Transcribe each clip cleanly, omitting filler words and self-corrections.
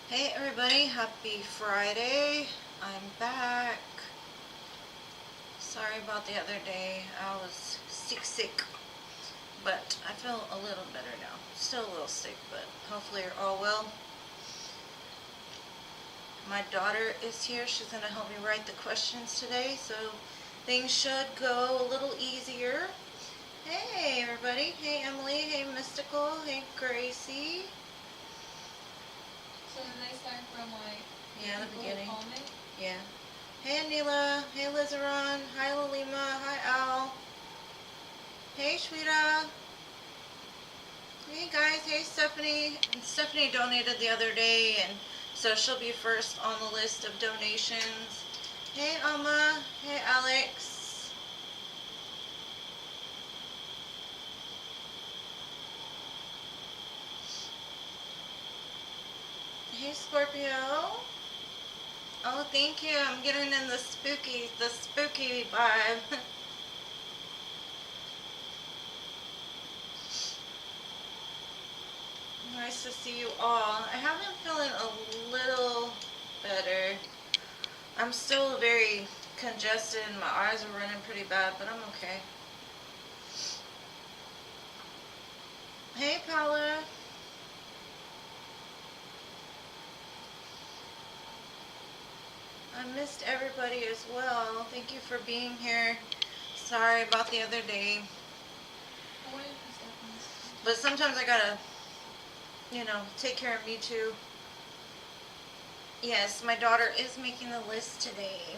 Hey everybody, happy Friday. I'm back. Sorry about the other day. I was sick, but I feel a little better now. Still a little sick, but hopefully you're all well. My daughter is here. She's going to help me write the questions today, so things should go a little easier. Hey everybody. Hey Emily. Hey Mystical. Hey Gracie. So did they start from like the beginning? Comment? Yeah. Hey Anila. Hey Lizaron. Hi Lilima. Hi Al. Hey Shweta. Hey guys. Hey Stephanie. And Stephanie donated the other day, and so she'll be first on the list of donations. Hey Alma. Hey Alex. Hey Scorpio. Oh, thank you. I'm getting in the spooky vibe. Nice to see you all. I have been feeling a little better. I'm still very congested and my eyes are running pretty bad, but I'm okay. Hey Paula. I missed everybody as well. Thank you for being here. Sorry about the other day. But sometimes I gotta, take care of me too. Yes, my daughter is making the list today.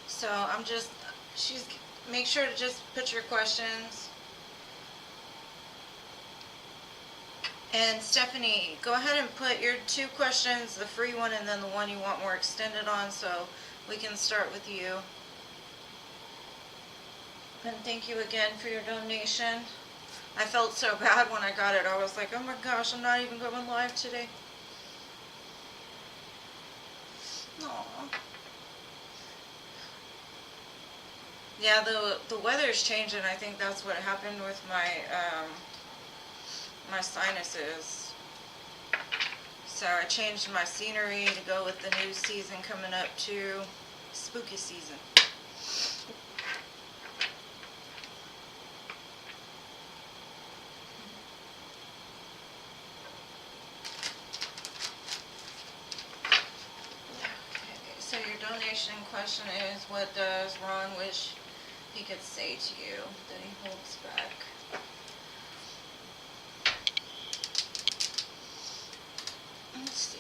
So make sure to just put your questions. And Stephanie, go ahead and put your 2 questions, the free one and then the one you want more extended on, so we can start with you. And thank you again for your donation. I felt so bad when I got it. I was like, oh my gosh, I'm not even going live today. Aww. Yeah, the weather's changing. I think that's what happened with my my sinuses. So I changed my scenery to go with the new season coming up too. Spooky season. Okay, so your donation question is, what does Ron wish he could say to you that he holds back? Let's see.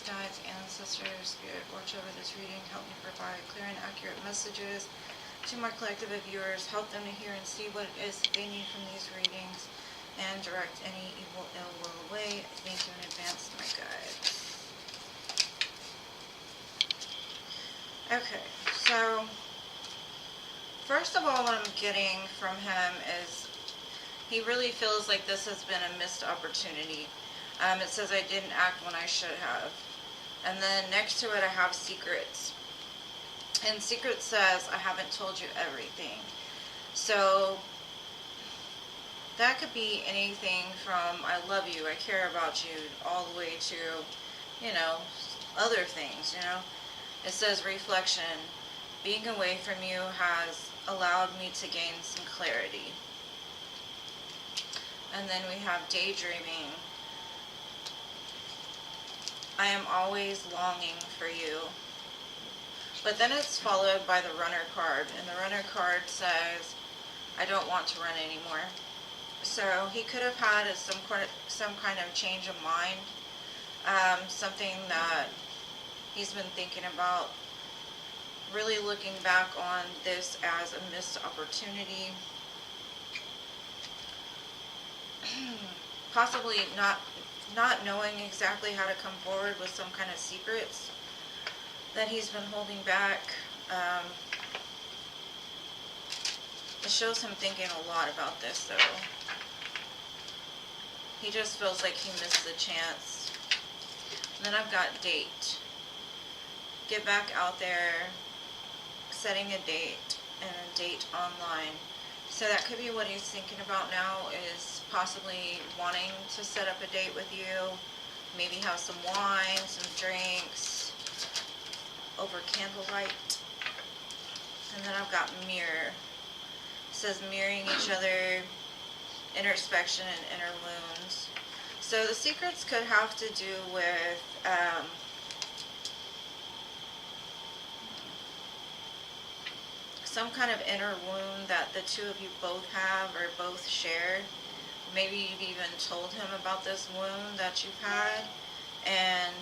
Guides, ancestors, spirit, watch over this reading, help me provide clear and accurate messages to my collective of viewers, help them to hear and see what it is that they need from these readings, and direct any evil ill will away. Thank you in advance, my guides. Okay, so first of all, what I'm getting from him is he really feels like this has been a missed opportunity. It says I didn't act when I should have. And then next to it I have secrets. And secret says I haven't told you everything. So that could be anything from I love you, I care about you, all the way to, other things, It says reflection. Being away from you has allowed me to gain some clarity. And then we have daydreaming. I am always longing for you. But then it's followed by the runner card. And the runner card says, I don't want to run anymore. So he could have had some kind of change of mind. Something that He's been thinking about really looking back on this as a missed opportunity. Possibly not knowing exactly how to come forward with some kind of secrets that he's been holding back. It shows him thinking a lot about this, though. He just feels like he missed the chance. And then I've got date. Get back out there, setting a date, and a date online. So that could be what he's thinking about now, is possibly wanting to set up a date with you. Maybe have some wine, some drinks, over candlelight. And then I've got mirror. It says mirroring each other, introspection, and inner wounds. So the secrets could have to do with some kind of inner wound that the two of you both have or both share. Maybe you've even told him about this wound that you've had, and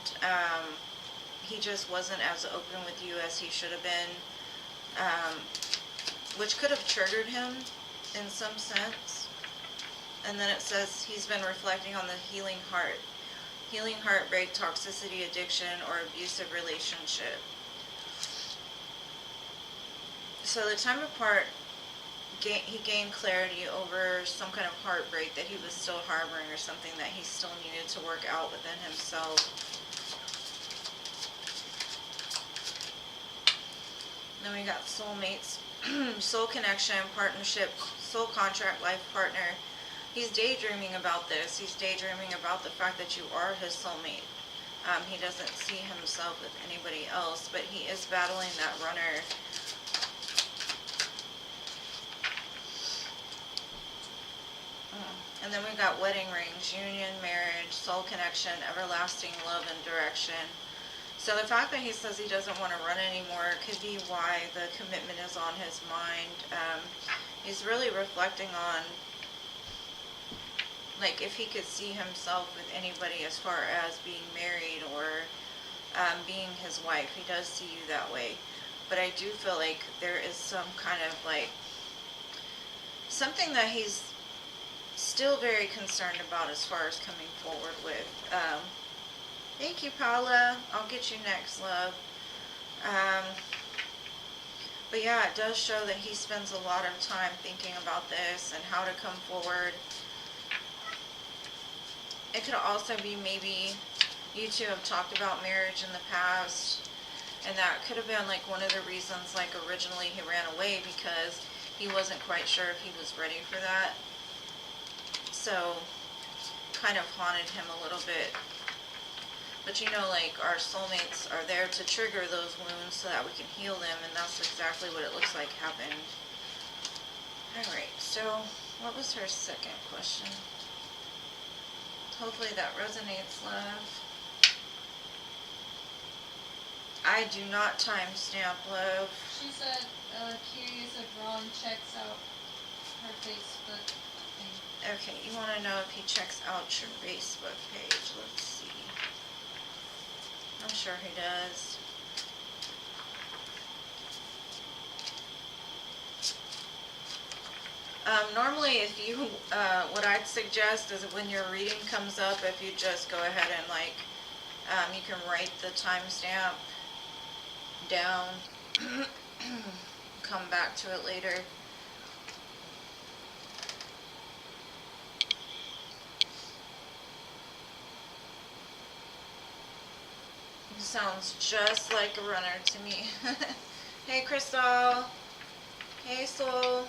he just wasn't as open with you as he should have been, which could have triggered him in some sense. And then it says he's been reflecting on the healing heartbreak, toxicity, addiction, or abusive relationship. So the time apart, he gained clarity over some kind of heartbreak that he was still harboring, or something that he still needed to work out within himself. Then we got soulmates, soul connection, partnership, soul contract, life partner. He's daydreaming about this. He's daydreaming about the fact that you are his soulmate. He doesn't see himself with anybody else, but he is battling that runner. And then we got wedding rings, union, marriage, soul connection, everlasting love and direction. So the fact that he says he doesn't want to run anymore could be why the commitment is on his mind. He's really reflecting on, like, if he could see himself with anybody as far as being married or being his wife. He does see you that way. But I do feel like there is some kind of, like, something that he's still very concerned about as far as coming forward with. Thank you, Paula. I'll get you next, love. But yeah, it does show that he spends a lot of time thinking about this and how to come forward. It could also be maybe you two have talked about marriage in the past, and that could have been like one of the reasons, like originally he ran away, because he wasn't quite sure if he was ready for that. So kind of haunted him a little bit. But you know, like, our soulmates are there to trigger those wounds so that we can heal them, and that's exactly what it looks like happened. Alright, so what was her second question? Hopefully that resonates, love. I do not timestamp, love. She said, curious if Ron checks out her Facebook thing. Okay, you want to know if he checks out your Facebook page. Let's see. I'm sure he does. Normally, if you, what I'd suggest is when your reading comes up, if you just go ahead and, like, you can write the timestamp down, come back to it later. He sounds just like a runner to me. Hey, Crystal. Hey, Soul.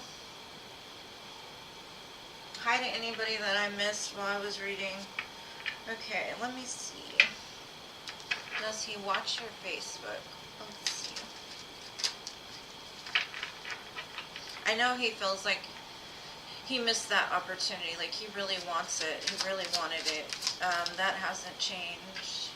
Hi to anybody that I missed while I was reading. Okay, let me see. Does he watch your Facebook? Let's see. I know he feels like he missed that opportunity. Like, he really wants it. He really wanted it. That hasn't changed.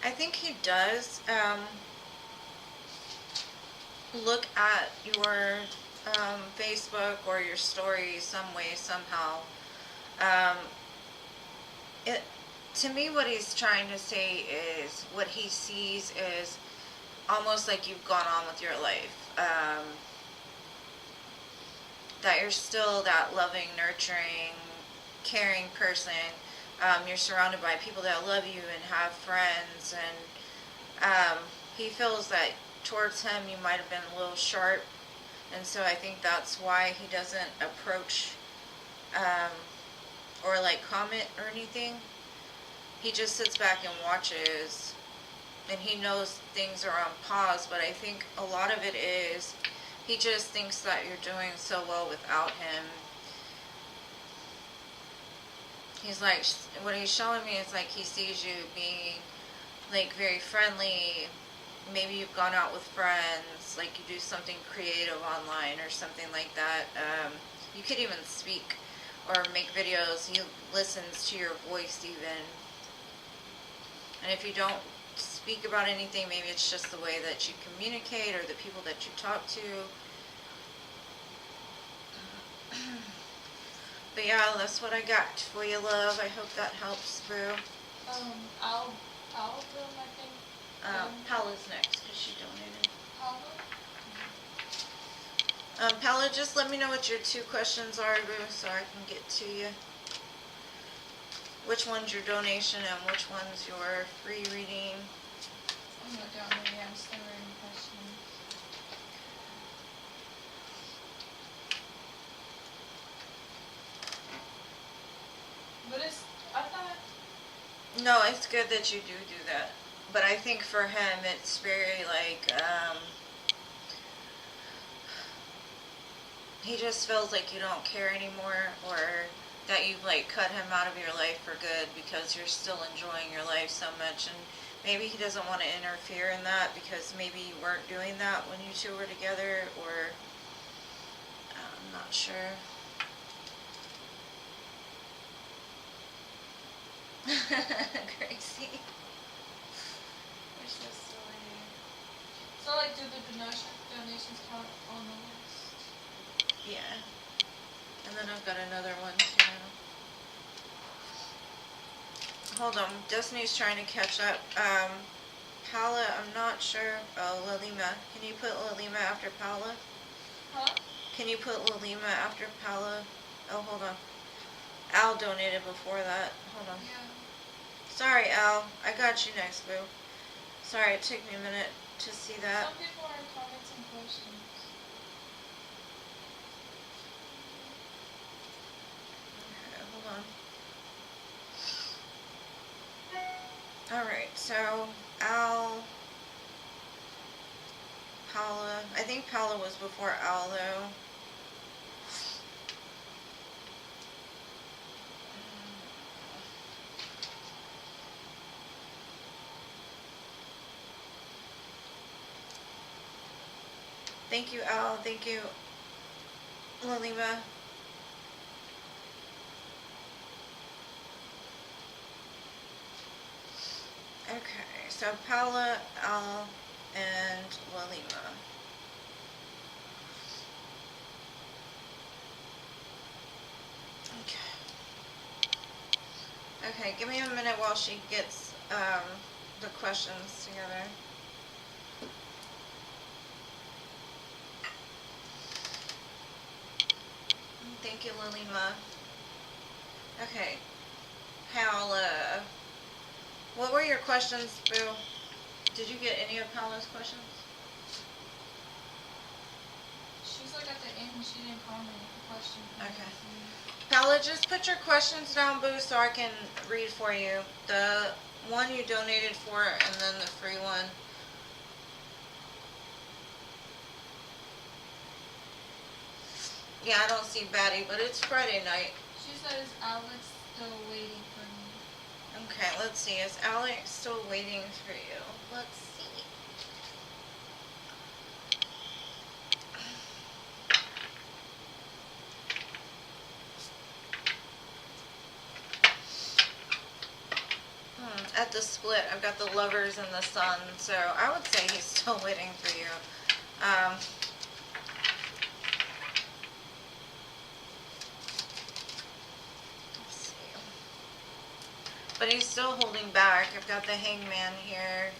I think he does look at your Facebook or your stories some way, somehow. Um, it, to me, what he's trying to say is what he sees is almost like you've gone on with your life. That you're still that loving, nurturing, caring person. You're surrounded by people that love you and have friends, and he feels that towards him you might have been a little sharp, and so I think that's why he doesn't approach or like comment or anything. He just sits back and watches, and he knows things are on pause, but I think a lot of it is he just thinks that you're doing so well without him. He's like, what he's showing me is like he sees you being like very friendly. Maybe you've gone out with friends, like you do something creative online or something like that. You could even speak or make videos. He listens to your voice even. And if you don't speak about anything, maybe it's just the way that you communicate or the people that you talk to. But yeah, that's what I got for you, love. I hope that helps, boo. I'll do my thing. Paula's next because she donated. Paula? Paula, just let me know what your 2 questions are, boo, so I can get to you. Which one's your donation and which one's your free reading? I'm not down there yet. I'm still writing questions. But I thought... No, it's good that you do that. But I think for him, it's very like, he just feels like you don't care anymore, or that you've like cut him out of your life for good because you're still enjoying your life so much. And maybe he doesn't want to interfere in that because maybe you weren't doing that when you 2 were together, or I'm not sure. Gracie. You're so silly. So, like, do the donations count on the list? Yeah. And then I've got another one too. Hold on, Destiny's trying to catch up. Paula, I'm not sure. Oh, Lilima. Can you put Lilima after Paula? Huh? Can you put Lilima after Paula? Oh, hold on. Al donated before that. Hold on. Yeah. Sorry, Al. I got you next, boo. Sorry, it took me a minute to see that. Some people are commenting questions. Okay, hold on. Alright, so Al, Paula. I think Paula was before Al, though. Thank you, Al. Thank you, Lilima. Okay, so Paula, Al, and Lilima. Okay, give me a minute while she gets the questions together. Thank you, Lilima. Okay, Paula. What were your questions, Boo? Did you get any of Paula's questions? She's like at the end, she didn't comment the question. Okay. Paula, just put your questions down, Boo, so I can read for you. The one you donated for, and then the free one. Yeah, I don't see Batty, but it's Friday night. She said, is Alex still waiting for me? Okay, let's see. Is Alex still waiting for you? Let's see. At the split. I've got the Lovers and the Sun, so I would say he's still waiting for you. Let's see. But he's still holding back. I've got the Hangman here.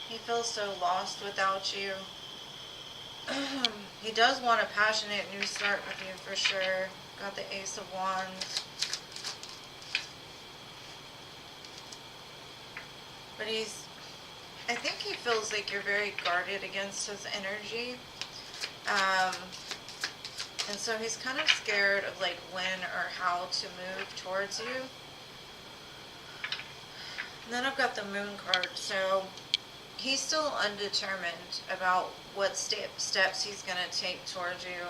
He feels so lost without you. He does want a passionate new start with you for sure. Got the Ace of Wands. But I think he feels like you're very guarded against his energy. And so he's kind of scared of like when or how to move towards you. And then I've got the Moon card, so he's still undetermined about what steps he's going to take towards you.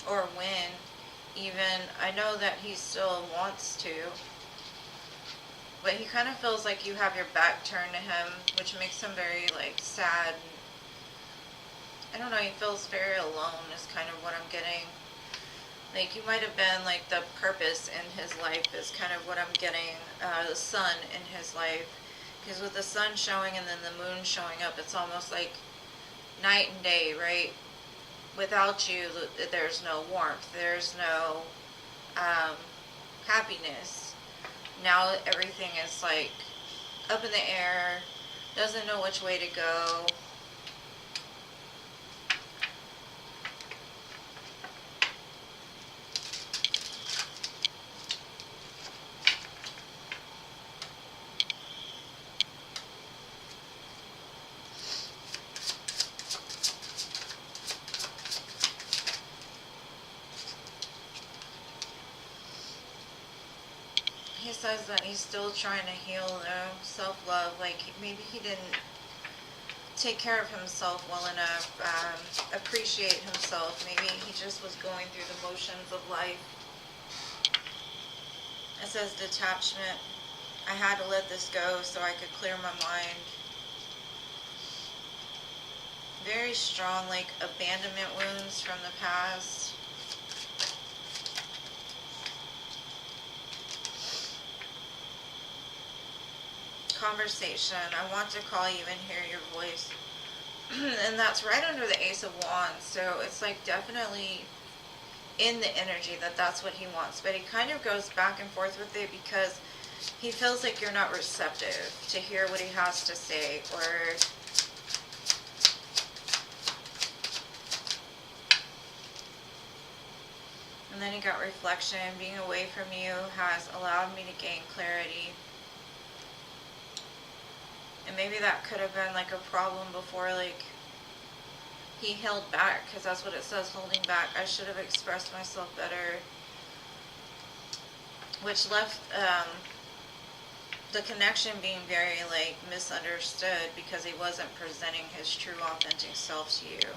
Or when, even. I know that he still wants to. But he kind of feels like you have your back turned to him, which makes him very, like, sad. I don't know, he feels very alone is kind of what I'm getting. Like, you might have been, like, the purpose in his life is kind of what I'm getting. The sun in his life. Because with the sun showing and then the moon showing up, it's almost like night and day, right? Without you, there's no warmth. There's no happiness. Now everything is, like, up in the air. Doesn't know which way to go. He says that he's still trying to heal, though, self-love. Like, maybe he didn't take care of himself well enough, appreciate himself. Maybe he just was going through the motions of life. It says detachment. I had to let this go so I could clear my mind. Very strong, like, abandonment wounds from the past. Conversation. I want to call you and hear your voice. And that's right under the Ace of Wands. So it's like definitely in the energy that that's what he wants. But he kind of goes back and forth with it because he feels like you're not receptive to hear what he has to say. Or and then he got reflection. Being away from you has allowed me to gain clarity. And maybe that could have been like a problem before, like, he held back, because that's what it says, holding back. I should have expressed myself better. Which left the connection being very, like, misunderstood because he wasn't presenting his true, authentic self to you.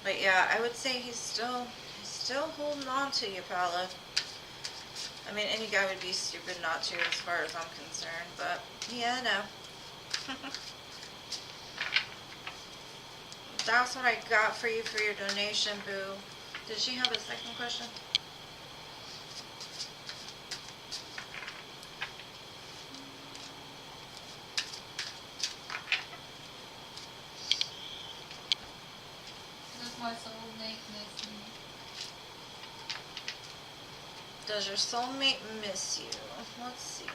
But yeah, I would say he's still holding on to you, Paula. I mean, any guy would be stupid not to as far as I'm concerned, but yeah, no. That's what I got for you for your donation, boo. Did she have a second question? Does my soulmate miss me? Does your soulmate miss you? Let's see.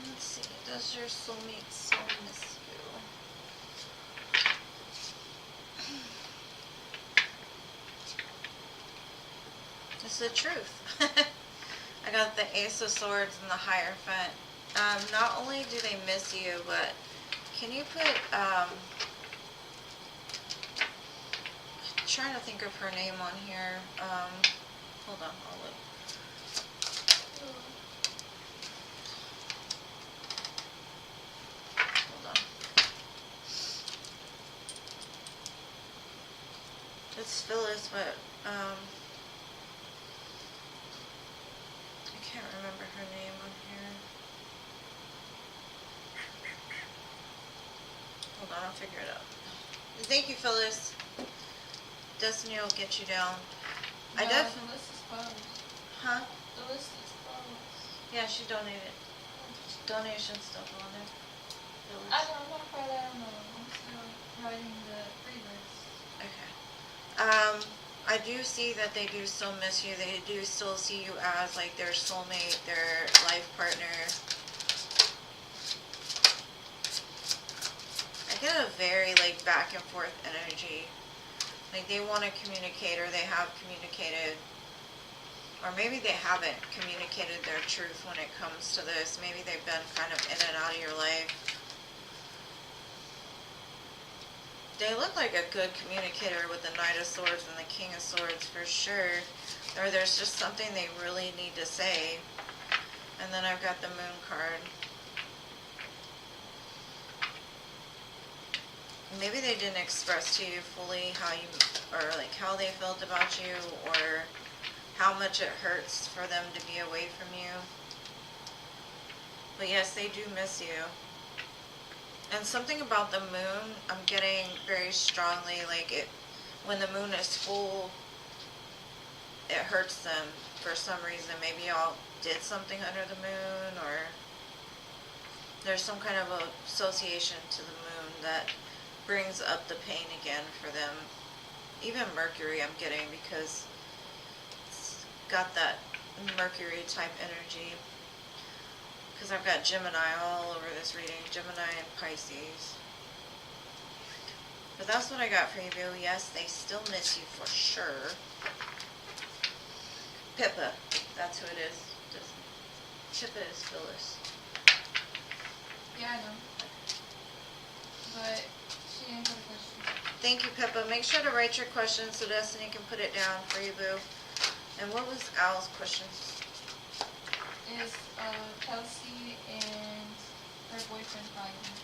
Let's see. Does your soulmate still miss you? It's the truth. I got the Ace of Swords and the Hierophant. Not only do they miss you, but can you put, I'm trying to think of her name on here. Hold on, I'll look. It's Phyllis, but, I can't remember her name on here. Hold on, I'll figure it out. Thank you, Phyllis. Destiny will get you down. No, the list is closed. Huh? The list is closed. Yeah, she donated. Donation stuff on there. Phyllis. I don't know if I don't know. I'm still writing the free list. Okay. I do see that they do still miss you. They do still see you as like their soulmate, their life partner. I get a very like back and forth energy. Like they want to communicate, or they have communicated, or maybe they haven't communicated their truth when it comes to this. Maybe they've been kind of in and out of your life. They look like a good communicator with the Knight of Swords and the King of Swords for sure. Or there's just something they really need to say. And then I've got the Moon card. Maybe they didn't express to you fully how you, or like how they felt about you, or how much it hurts for them to be away from you. But yes, they do miss you. And something about the moon, I'm getting very strongly, like it, when the moon is full, it hurts them for some reason. Maybe y'all did something under the moon, or there's some kind of association to the moon that brings up the pain again for them. Even Mercury I'm getting, because it's got that Mercury type energy. Because I've got Gemini all over this reading. Gemini and Pisces. But that's what I got for you, Boo. Yes, they still miss you for sure. Pippa. That's who it is. Pippa is Phyllis. Yeah, I know. But she didn't put a question. Thank you, Pippa. Make sure to write your question so Destiny can put it down for you, Boo. And what was Al's question? Is Kelsey and her boyfriend fighting?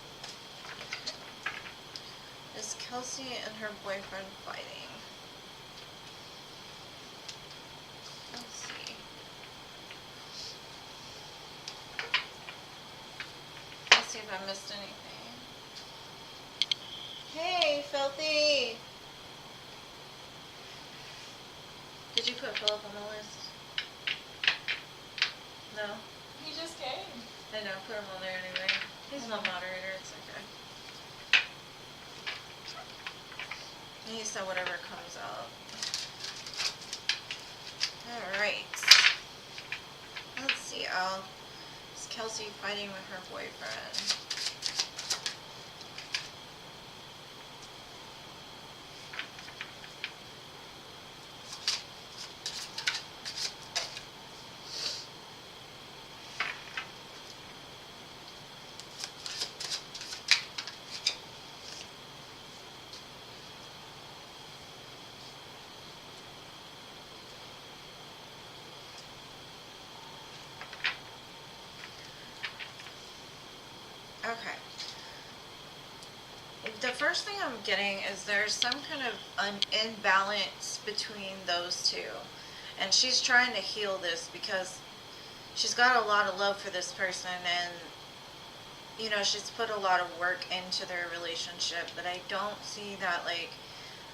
Is Kelsey and her boyfriend fighting? Let's see. Let's see if I missed anything. Hey, Filthy! Did you put Philip on the list? No? He just came. I know, put him on there anyway. He's my moderator, it's okay. He said whatever comes out. Alright. Let's see, Al. Is Kelsey fighting with her boyfriend? Okay. The first thing I'm getting is there's some kind of an imbalance between those two. And she's trying to heal this because she's got a lot of love for this person, and, you know, she's put a lot of work into their relationship, but I don't see that, like,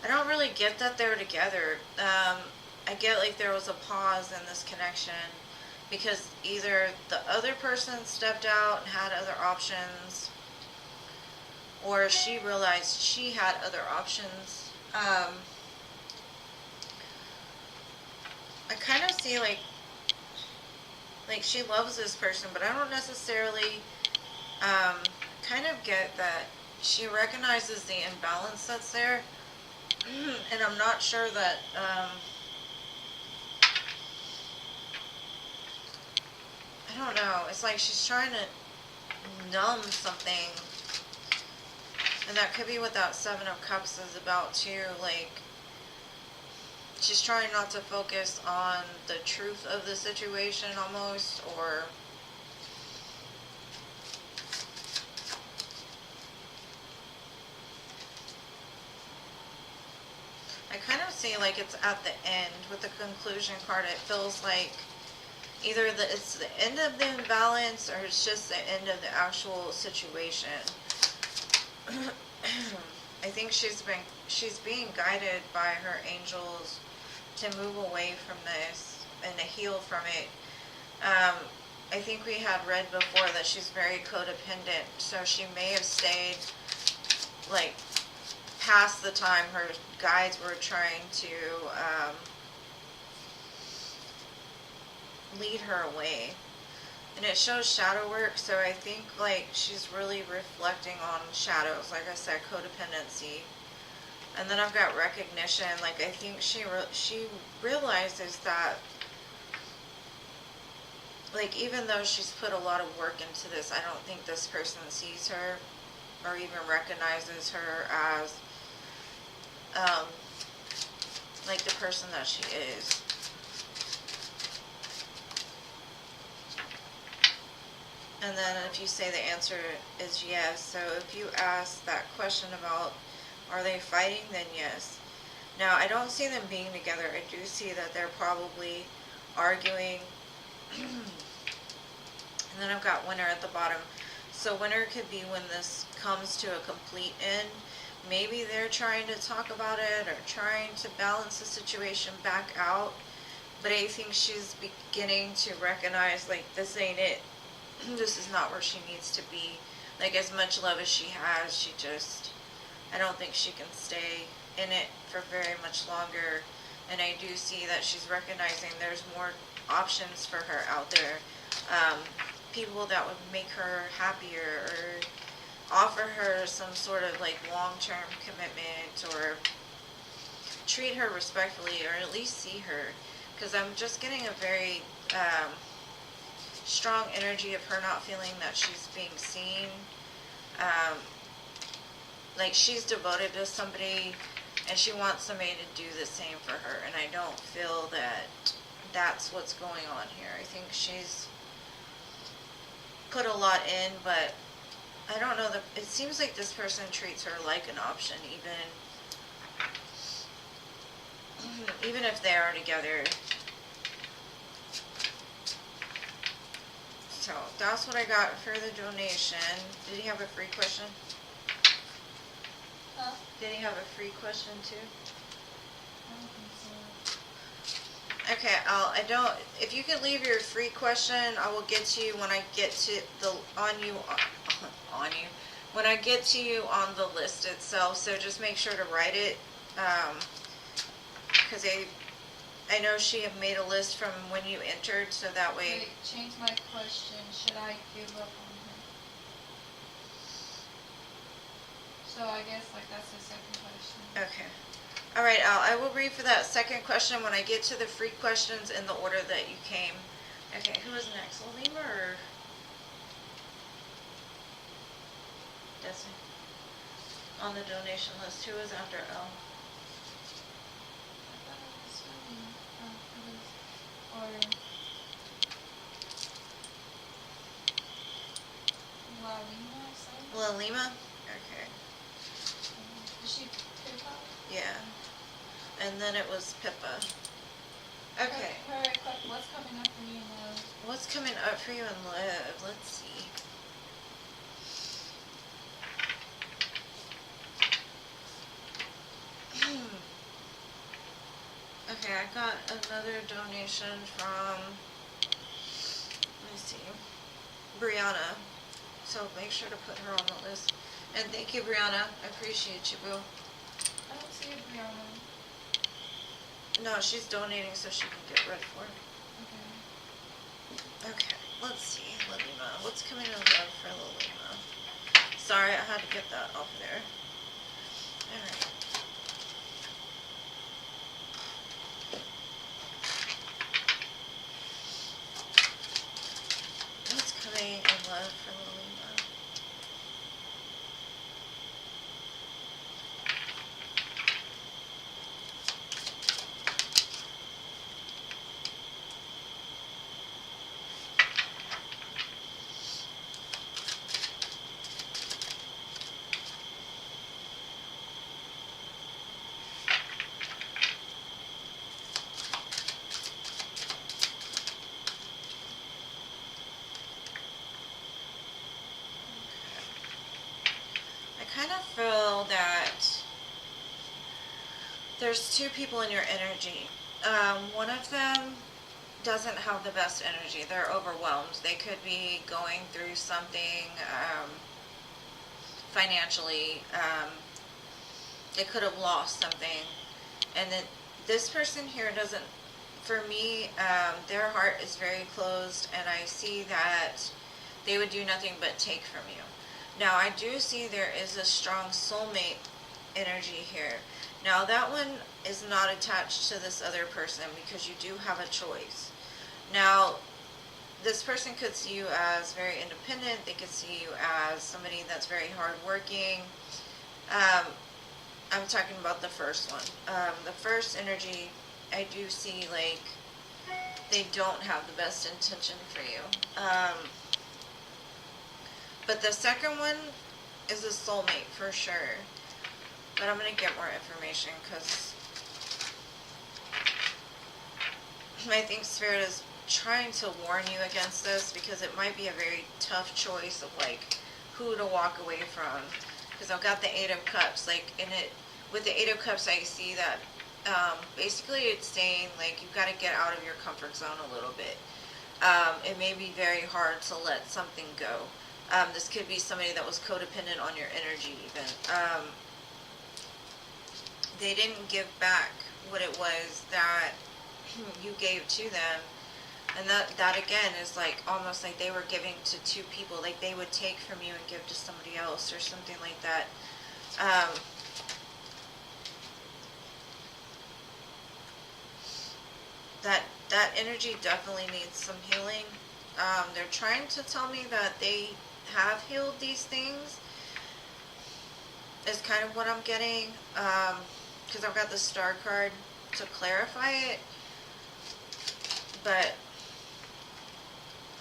I don't really get that they're together. I get like there was a pause in this connection because either the other person stepped out and had other options, or she realized she had other options. I kind of see like she loves this person, but I don't necessarily kind of get that she recognizes the imbalance that's there, and I'm not sure that I don't know, it's like she's trying to numb something. And that could be what that Seven of Cups is about too. Like, she's trying not to focus on the truth of the situation almost, or I kind of see like it's at the end with the conclusion card. It feels like either it's the end of the imbalance or it's just the end of the actual situation. I think she's being guided by her angels to move away from this and to heal from it. I think we had read before that she's very codependent, so she may have stayed like past the time her guides were trying to lead her away. And it shows shadow work, so I think like she's really reflecting on shadows, like I said, codependency. And then I've got recognition, like I think she realizes that, like, even though she's put a lot of work into this, I don't think this person sees her or even recognizes her as like the person that she is. And then if you say the answer is yes, so if you ask that question about are they fighting, then yes. Now, I don't see them being together. I do see that they're probably arguing. And then I've got winter at the bottom. So winter could be when this comes to a complete end. Maybe they're trying to talk about it or trying to balance the situation back out. But I think she's beginning to recognize, like, this ain't it. This is not where she needs to be. Like, as much love as she has, I don't think she can stay in it for very much longer. And I do see that she's recognizing there's more options for her out there. People that would make her happier or offer her some sort of like long-term commitment or treat her respectfully or at least see her. Because I'm just getting a very strong energy of her not feeling that she's being seen. Like she's devoted to somebody and she wants somebody to do the same for her. And I don't feel that that's what's going on here. I think she's put a lot in, but I don't know. It seems like this person treats her like an option, even if they are together. So that's what I got for the donation. Did he have a free question? Huh? Did he have a free question too? I don't think so. Okay, if you could leave your free question, I will get to you when I get to when I get to you on the list itself. So just make sure to write it, because I know she had made a list from when you entered, so that way. Wait, change my question. Should I give up on him? So I guess like that's the second question. Okay. All right, Al, I will read for that second question when I get to the free questions in the order that you came. Okay, who is next? Lilima or Desi? On the donation list, who is after L? I thought it was really, or Lilima or something? Lilima? Okay. Is she Pippa? Yeah. And then it was Pippa. Okay. Alright, what's coming up for you in love? What's coming up for you in love? Let's see. Okay, I got another donation from, let me see, Brianna. So make sure to put her on the list. And thank you, Brianna. I appreciate you, boo. I don't see a Brianna. No, she's donating so she can get ready for it. Okay. Okay, let's see, Lilima. What's coming in love for Lilima? Sorry, I had to get that off there. Alright. What's coming in love for Lilima? kind of feel that there's two people in your energy. One of them doesn't have the best energy. They're overwhelmed. They could be going through something financially. They could have lost something. And then this person here doesn't, for me, their heart is very closed, and I see that they would do nothing but take from you. Now, I do see there is a strong soulmate energy here. Now, that one is not attached to this other person because you do have a choice. Now, this person could see you as very independent. They could see you as somebody that's very hardworking. I'm talking about the first one. The first energy, I do see like they don't have the best intention for you. But the second one is a soulmate for sure. But I'm going to get more information because I think Spirit is trying to warn you against this because it might be a very tough choice of like who to walk away from. Because I've got the Eight of Cups, like in it, with the Eight of Cups I see that basically it's saying like you've got to get out of your comfort zone a little bit. It may be very hard to let something go. This could be somebody that was codependent on your energy even. They didn't give back what it was that you gave to them. And that again is like almost like they were giving to two people. Like they would take from you and give to somebody else or something like that. That energy definitely needs some healing. They're trying to tell me that they have healed these things. Is kind of what I'm getting. Because I've got the Star card to clarify it. But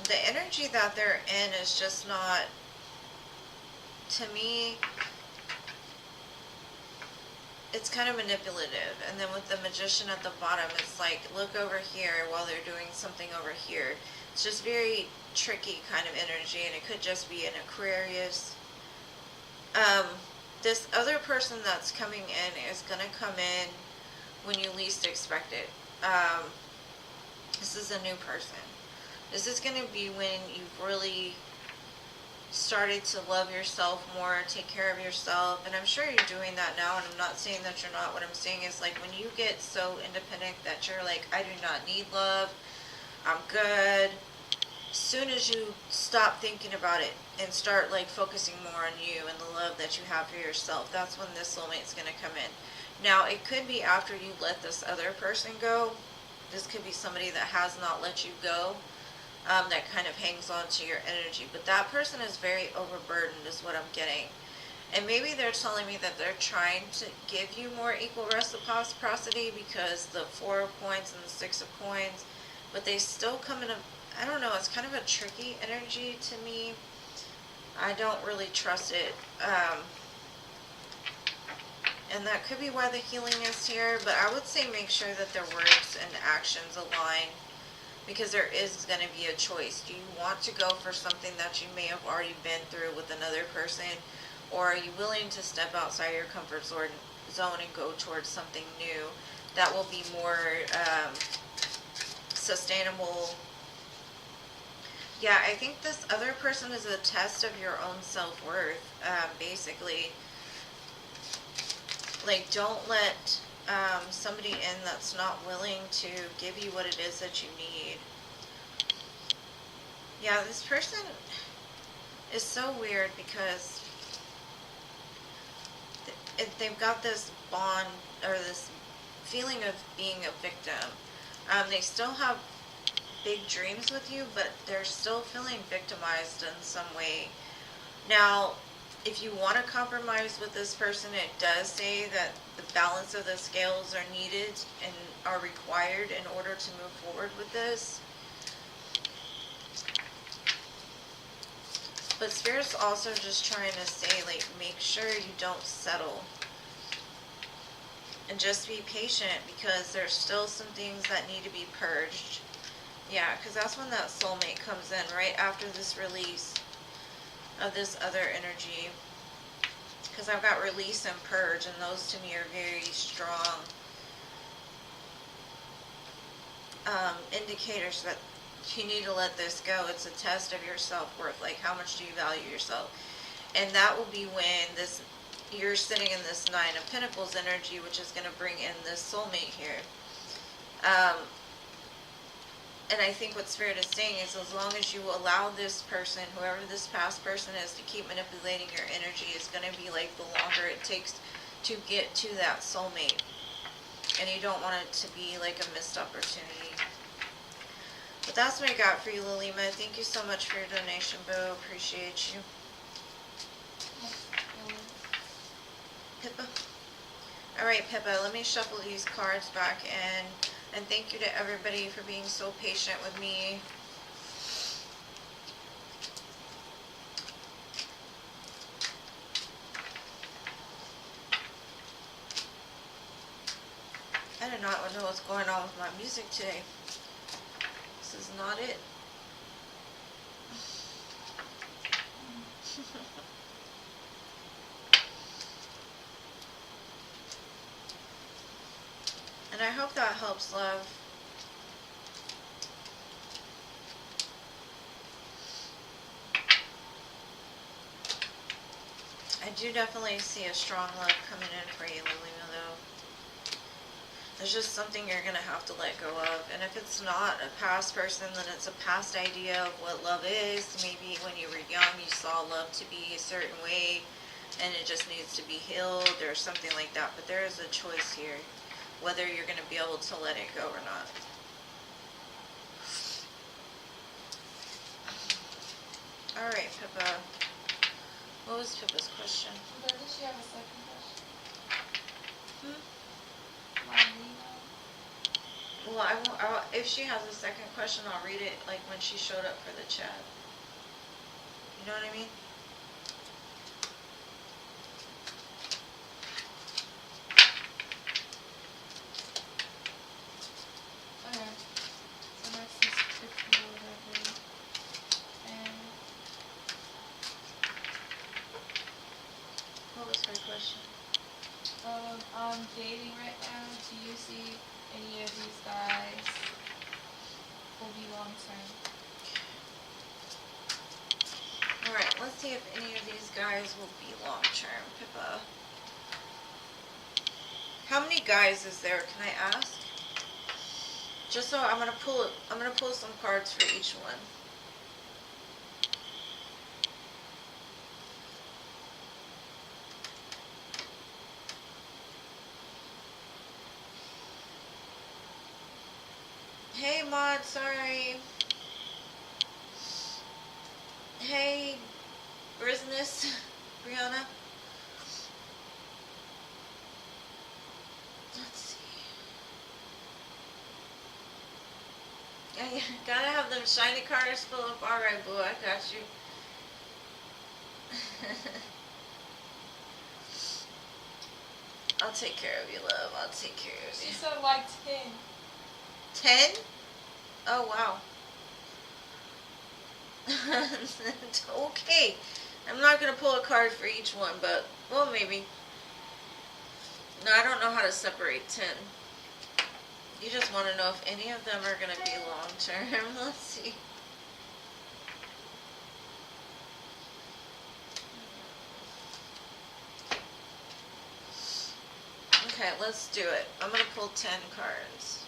the energy that they're in is just not, to me, it's kind of manipulative. And then with the Magician at the bottom, it's like, look over here while they're doing something over here. It's just very tricky kind of energy, and it could just be an Aquarius. This other person that's coming in is going to come in when you least expect it. This is a new person. This is going to be when you've really started to love yourself more, take care of yourself, and I'm sure you're doing that now, and I'm not saying that you're not. What I'm saying is like when you get so independent that you're like, I do not need love, I'm good. As soon as you stop thinking about it and start like focusing more on you and the love that you have for yourself, that's when this soulmate's going to come in. Now, it could be after you let this other person go. This could be somebody that has not let you go, that kind of hangs on to your energy. But that person is very overburdened is what I'm getting. And maybe they're telling me that they're trying to give you more equal reciprocity because the Four of Coins and the Six of Coins, but they still come in a, I don't know, it's kind of a tricky energy to me. I don't really trust it. And that could be why the healing is here, but I would say make sure that their words and actions align, because there is going to be a choice. Do you want to go for something that you may have already been through with another person, or are you willing to step outside your comfort zone and go towards something new that will be more sustainable? Yeah, I think this other person is a test of your own self-worth, basically. Like, don't let somebody in that's not willing to give you what it is that you need. Yeah, this person is so weird because they've got this bond or this feeling of being a victim. They still have big dreams with you, but they're still feeling victimized in some way. Now, if you want to compromise with this person, it does say that the balance of the scales are needed and are required in order to move forward with this. But Spirit's also just trying to say, like, make sure you don't settle. And just be patient, because there's still some things that need to be purged. Yeah, because that's when that soulmate comes in, right after this release of this other energy. Because I've got release and purge, and those to me are very strong indicators that you need to let this go. It's a test of your self-worth. Like, how much do you value yourself? And that will be when you're sitting in this Nine of Pentacles energy, which is going to bring in this soulmate here. And I think what Spirit is saying is, as long as you allow this person, whoever this past person is, to keep manipulating your energy, is going to be like the longer it takes to get to that soulmate. And you don't want it to be like a missed opportunity. But that's what I got for you, Lilima. Thank you so much for your donation, Boo. Appreciate you. Pippa. Alright, Pippa, let me shuffle these cards back in. And thank you to everybody for being so patient with me. I do not know what's going on with my music today. This is not it. And I hope that helps, love. I do definitely see a strong love coming in for you, Lilima, though. There's just something you're going to have to let go of. And if it's not a past person, then it's a past idea of what love is. Maybe when you were young, you saw love to be a certain way, and it just needs to be healed or something like that. But there is a choice here, whether you're going to be able to let it go or not. Alright, Pippa. What was Pippa's question? But did she have a second question? Well, if she has a second question, I'll read it like when she showed up for the chat. You know what I mean? Okay. So next is Pippa or whatever. And What was her question? I'm dating right now. Do you see any of these guys will be long term? Alright, let's see if any of these guys will be long term, Pippa. How many guys is there, can I ask? Just so I'm gonna pull some cards for each one. Hey, Maud, sorry. Hey, business, Brianna. Let's see. I gotta have them shiny cards fill up. Alright, boo, I got you. I'll take care of you, love. I'll take care of you. She said like 10. 10? Oh, wow. Okay. I'm not going to pull a card for each one, but, well, maybe. No, I don't know how to separate 10. You just want to know if any of them are going to be long term. Let's see. Okay, let's do it. I'm going to pull 10 cards.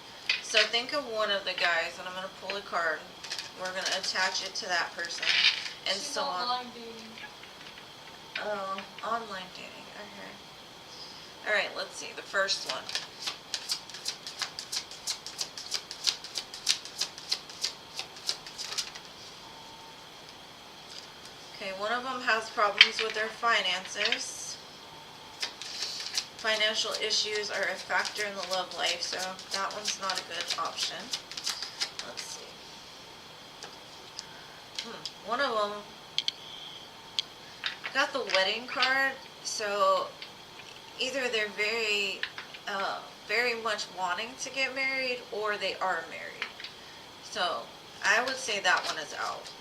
So think of one of the guys, and I'm going to pull a card. We're going to attach it to that person, and She's so on. online dating. Oh, online dating. Okay. Alright, let's see. The first one. Okay, one of them has problems with their finances. Financial issues are a factor in the love life, so that one's not a good option. Let's see. One of them got the wedding card, so either they're very much wanting to get married, or they are married. So I would say that one is out.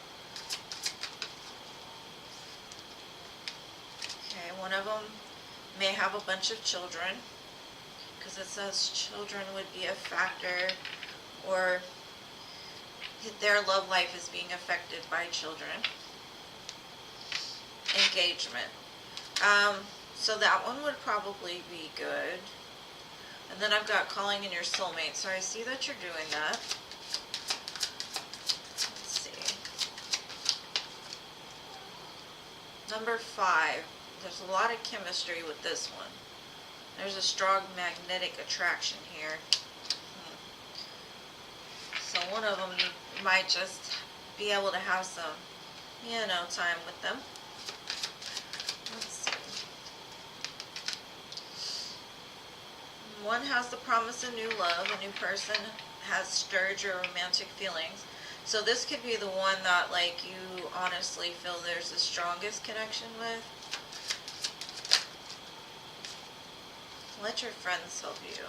Okay, and one of them may have a bunch of children, because it says children would be a factor, or their love life is being affected by children. Engagement. So that one would probably be good. And then I've got calling in your soulmate, so I see that you're doing that. Let's see. Number 5. There's a lot of chemistry with this one. There's a strong magnetic attraction here. So one of them, you might just be able to have some, time with them. Let's see. One has the promise of new love. A new person has stirred your romantic feelings. So this could be the one that, like, you honestly feel there's the strongest connection with. Let your friends help you.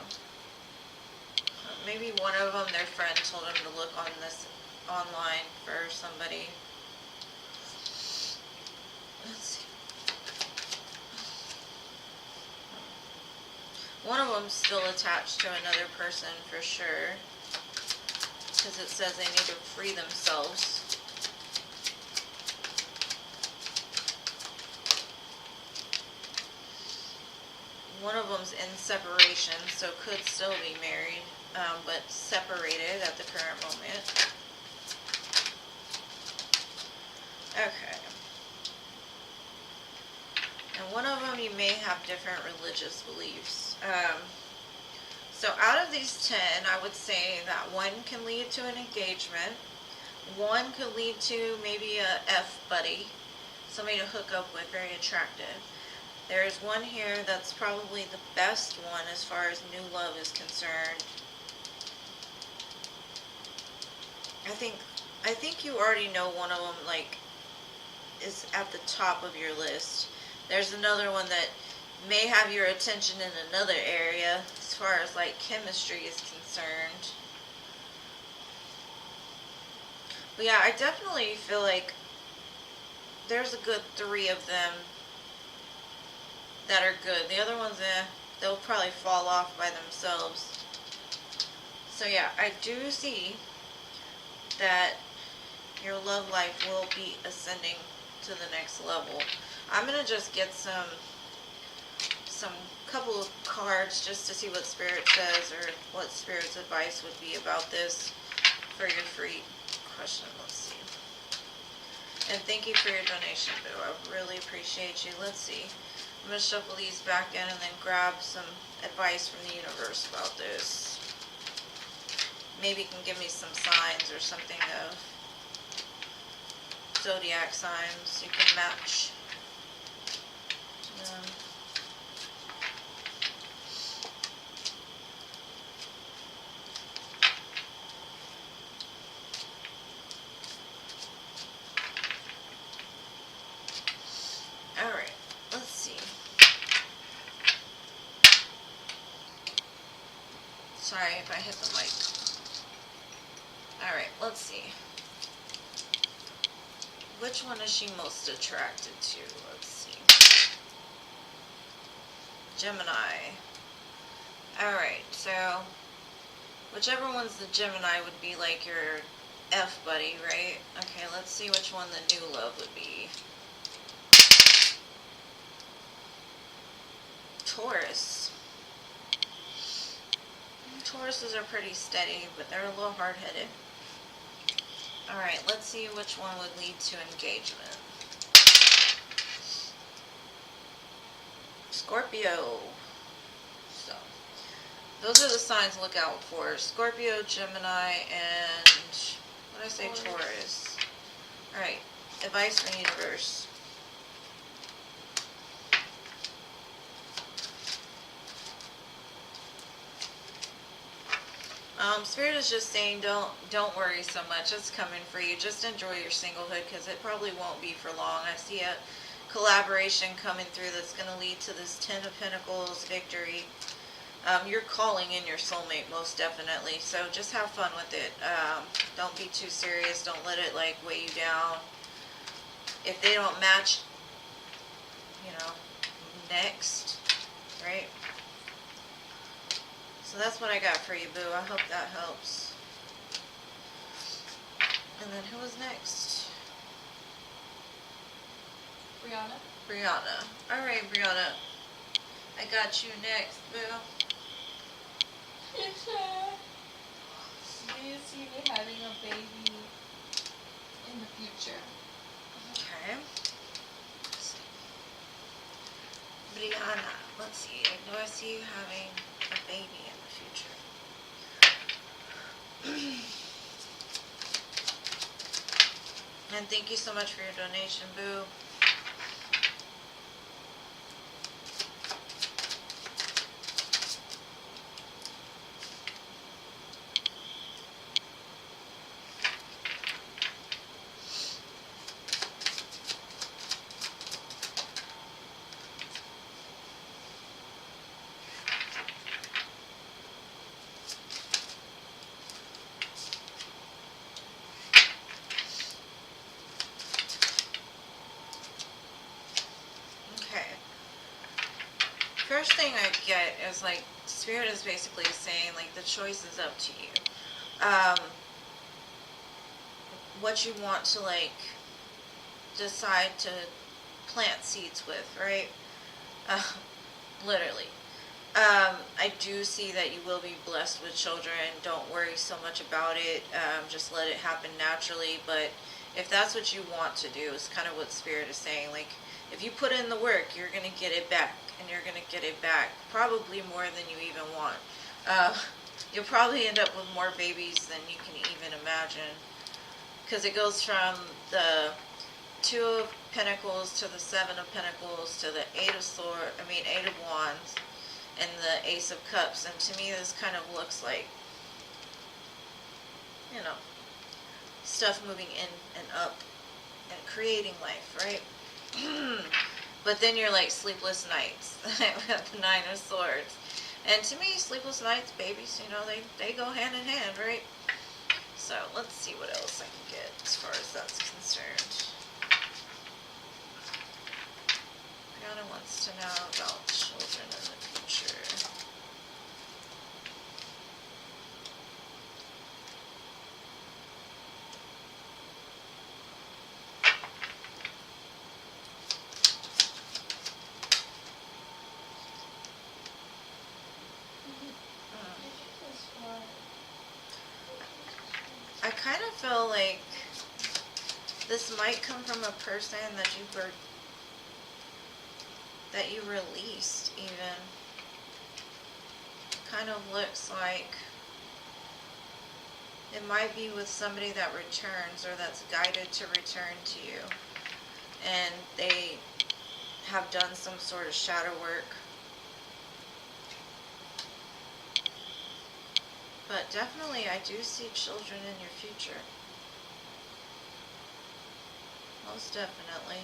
Maybe one of them, their friend told them to look on this online for somebody. Let's see. One of them's still attached to another person for sure, because it says they need to free themselves. One of them's in separation, so could still be married, but separated at the current moment. Okay. And one of them, you may have different religious beliefs. So out of these 10, I would say that one can lead to an engagement. One could lead to maybe a F buddy, somebody to hook up with, very attractive. There's one here that's probably the best one as far as new love is concerned. I think you already know one of them, like, is at the top of your list. There's another one that may have your attention in another area as far as, like, chemistry is concerned. But yeah, I definitely feel like there's a good 3 of them that are good. The other ones, they'll probably fall off by themselves. So yeah, I do see that your love life will be ascending to the next level. I'm gonna just get some couple of cards just to see what Spirit says, or what Spirit's advice would be about this for your free question. Let's see. And thank you for your donation, Boo. I really appreciate you. Let's see. I'm going to shuffle these back in and then grab some advice from the universe about this. Maybe you can give me some signs or something of zodiac signs you can match. Alright, let's see. Sorry if I hit the mic. Alright, let's see. Which one is she most attracted to? Let's see. Gemini. Alright, so whichever one's the Gemini would be like your F buddy, right? Okay, let's see which one the new love would be. Taurus. Tauruses are pretty steady, but they're a little hard-headed. Alright, let's see which one would lead to engagement. Scorpio. So, those are the signs to look out for. Scorpio, Gemini, and, what did I say, Taurus. Alright, advice from the universe. Spirit is just saying don't worry so much. It's coming for you. Just enjoy your singlehood, because it probably won't be for long. I see a collaboration coming through that's going to lead to this 10 of Pentacles victory. You're calling in your soulmate, most definitely. So just have fun with it. Don't be too serious. Don't let it like weigh you down. If they don't match, next, right? So that's what I got for you, boo. I hope that helps. And then who was next? Brianna. Brianna. Alright, Brianna. I got you next, boo. Do you see me having a baby in the future? Okay. Brianna, let's see. Do I see you having a baby in the future? And thank you so much for your donation, boo. First thing I get is like Spirit is basically saying like the choice is up to you. What you want to like decide to plant seeds with, right? Literally. I do see that you will be blessed with children. Don't worry so much about it. Just let it happen naturally. But if that's what you want to do, is kind of what Spirit is saying. Like, if you put in the work, you're going to get it back. And you're going to get it back probably more than you even want. You'll probably end up with more babies than you can even imagine. Because it goes from the 2 of Pentacles to the 7 of Pentacles to the 8 of Wands and the Ace of Cups. And to me, this kind of looks like, you know, stuff moving in and up and creating life, right? But then you're like sleepless nights with the 9 of Swords. And to me, sleepless nights, babies, you know, they go hand in hand, right? So let's see what else I can get as far as that's concerned. Brianna wants to know about children in the future. I kind of feel like this might come from a person that you released even. Kind of looks like it might be with somebody that returns or that's guided to return to you. And they have done some sort of shadow work. But definitely I do see children in your future. Most definitely.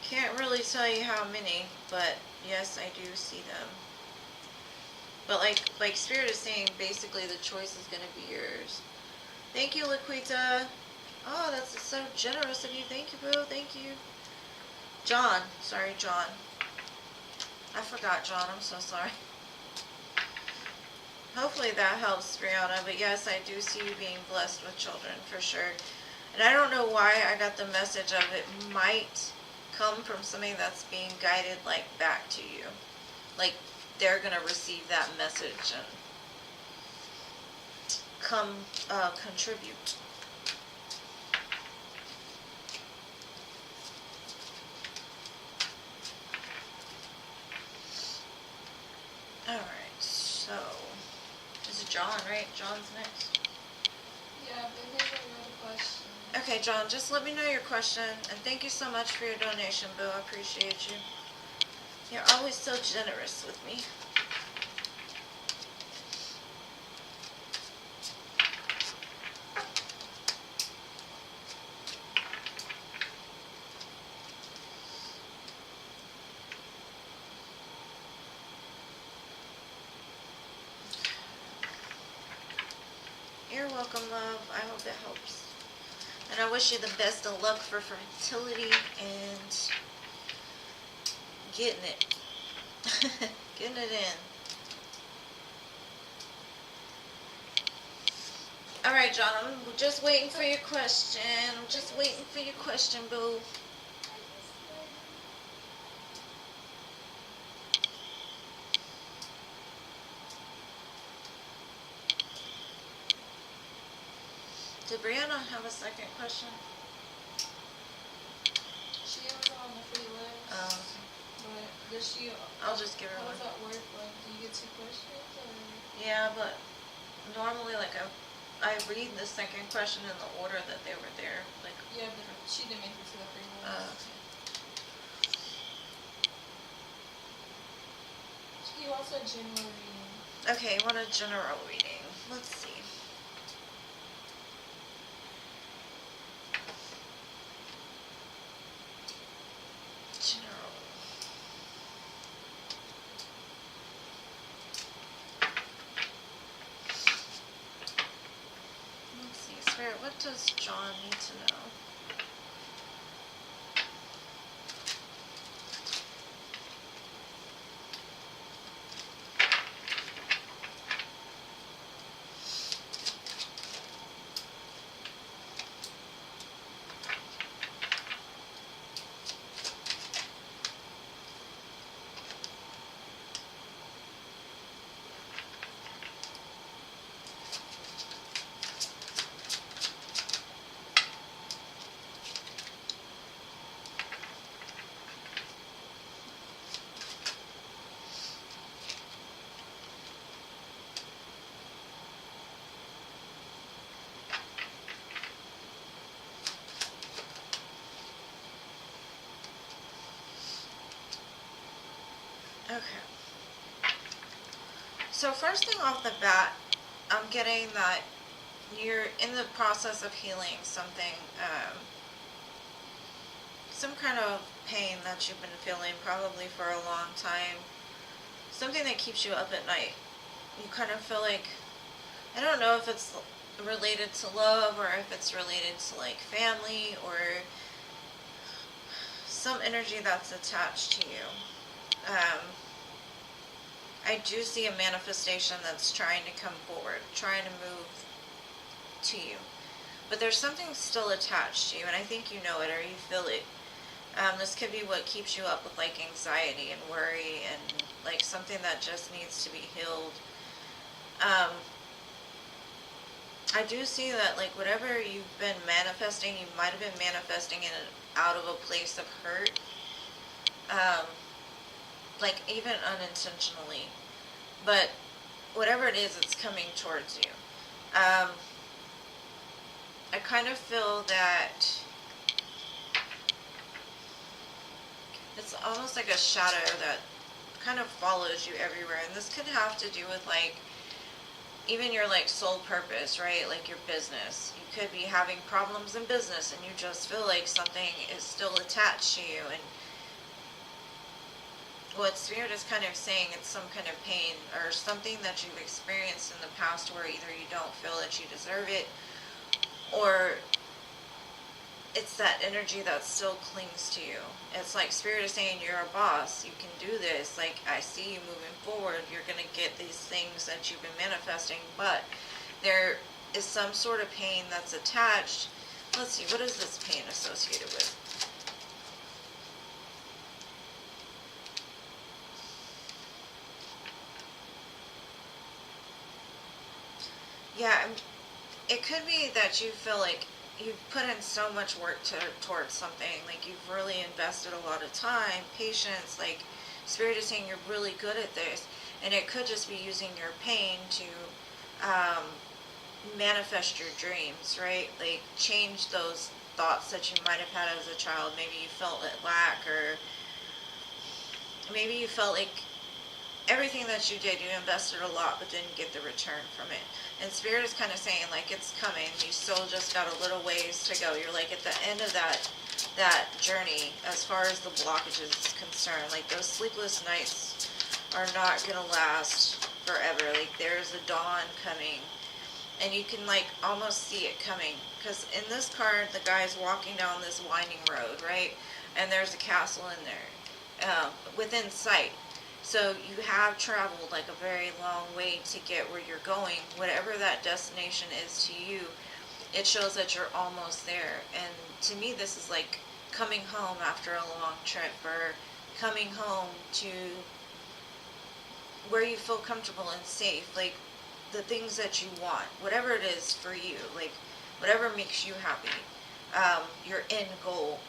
Can't really tell you how many, but yes, I do see them. But like Spirit is saying, basically the choice is going to be yours. Thank you, Laquita. Oh, that's so generous of you. Thank you, boo. Thank you. John. Sorry, John. I forgot John. I'm so sorry. Hopefully that helps, Brianna. But yes, I do see you being blessed with children, for sure. And I don't know why I got the message of it might come from somebody that's being guided, like, back to you. Like, they're going to receive that message and come contribute. Alright, so... Is it John, right? John's next. Yeah, but here's another question. Okay, John, just let me know your question. And thank you so much for your donation, boo. I appreciate you. You're always so generous with me. You're welcome, love. I hope it helps. And I wish you the best of luck for fertility and getting it. Getting it in. Alright, John, I'm just waiting for your question. I'm just waiting for your question, boo. Did Brianna have a second question? She was on the free list. Oh, okay. But does she... I'll just give her How one. does that work? Like, do you get 2 questions, or...? Yeah, but normally, like, I read the second question in the order that they were there. Like, yeah, but she didn't make it to the free list. okay. You also had general reading. Okay, what a general reading. Let's see. General. Let's see, Spirit, what does John need to know? Okay. So first thing off the bat, I'm getting that you're in the process of healing something, some kind of pain that you've been feeling probably for a long time. Something that keeps you up at night. You kind of feel like, I don't know if it's related to love or if it's related to like family or some energy that's attached to you. I do see a manifestation that's trying to come forward, trying to move to you. But there's something still attached to you, and I think you know it or you feel it. This could be what keeps you up with like anxiety and worry and like something that just needs to be healed. I do see that like whatever you've been manifesting, you might have been manifesting it out of a place of hurt. Like even unintentionally, but whatever it is, it's coming towards you. I kind of feel that it's almost like a shadow that kind of follows you everywhere, and this could have to do with like even your like sole purpose, right? Like your business. You could be having problems in business and you just feel like something is still attached to you, and what Spirit is kind of saying, it's some kind of pain or something that you've experienced in the past where either you don't feel that you deserve it or it's that energy that still clings to you. It's like Spirit is saying you're a boss, you can do this, like I see you moving forward, you're going to get these things that you've been manifesting, but there is some sort of pain that's attached. Let's see, what is this pain associated with? Yeah, it could be that you feel like you've put in so much work towards something, like you've really invested a lot of time, patience, like Spirit is saying you're really good at this, and it could just be using your pain to manifest your dreams, right? Like change those thoughts that you might have had as a child. Maybe you felt at lack, or maybe you felt like everything that you did, you invested a lot but didn't get the return from it. And Spirit is kind of saying like it's coming, you still just got a little ways to go. You're like at the end of that journey as far as the blockages is concerned. Like those sleepless nights are not gonna last forever. Like there's a dawn coming, and you can like almost see it coming, because in this card the guy's walking down this winding road, right? And there's a castle in there, within sight. So you have traveled like a very long way to get where you're going. Whatever that destination is to you, it shows that you're almost there. And to me, this is like coming home after a long trip, or coming home to where you feel comfortable and safe. Like the things that you want, whatever it is for you, like whatever makes you happy, your end goal.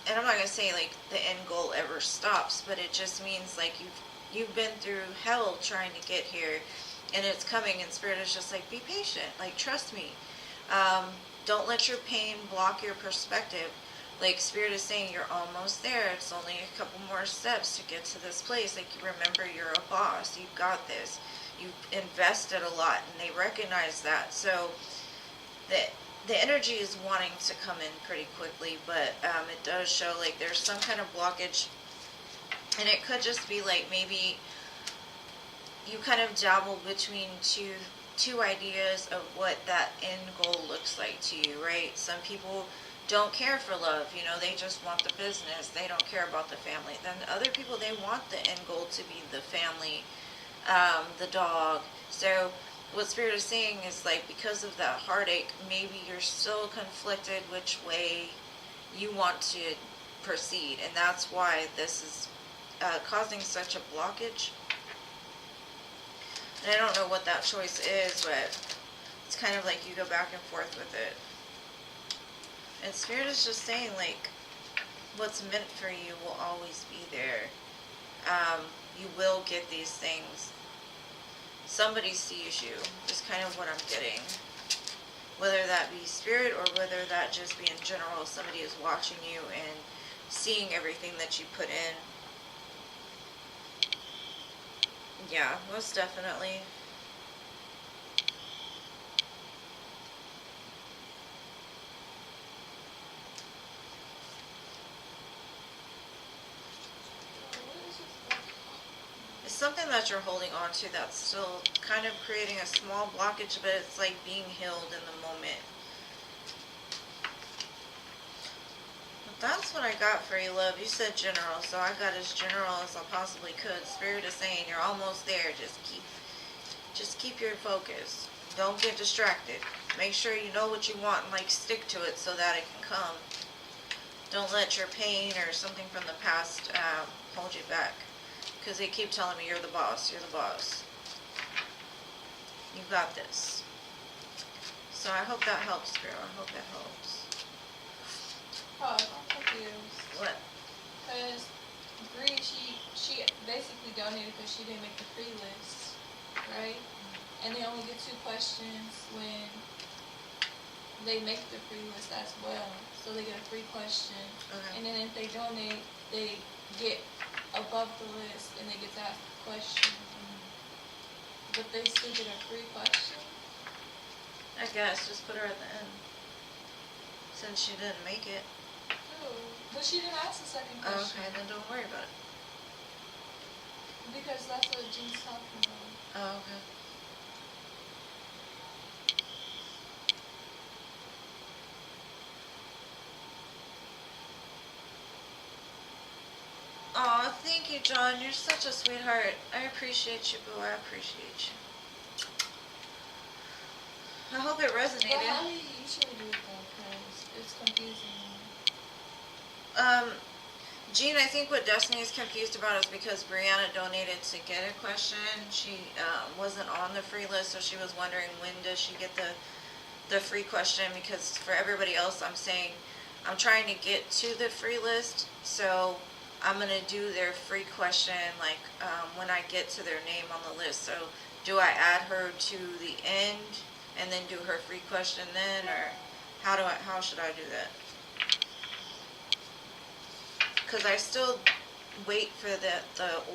And I'm not gonna say like the end goal ever stops, but it just means like you've been through hell trying to get here, and it's coming. And Spirit is just like, be patient, like trust me. Don't let your pain block your perspective. Like Spirit is saying, you're almost there. It's only a couple more steps to get to this place. Like, remember, you're a boss. You've got this. You've invested a lot, and they recognize that. So the energy is wanting to come in pretty quickly, but it does show like there's some kind of blockage, and it could just be like maybe you kind of dabble between two ideas of what that end goal looks like to you, right? Some people don't care for love, you know, they just want the business, they don't care about the family. Then other people, they want the end goal to be the family, the dog. So what Spirit is saying is like, because of that heartache, maybe you're still conflicted which way you want to proceed, and that's why this is causing such a blockage. And I don't know what that choice is, but it's kind of like you go back and forth with it. And Spirit is just saying, like, what's meant for you will always be there. You will get these things. Somebody sees you, is kind of what I'm getting. Whether that be Spirit or whether that just be in general, somebody is watching you and seeing everything that you put in. Yeah, most definitely. It's something that you're holding on to that's still kind of creating a small blockage, but it's like being healed in the moment. But that's what I got for you, love. You said general, so I got as general as I possibly could. Spirit is saying you're almost there. Just keep your focus. Don't get distracted. Make sure you know what you want and like stick to it so that it can come. Don't let your pain or something from the past hold you back. Because they keep telling me, you're the boss, you're the boss. You got this. So I hope that helps, Spirit. I hope that helps. Oh, I'm confused. What? Because Gracie, she basically donated because she didn't make the free list, right? And they only get 2 questions when they make the free list as well. So they get a free question. Okay. And then if they donate, they get above the list and they get to ask a question. But they still get a free question? I guess just put her at the end. Since she didn't make it. Oh, but she didn't ask the second question. Okay, then don't worry about it. Because that's what Jean's talking about. Oh, okay. Aw, thank you, John. You're such a sweetheart. I appreciate you, boo. I appreciate you. I hope it resonated. But how do you usually do it though? Because it's confusing. Jean, I think what Destiny is confused about is because Brianna donated to get a question. She wasn't on the free list, so she was wondering when does she get the free question, because for everybody else I'm saying I'm trying to get to the free list, so I'm going to do their free question like when I get to their name on the list. So do I add her to the end and then do her free question then, or how should I do that? Because I still wait for the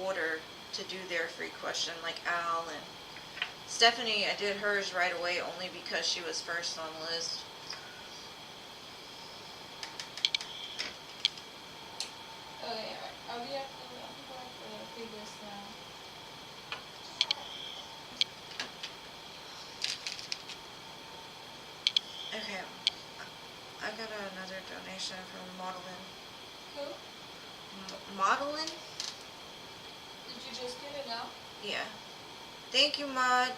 order to do their free question, like Al and Stephanie. I did hers right away only because she was first on the list. Okay, are we at the free list now? Okay, I got another donation from Modelin. Who? Modelin? Did you just get it out? Yeah. Thank you, Maud.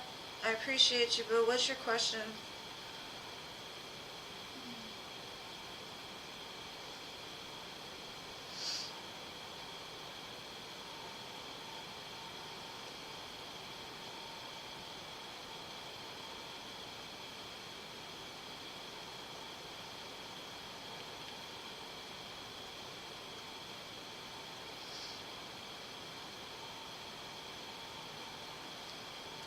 I appreciate you, boo. What's your question?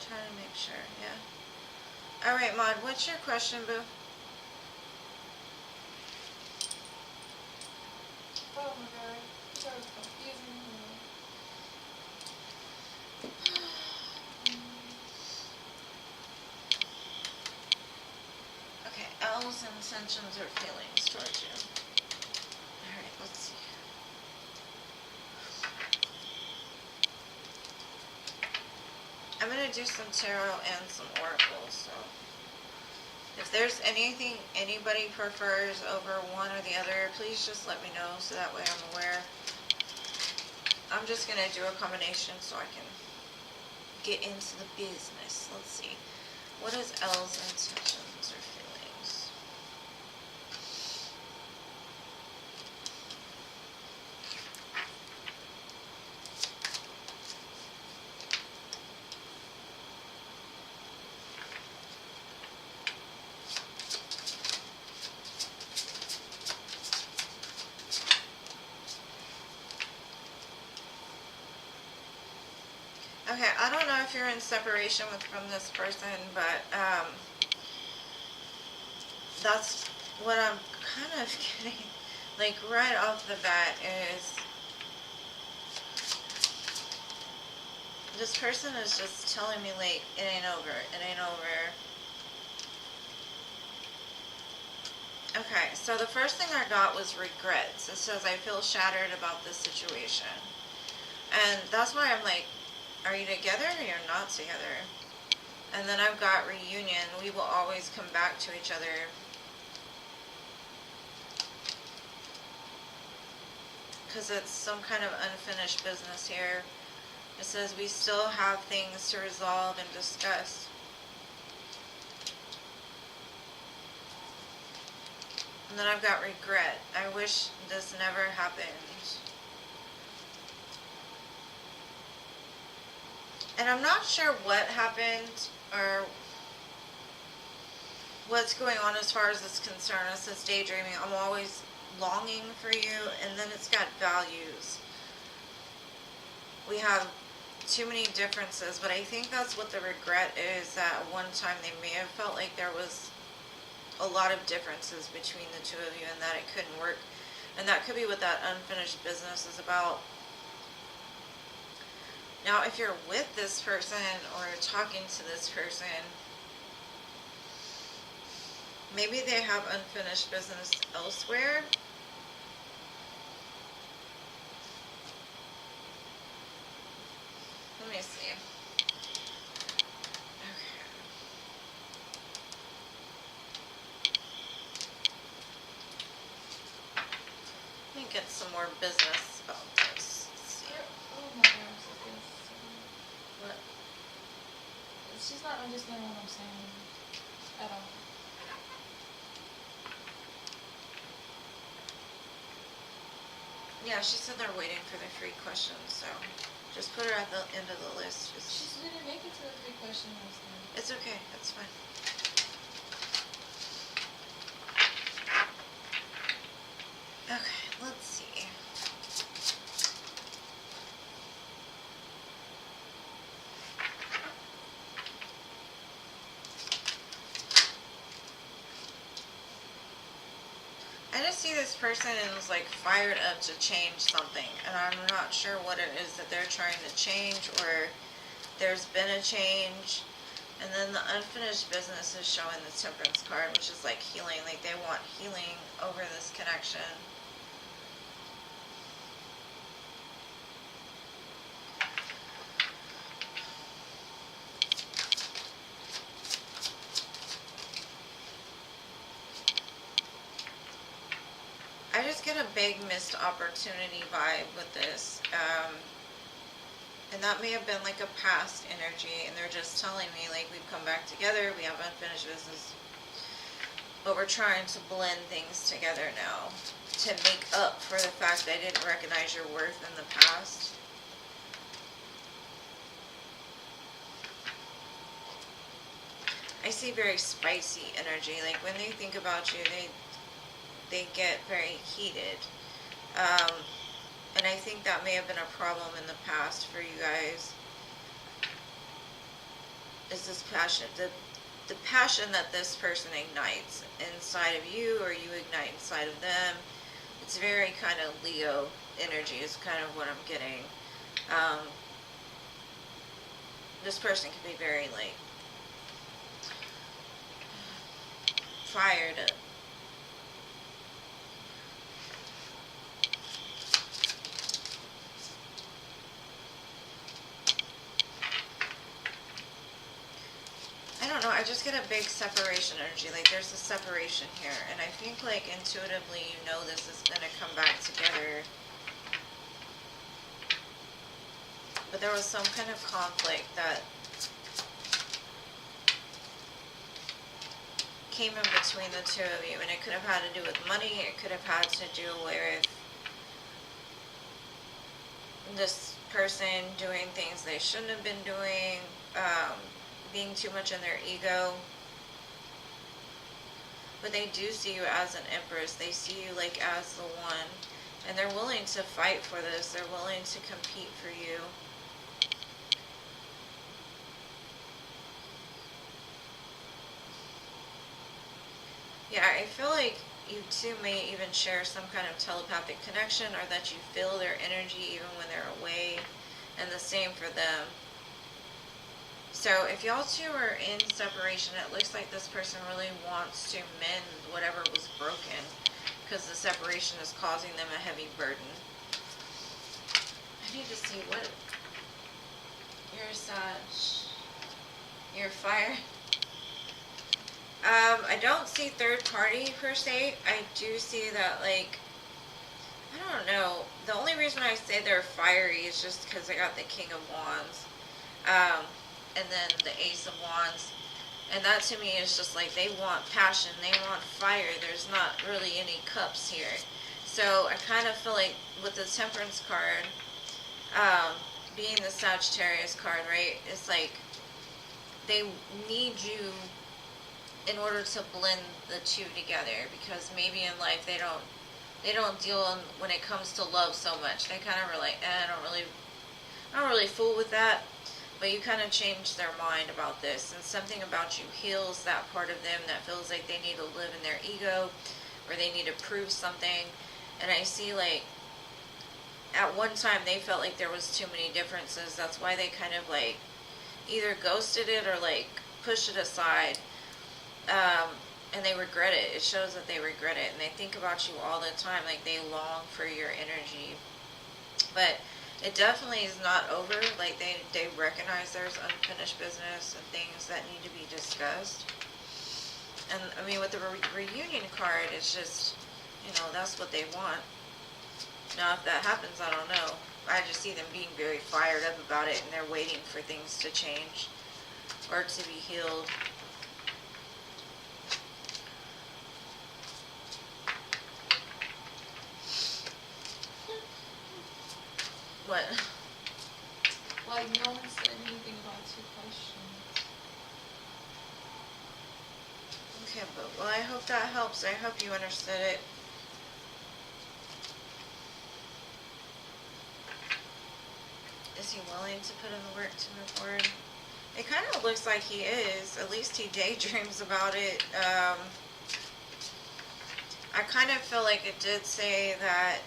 Trying to make sure, yeah. Alright, Maud, what's your question, boo? Oh my god. That was confusing. Okay, L's intentions or feelings towards you. Alright, let's see. I'm going to do some tarot and some oracles, so if there's anything anybody prefers over one or the other, please just let me know so that way I'm aware. I'm just going to do a combination so I can get into the business. Let's see. What is L's intentions or feelings? Okay, I don't know if you're in separation from this person, but that's what I'm kind of getting, like right off the bat, is this person is just telling me like, it ain't over, it ain't over. Okay, so the first thing I got was regrets. It says, I feel shattered about this situation. And that's why I'm like, are you together or you're not together? And then I've got reunion. We will always come back to each other. Because it's some kind of unfinished business here. It says we still have things to resolve and discuss. And then I've got regret. I wish this never happened. And I'm not sure what happened or what's going on as far as this concern. It says daydreaming. I'm always longing for you. And then it's got values. We have too many differences, but I think that's what the regret is, that at one time they may have felt like there was a lot of differences between the two of you and that it couldn't work. And that could be what that unfinished business is about. Now, if you're with this person or talking to this person, maybe they have unfinished business elsewhere. Let me see. Okay. Let me get some more business about this. Let's see. Oh my gosh. What? She's not understanding what I'm saying at all. Yeah, she said they're waiting for the 3 questions, so just put her at the end of the list. She didn't make it to the 3 question list then. It's okay, it's fine. Okay, let's see. I just see this person is like fired up to change something, and I'm not sure what it is that they're trying to change, or there's been a change. And then the unfinished business is showing the Temperance card, which is like healing, like they want healing over this connection. I just get a big missed opportunity vibe with this. And that may have been like a past energy, and they're just telling me, like, we've come back together, we have unfinished business, but we're trying to blend things together now to make up for the fact that I didn't recognize your worth in the past. I see very spicy energy. Like, when they think about you, they get very heated. And I think that may have been a problem in the past for you guys. Is this passion, the passion that this person ignites inside of you, or you ignite inside of them. It's very kind of Leo energy is kind of what I'm getting. This person can be very, like, fired up. I don't know, I just get a big separation energy. Like, there's a separation here, and I think, like, intuitively you know this is going to come back together. But there was some kind of conflict that came in between the two of you, and it could have had to do with money, it could have had to do with this person doing things they shouldn't have been doing, being too much in their ego. But they do see you as an empress. They see you like as the one, and they're willing to fight for this. They're willing to compete for you. Yeah, I feel like you two may even share some kind of telepathic connection, or that you feel their energy even when they're away, and the same for them. So if y'all two are in separation, it looks like this person really wants to mend whatever was broken, because the separation is causing them a heavy burden. I need to see what... You're a Sag. You're fire. I don't see third party per se. I do see that, like, I don't know. The only reason I say they're fiery is just because I got the King of Wands. And then the Ace of Wands. And that to me is just like, they want passion, they want fire. There's not really any cups here. So I kind of feel like with the Temperance card, being the Sagittarius card, right? It's like they need you in order to blend the two together, because maybe in life they don't deal when it comes to love so much. They kind of are like, I don't really fool with that. But you kind of change their mind about this, and something about you heals that part of them that feels like they need to live in their ego, or they need to prove something. And I see, like, at one time they felt like there was too many differences. That's why they kind of, like, either ghosted it or, like, pushed it aside. And they regret it. It shows that they regret it, and they think about you all the time. Like, they long for your energy. But it definitely is not over. Like, they recognize there's unfinished business and things that need to be discussed. And, I mean, with the reunion card, it's just, you know, that's what they want. Now, if that happens, I don't know. I just see them being very fired up about it, and they're waiting for things to change or to be healed. What? Like, no one said anything about 2 questions. Okay, but, well, I hope that helps. I hope you understood it. Is he willing to put in the work to move forward? It kind of looks like he is. At least he daydreams about it. I kind of feel like it did say that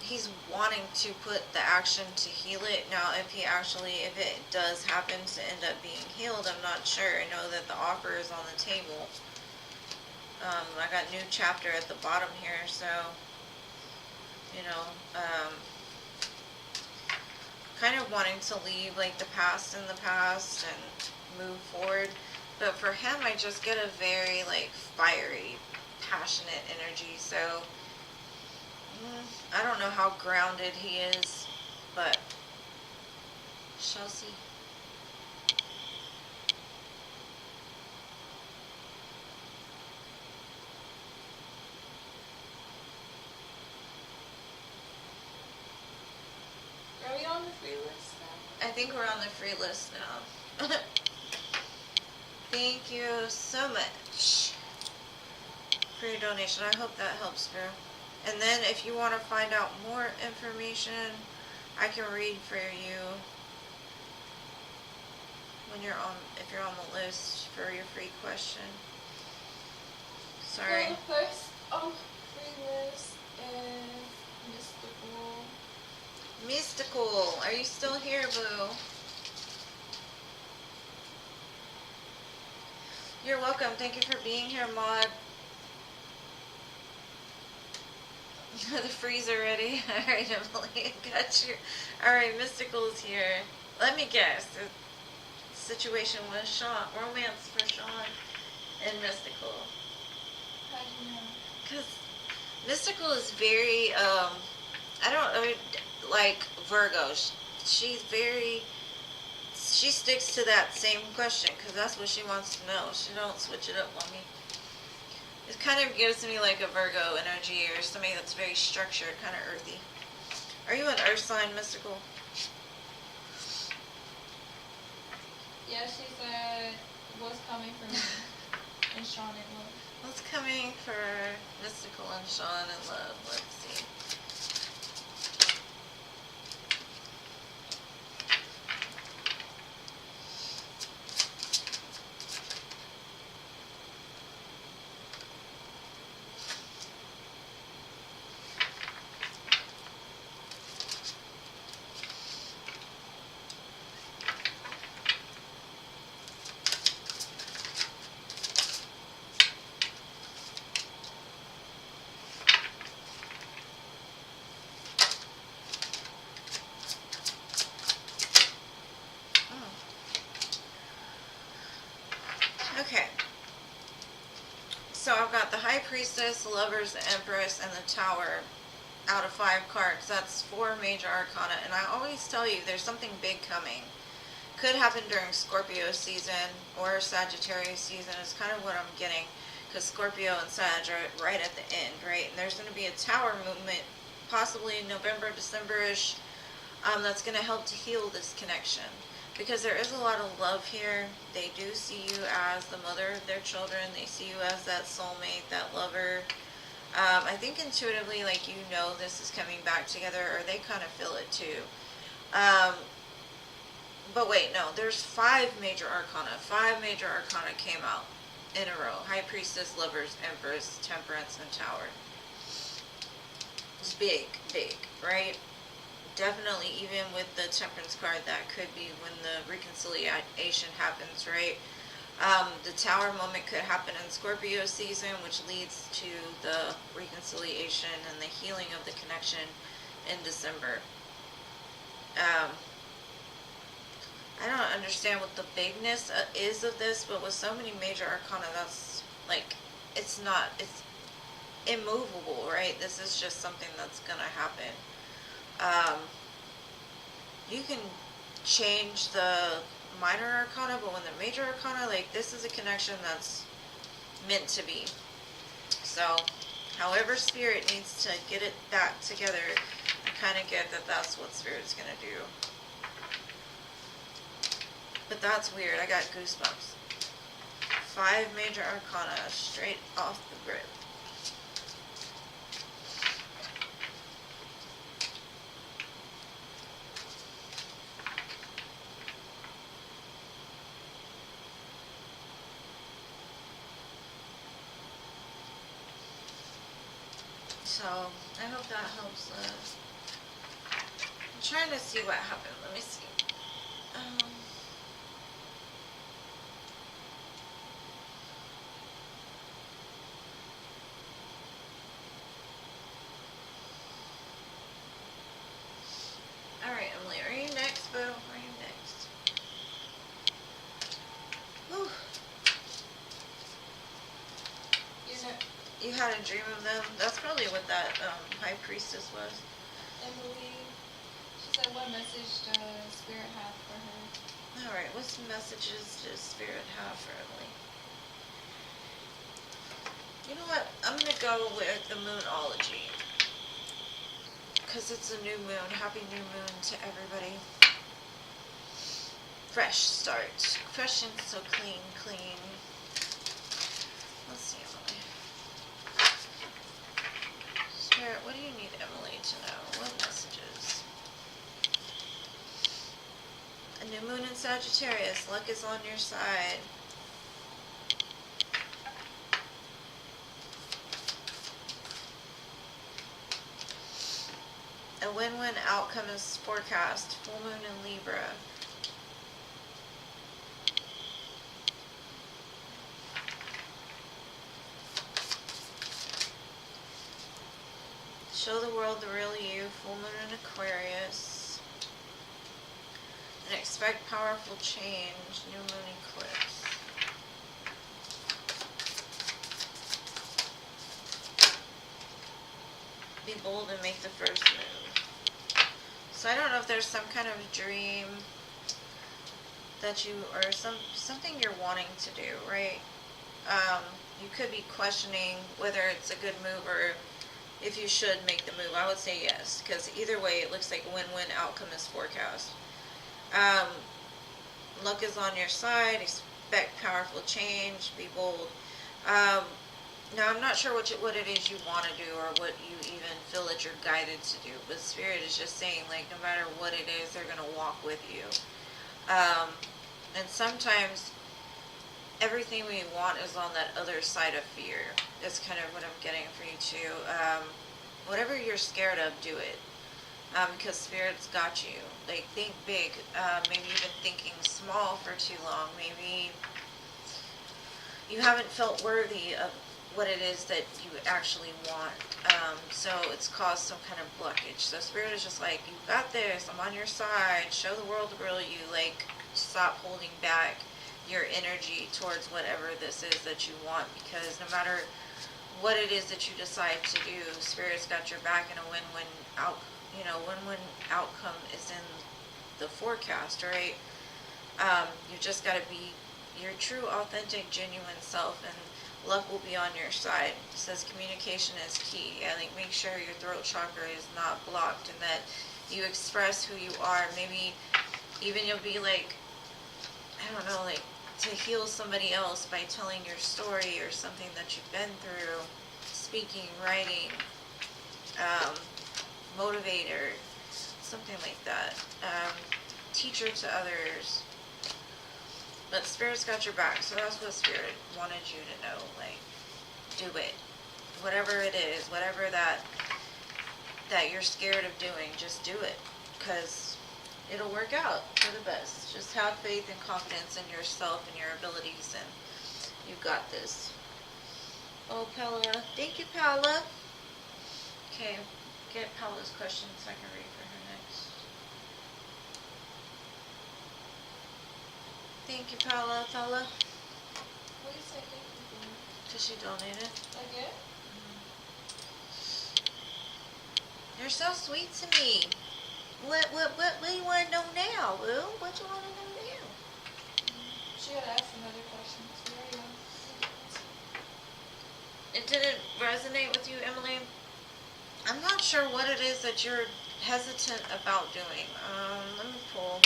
he's wanting to put the action to heal it. Now, if it does happen to end up being healed, I'm not sure. I know that the offer is on the table. I got new chapter at the bottom here, so, you know, kind of wanting to leave, like, the past in the past and move forward. But for him, I just get a very, like, fiery, passionate energy. So I don't know how grounded he is, but shall see. Are we on the free list now? I think we're on the free list now. Thank you so much for your donation. I hope that helps, girl. And then if you want to find out more information, I can read for you when you're on, if you're on the list for your free question. Sorry. Well, the first free list is mystical. Mystical, are you still here, boo? You're welcome. Thank you for being here, Maud. The freezer ready. Alright, Emily, got you. Alright, Mystical's here. Let me guess. The situation with Sean, romance for Sean and Mystical. How do you know? Because Mystical is very, I don't know, like Virgo. She's very, she sticks to that same question because that's what she wants to know. She don't switch it up on me. It kind of gives me like a Virgo energy or somebody that's very structured, kind of earthy. Are you an earth sign, Mystical? Yeah, she said what's coming for me and Sean and love. What's coming for Mystical and Sean in love? Let's see. Okay, so I've got the High Priestess, the Lovers, the Empress, and the Tower out of 5 cards. That's 4 major arcana, and I always tell you there's something big coming. Could happen during Scorpio season or Sagittarius season is kind of what I'm getting, because Scorpio and Sag are right at the end, right? And there's going to be a Tower movement, possibly in November, December-ish, that's going to help to heal this connection. Because there is a lot of love here. They do see you as the mother of their children. They see you as that soulmate, that lover. I think intuitively, like, you know this is coming back together, or they kind of feel it too. But wait, no, there's 5 major arcana. 5 major arcana came out in a row. High Priestess, Lovers, Empress, Temperance, and Tower. It's big, big, right? Definitely, even with the Temperance card, that could be when the reconciliation happens, right? The Tower moment could happen in Scorpio season, which leads to the reconciliation and the healing of the connection in December. I don't understand what the bigness is of this, but with so many major arcana, that's like, it's immovable, right? This is just something that's gonna happen. You can change the minor arcana, but when the major arcana, like, this is a connection that's meant to be. So, however Spirit needs to get it back together, I kind of get that that's what Spirit's gonna do. But that's weird, I got goosebumps. 5 major arcana, straight off the grip. So, I hope that helps. I'm trying to see what happened. Let me see. Alright, Emily, are you next, boo? Are you next? Whew. You had a dream of them? That's probably what that high priestess was? Emily, she said, what message does Spirit have for her? Alright, what messages does Spirit have for Emily? You know what? I'm going to go with the Moonology. Because it's a new moon. Happy new moon to everybody. Fresh start. Fresh and so clean, clean. Let's see, Emily. Spirit, what do you need Emily to know? What messages? A new moon in Sagittarius. Luck is on your side. A win-win outcome is forecast. Full moon in Libra. Show the world the real you. Full moon in Aquarius. And expect powerful change. New moon eclipse. Be bold and make the first move. So I don't know if there's some kind of dream that you, or something you're wanting to do, right? You could be questioning whether it's a good move or if you should make the move. I would say yes, because either way it looks like a win-win outcome is forecast. Luck is on your side. Expect powerful change. Be bold. Now, I'm not sure what it is you want to do or what you even feel that you're guided to do, but Spirit is just saying, like, no matter what it is, they're going to walk with you. And sometimes everything we want is on that other side of fear. That's kind of what I'm getting for you too. Whatever you're scared of, do it. Because Spirit's got you. Like, think big. Maybe you've been thinking small for too long. Maybe you haven't felt worthy of what it is that you actually want. So it's caused some kind of blockage. So Spirit is just like, you got this. I'm on your side. Show the world the real you. Like, stop holding back your energy towards whatever this is that you want, because no matter what it is that you decide to do, Spirit's got your back, and a win-win outcome is in the forecast, right? You just got to be your true, authentic, genuine self, and luck will be on your side. It says communication is key. I think make sure your throat chakra is not blocked and that you express who you are. Maybe even you'll be like, I don't know, like to heal somebody else by telling your story or something that you've been through, speaking, writing, motivator, something like that. Teacher to others. But Spirit's got your back, so that's what Spirit wanted you to know. Like, do it. Whatever it is, whatever that you're scared of doing, just do it. Because it'll work out for the best. Just have faith and confidence in yourself and your abilities, and you got this. Oh, Paula. Thank you, Paula. Okay, get Paula's question so I can read for her next. Thank you, Paula. Paula. What do you say thank you for? Because she donated. Okay. You're so sweet to me. What do you want to know now, Boo? What do you want to know now? She had asked another question. So there you go. It didn't resonate with you, Emily? I'm not sure what it is that you're hesitant about doing. Let me pull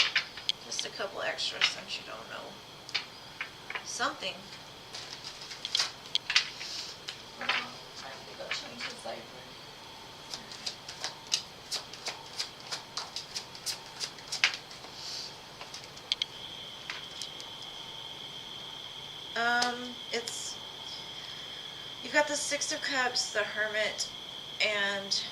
just a couple extras since you don't know. Something. I need to go change his diaper. You've got the Six of Cups, the Hermit, and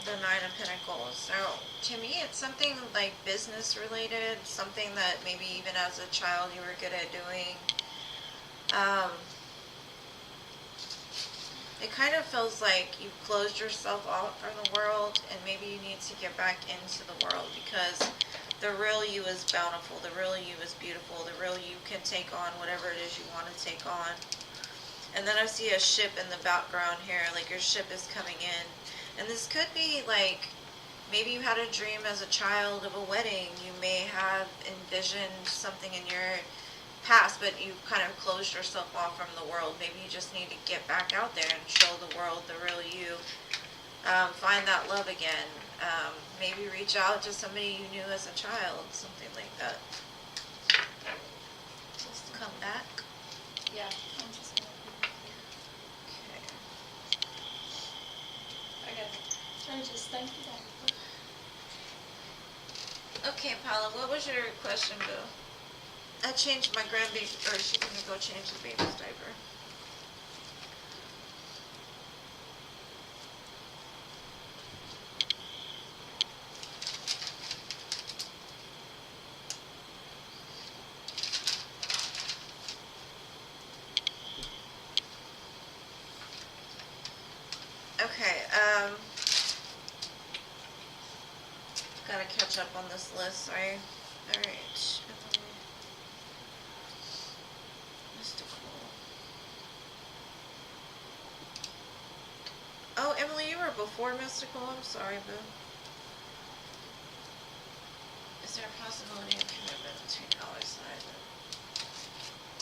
the Nine of Pentacles. So, to me, it's something like business related, something that maybe even as a child you were good at doing. It kind of feels like you've closed yourself off from the world, and maybe you need to get back into the world, because the real you is bountiful, the real you is beautiful, the real you can take on whatever it is you want to take on. And then I see a ship in the background here, like your ship is coming in. And this could be like, maybe you had a dream as a child of a wedding. You may have envisioned something in your past, but you kind of closed yourself off from the world. Maybe you just need to get back out there and show the world the real you. Find that love again. Maybe reach out to somebody you knew as a child, something like that. Just come back. Yeah, I'm just gonna Okay. I gotta try to just thank you back. Okay, Paula, what was your question, Boo? I changed my grandbaby, or she's gonna go change the baby's diaper. Okay, gotta catch up on this list, sorry. Alright. Mystical. Oh, Emily, you were before Mystical? I'm sorry, boo. Is there a possibility of commitment between Alex and I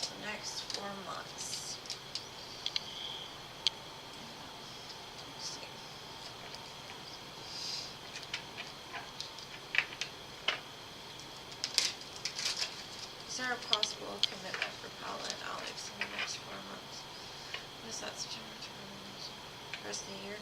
the next 4 months? Let's see. Is there a possible commitment for Paula and Alex in the next 4 months? What is that, September, rest of the year?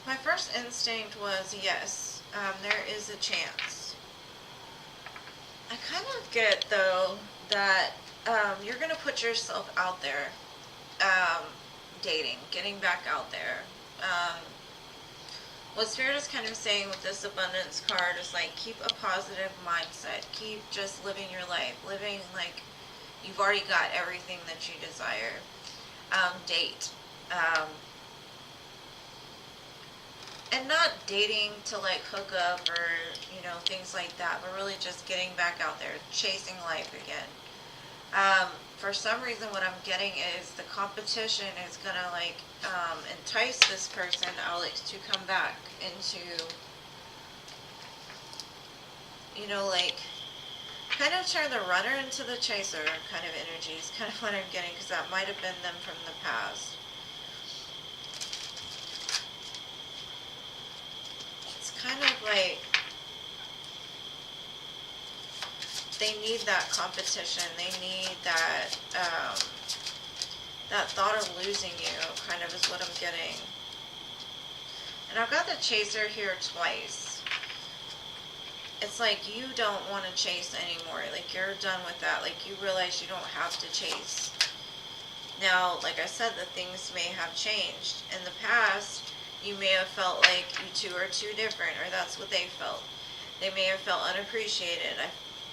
My first instinct was yes, there is a chance. I kind of get, though, that you're going to put yourself out there, dating, getting back out there. What Spirit is kind of saying with this abundance card is like, keep a positive mindset. Keep just living your life. Living like you've already got everything that you desire. Date. And not dating to like hook up or, you know, things like that, but really just getting back out there, chasing life again. For some reason what I'm getting is the competition is gonna like entice this person, Alex, to come back into, you know, like kind of turn the runner into the chaser kind of energy is kind of what I'm getting, because that might have been them from the past. Kind of like they need that competition. They need that that thought of losing you, kind of is what I'm getting. And I've got the chaser here twice. It's like you don't want to chase anymore. Like you're done with that. Like you realize you don't have to chase. Now, like I said, the things may have changed. In the past, you may have felt like you two are too different, or that's what they felt. They may have felt unappreciated.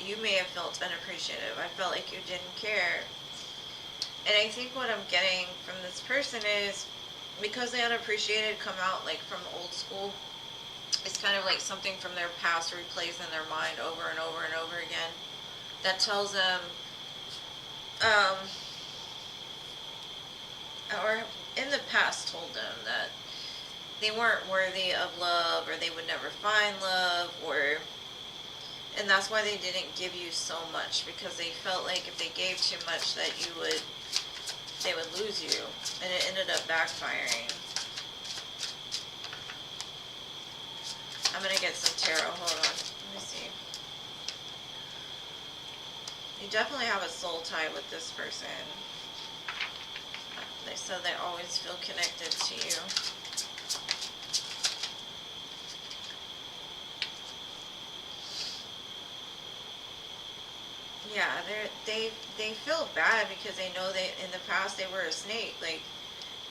You may have felt unappreciative. I felt like you didn't care. And I think what I'm getting from this person is, because the unappreciated come out like from old school, it's kind of like something from their past replays in their mind over and over and over again. That tells them, or in the past told them that they weren't worthy of love, or they would never find love, or, and that's why they didn't give you so much, because they felt like if they gave too much that they would lose you, and it ended up backfiring. I'm gonna get some tarot, hold on, let me see. You definitely have a soul tie with this person. They said they always feel connected to you. Yeah, they feel bad because they know they in the past they were a snake. Like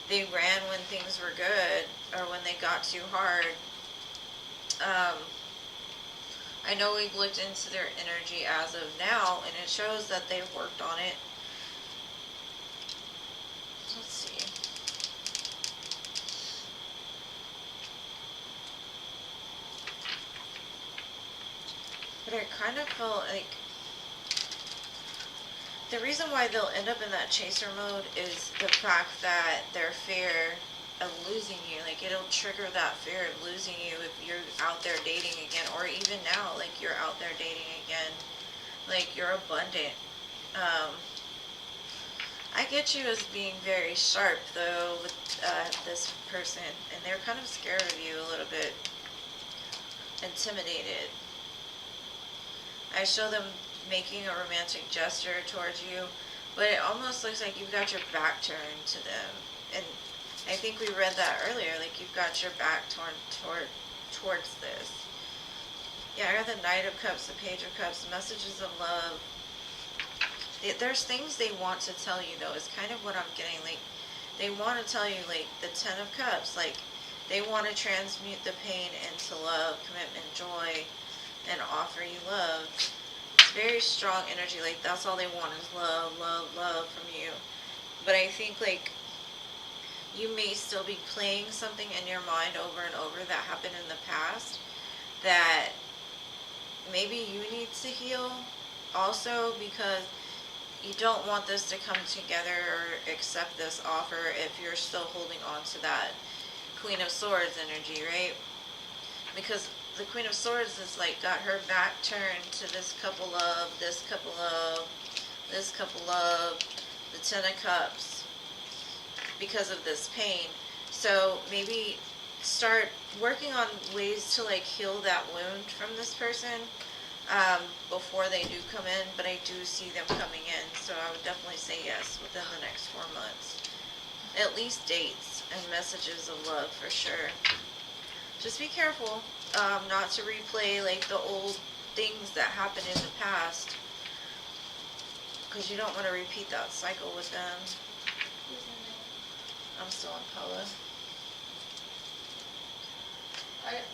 they ran when things were good or when they got too hard. Um, I know we've looked into their energy as of now, and it shows that they've worked on it. Let's see. But I kind of feel like the reason why they'll end up in that chaser mode is the fact that their fear of losing you, like it'll trigger that fear of losing you if you're out there dating again, or even now, like you're out there dating again, like you're abundant. I get you as being very sharp though with this person, and they're kind of scared of you a little bit, intimidated. I show them making a romantic gesture towards you, but it almost looks like you've got your back turned to them. And I think we read that earlier, like you've got your back towards this. Yeah, I got the Knight of Cups, the Page of Cups, messages of love. There's things they want to tell you though, is kind of what I'm getting. Like, they want to tell you, like, the Ten of Cups, like, they want to transmute the pain into love, commitment, joy, and offer you love. It's very strong energy, like, that's all they want is love, love, love from you. But I think, like, you may still be playing something in your mind over and over that happened in the past that maybe you need to heal also, because you don't want this to come together or accept this offer if you're still holding on to that Queen of Swords energy, right? Because the Queen of Swords is like got her back turned to this couple of, this couple of, this couple of, the Ten of Cups because of this pain. So maybe start working on ways to like heal that wound from this person before they do come in, but I do see them coming in, so I would definitely say yes within the next 4 months. At least dates and messages of love for sure. Just be careful not to replay like the old things that happened in the past, because you don't want to repeat that cycle with them. I'm still on Paula.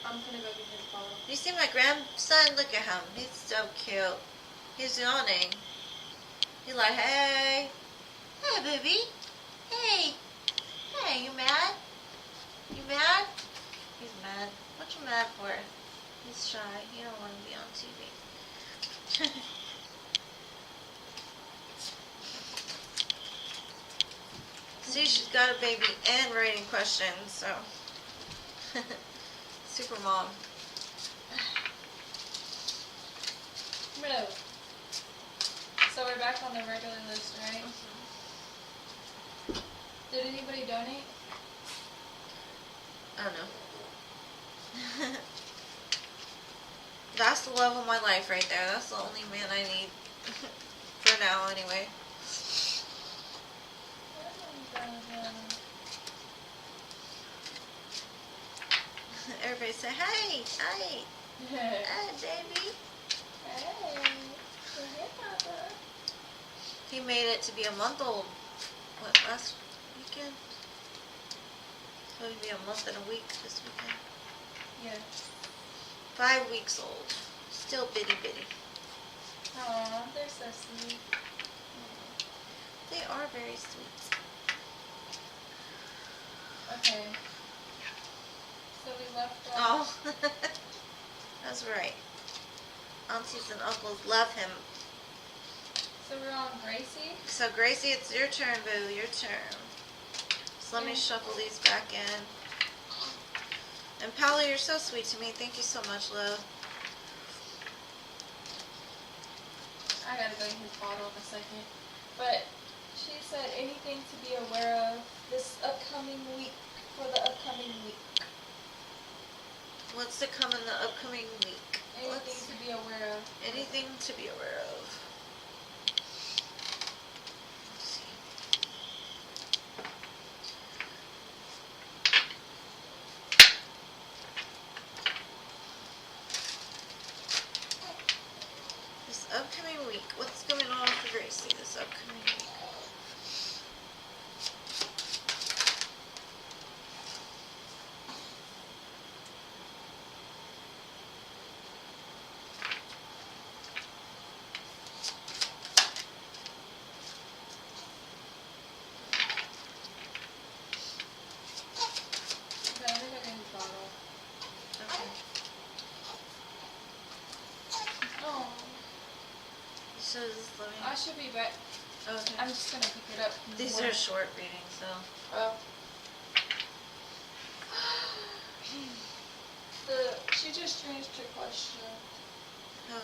I'm gonna go get his bottle. You see my grandson? Look at him. He's so cute. He's yawning. He's like, hey. Hey, baby. Hey. Hey, you mad? You mad? He's mad. What you mad for? He's shy. He don't want to be on TV. See, she's got a baby and writing questions, so. Super mom. No. So we're back on the regular list, right? Mm-hmm. Did anybody donate? I don't know. That's the love of my life right there. That's the only man I need. For now, anyway. Everybody say, hey, hey, hey, baby. Hey, Papa. He made it to be a month old. What, last weekend? So he'd be a month and a week this weekend. Yeah. 5 weeks old. Still bitty bitty. Aw, they're so sweet. They are very sweet. Okay. So we left off. Oh, that's right. Aunties and uncles love him. So we're on Gracie. So Gracie, it's your turn, boo. Your turn. So let me shuffle these back in. And Paula, you're so sweet to me. Thank you so much, love. I gotta go get his bottle in a second. But she said anything to be aware of this upcoming week, for the upcoming week. What's to come in the upcoming week? Anything to be aware of. Anything to be aware of. Let's see. This upcoming week, what's going you see this upcoming week. Okay, I think I can do bottle. Okay. Oh, So this is living. I should be back. Okay. I'm just gonna pick it up. in the These morning. are short readings, though. Oh. She just changed her question. Oh.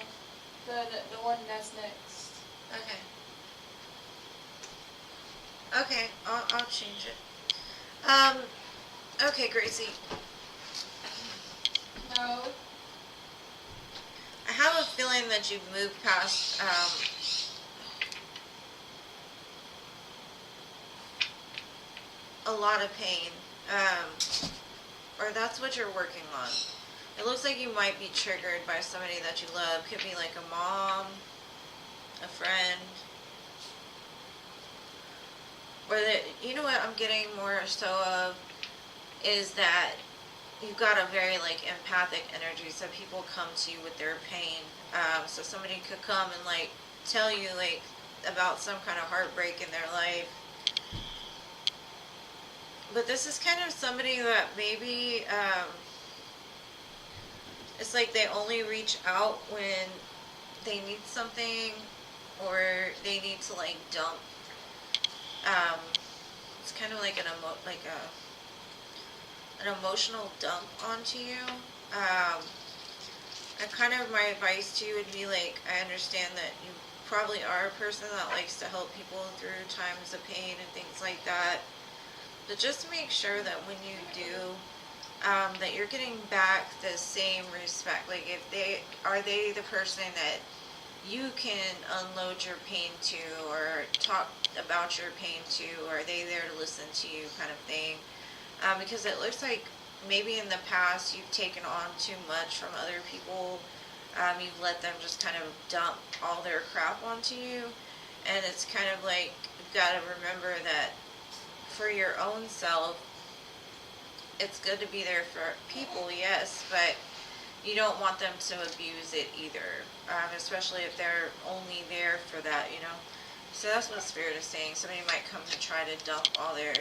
The one that's next. Okay. Okay, I'll change it. Okay, Gracie. No. I have a feeling that you've moved past, a lot of pain, or that's what you're working on. It looks like you might be triggered by somebody that you love. Could be like a mom, a friend, or that, you know what I'm getting more so of is that you've got a very like empathic energy, so people come to you with their pain. So somebody could come and like tell you like about some kind of heartbreak in their life. But this is kind of somebody that maybe, it's like they only reach out when they need something or they need to like dump. It's kind of like an emotional dump onto you. And kind of my advice to you would be like, I understand that you probably are a person that likes to help people through times of pain and things like that. But just make sure that when you do, that you're getting back the same respect. Like if they the person that you can unload your pain to or talk about your pain to, or are they there to listen to you kind of thing. Because it looks like maybe in the past you've taken on too much from other people. You've let them just kind of dump all their crap onto you. And it's kind of like, you've got to remember that for your own self, it's good to be there for people, yes, but you don't want them to abuse it either, especially if they're only there for that, you know. So that's what Spirit is saying. Somebody might come to try to dump all their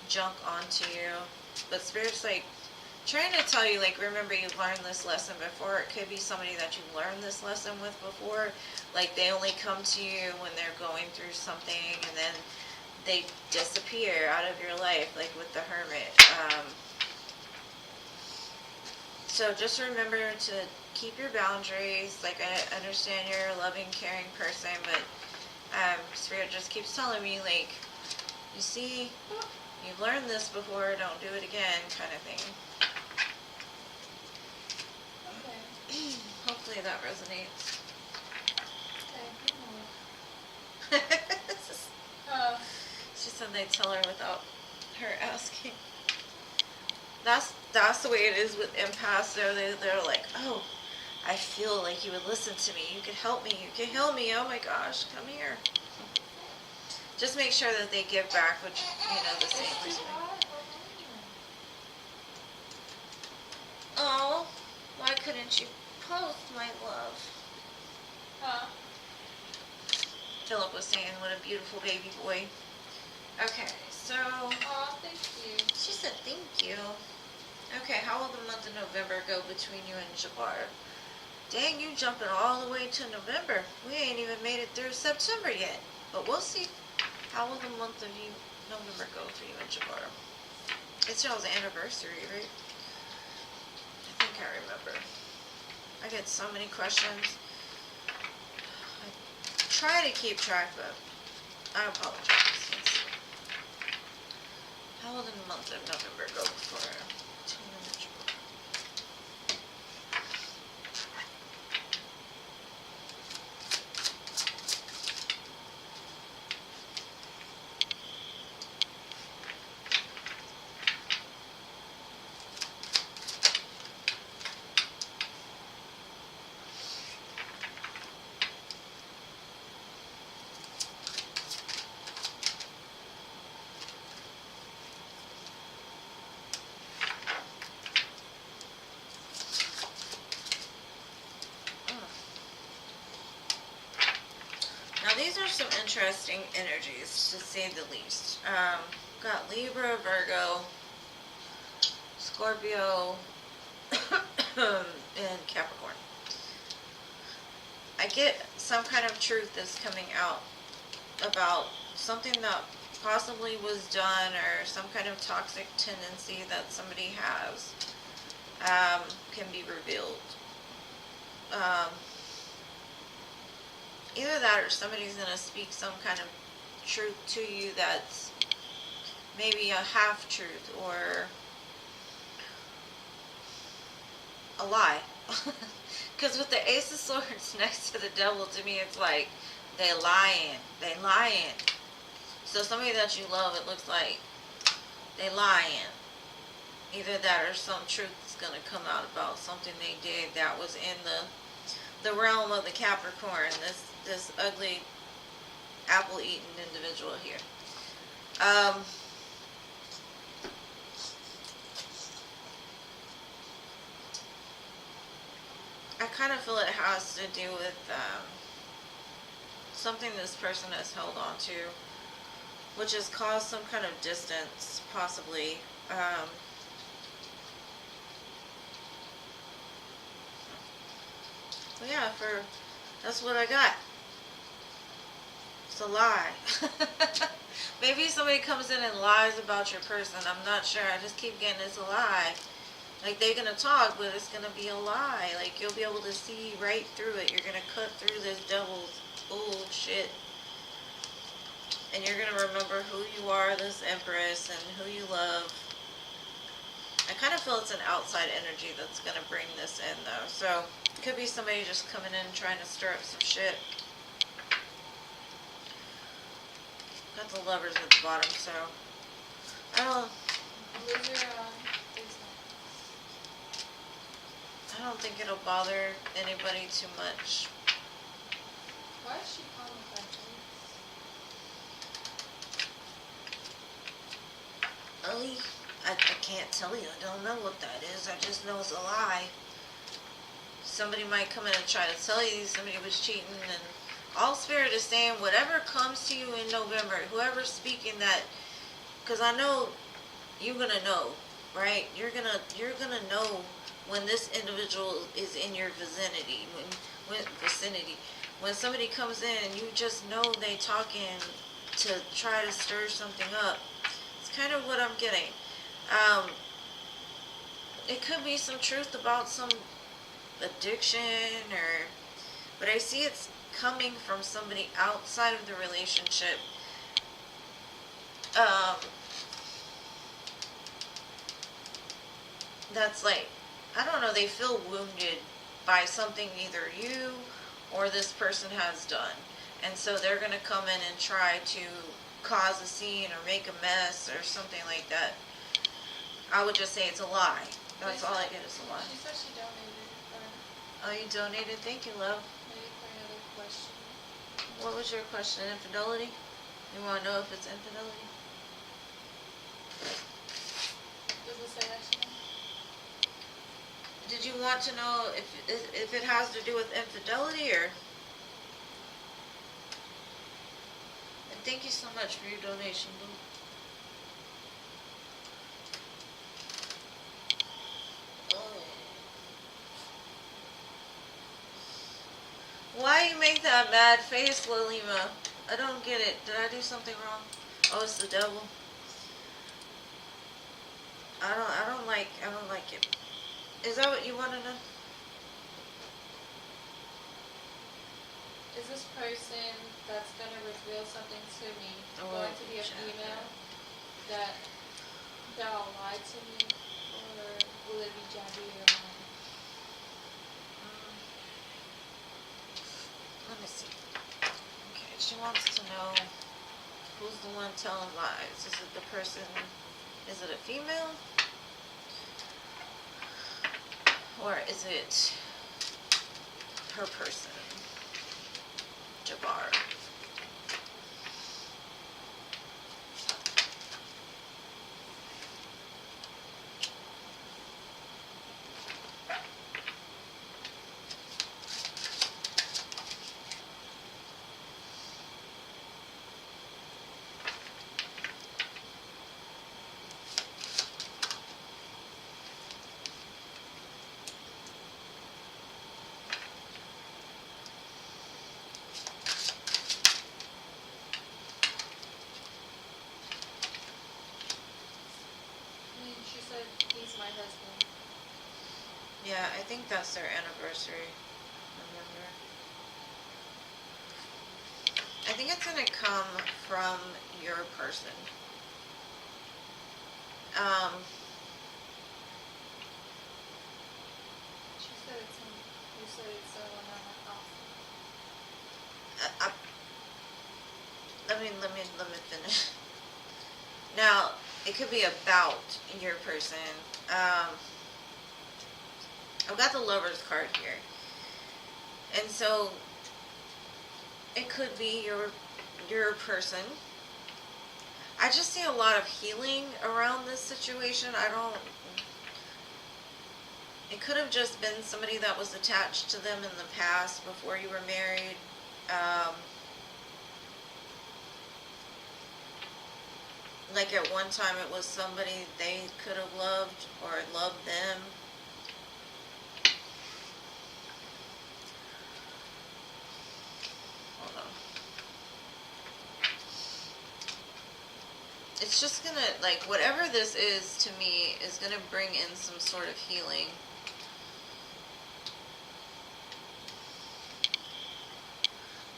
junk onto you, but Spirit's like trying to tell you, like, remember you've learned this lesson before. It could be somebody that you've learned this lesson with before. Like, they only come to you when they're going through something, and then they disappear out of your life, like with the Hermit. So just remember to keep your boundaries. Like, I understand you're a loving, caring person, but Spirit just keeps telling me, like, you see, you've learned this before, don't do it again, kind of thing. Okay. Hopefully that resonates. Okay. She said they'd tell her without her asking. That's the way it is with empaths. They're like, oh, I feel like you would listen to me. You could help me. You can heal me. Oh my gosh, come here. Just make sure that they give back, which, you know, the same respect. Oh, why couldn't you post, my love? Huh? Philip was saying, what a beautiful baby boy. Okay, so... Aw, thank you. She said thank you. Okay, how will the month of November go between you and Jabbar? Dang, you jumping all the way to November. We ain't even made it through September yet. But we'll see. How will the month of November go for you and Jabbar? It's y'all's anniversary, right? I think I remember. I get so many questions. I try to keep track, but I apologize. Let's see. How will the month of November go for Tina and Jabbar? these are some interesting energies, to say the least. Got Libra, Virgo, Scorpio, and Capricorn. I get some kind of truth that's coming out about something that possibly was done, or some kind of toxic tendency that somebody has, can be revealed. Either that, or somebody's going to speak some kind of truth to you that's maybe a half-truth or a lie. Because with the Ace of Swords next to the Devil, to me it's like, they lying. So somebody that you love, it looks like they lying. Either that, or some truth is going to come out about something they did that was in the realm of the Capricorn, this ugly apple-eating individual here. I kind of feel it has to do with something this person has held on to, which has caused some kind of distance, possibly. But yeah, that's what I got. It's a lie. Maybe somebody comes in and lies about your person. I'm not sure. I just keep getting it's a lie. Like, they're going to talk, but it's going to be a lie. Like, you'll be able to see right through it. You're going to cut through this devil's bullshit. And you're going to remember who you are, this Empress, and who you love. I kind of feel it's an outside energy that's going to bring this in, though. So, it could be somebody just coming in trying to stir up some shit. Got the Lovers at the bottom, so I don't think it'll bother anybody too much. Why is she calling that? I can't tell you. I don't know what that is. I just know it's a lie. Somebody might come in and try to tell you somebody was cheating, and all Spirit is saying, whatever comes to you in November, whoever's speaking that, because I know you're gonna know, right? You're gonna know when this individual is in your vicinity, when somebody comes in and you just know they talking to try to stir something up. It's kind of what I'm getting. It could be some truth about some addiction, but I see it's coming from somebody outside of the relationship. That's like, I don't know, they feel wounded by something either you or this person has done. And so they're going to come in and try to cause a scene or make a mess or something like that. I would just say it's a lie. That's all I get is a lie. She said she donated. Oh, you donated? Thank you, love. Maybe for another question. What was your question? Infidelity? You want to know if it's infidelity? Does it say that she knows? Did you want to know if it has to do with infidelity, or? And thank you so much for your donation, boo. Why you make that mad face, Lilima? I don't get it. Did I do something wrong? Oh, it's the devil. I don't like it. Is that what you want to know? Is this person that's going to reveal something to me going to be a female that'll lie to me, or will it be Jabby or mine? Let me see. Okay, she wants to know who's the one telling lies. Is it the person? Is it a female? Or is it her person? Jabbar. Yeah, I think that's their anniversary. Remember? I think it's gonna come from your person. She said it's in, you said it's on her house. I, let me finish. Now, it could be about your person. I've got the Lover's card here. And so, it could be your person. I just see a lot of healing around this situation. It could have just been somebody that was attached to them in the past before you were married. Like at one time it was somebody they could have loved or loved them. Hold on. It's just gonna, like, whatever this is to me is gonna bring in some sort of healing.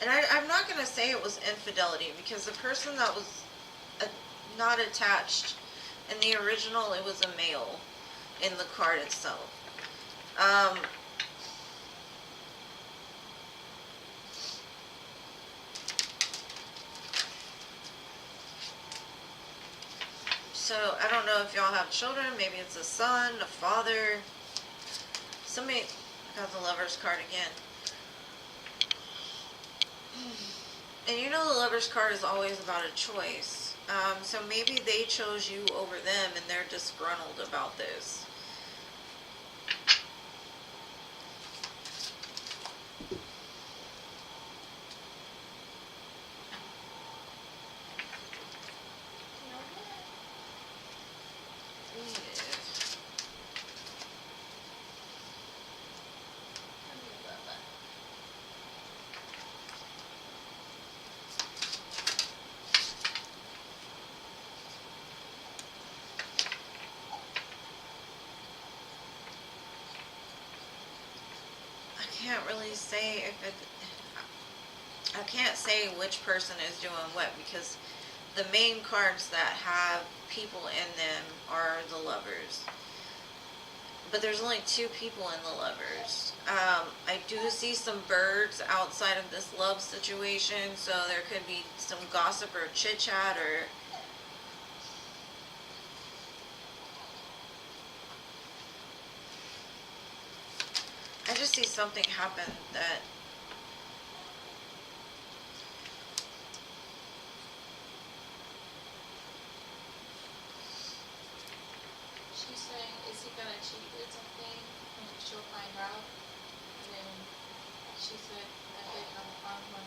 And I'm not gonna say it was infidelity, because the person that was not attached in the original, it was a male in the card itself. So I don't know if y'all have children. Maybe it's a son, a father. Somebody, I got the Lover's card again. And you know the Lover's card is always about a choice. So maybe they chose you over them and they're disgruntled about this. I can't really say if it, I can't say which person is doing what, because the main cards that have people in them are the Lovers. But there's only 2 people in the Lovers. I do see some birds outside of this love situation, so there could be some gossip or chit chat, or I just see something happen that She's saying, is he gonna cheat with something? And she'll find out. And then she said that they have a problem.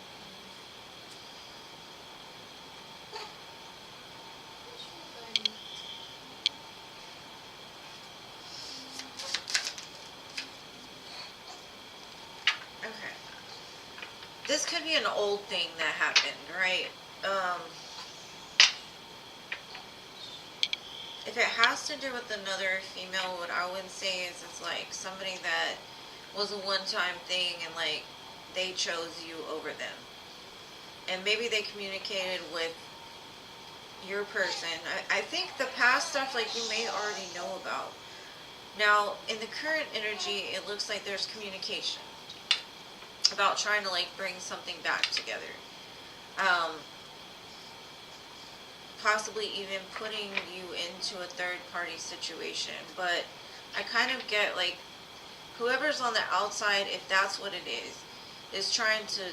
okay. This could be an old thing that happened, right? If it has to do with another female, what I would say is it's like somebody that was a one-time thing and like they chose you over them. And maybe they communicated with your person. I think the past stuff, like, you may already know about. Now, in the current energy, it looks like there's communication about trying to like bring something back together. Possibly even putting you into a third party situation. But I kind of get like whoever's on the outside, if that's what it is trying to,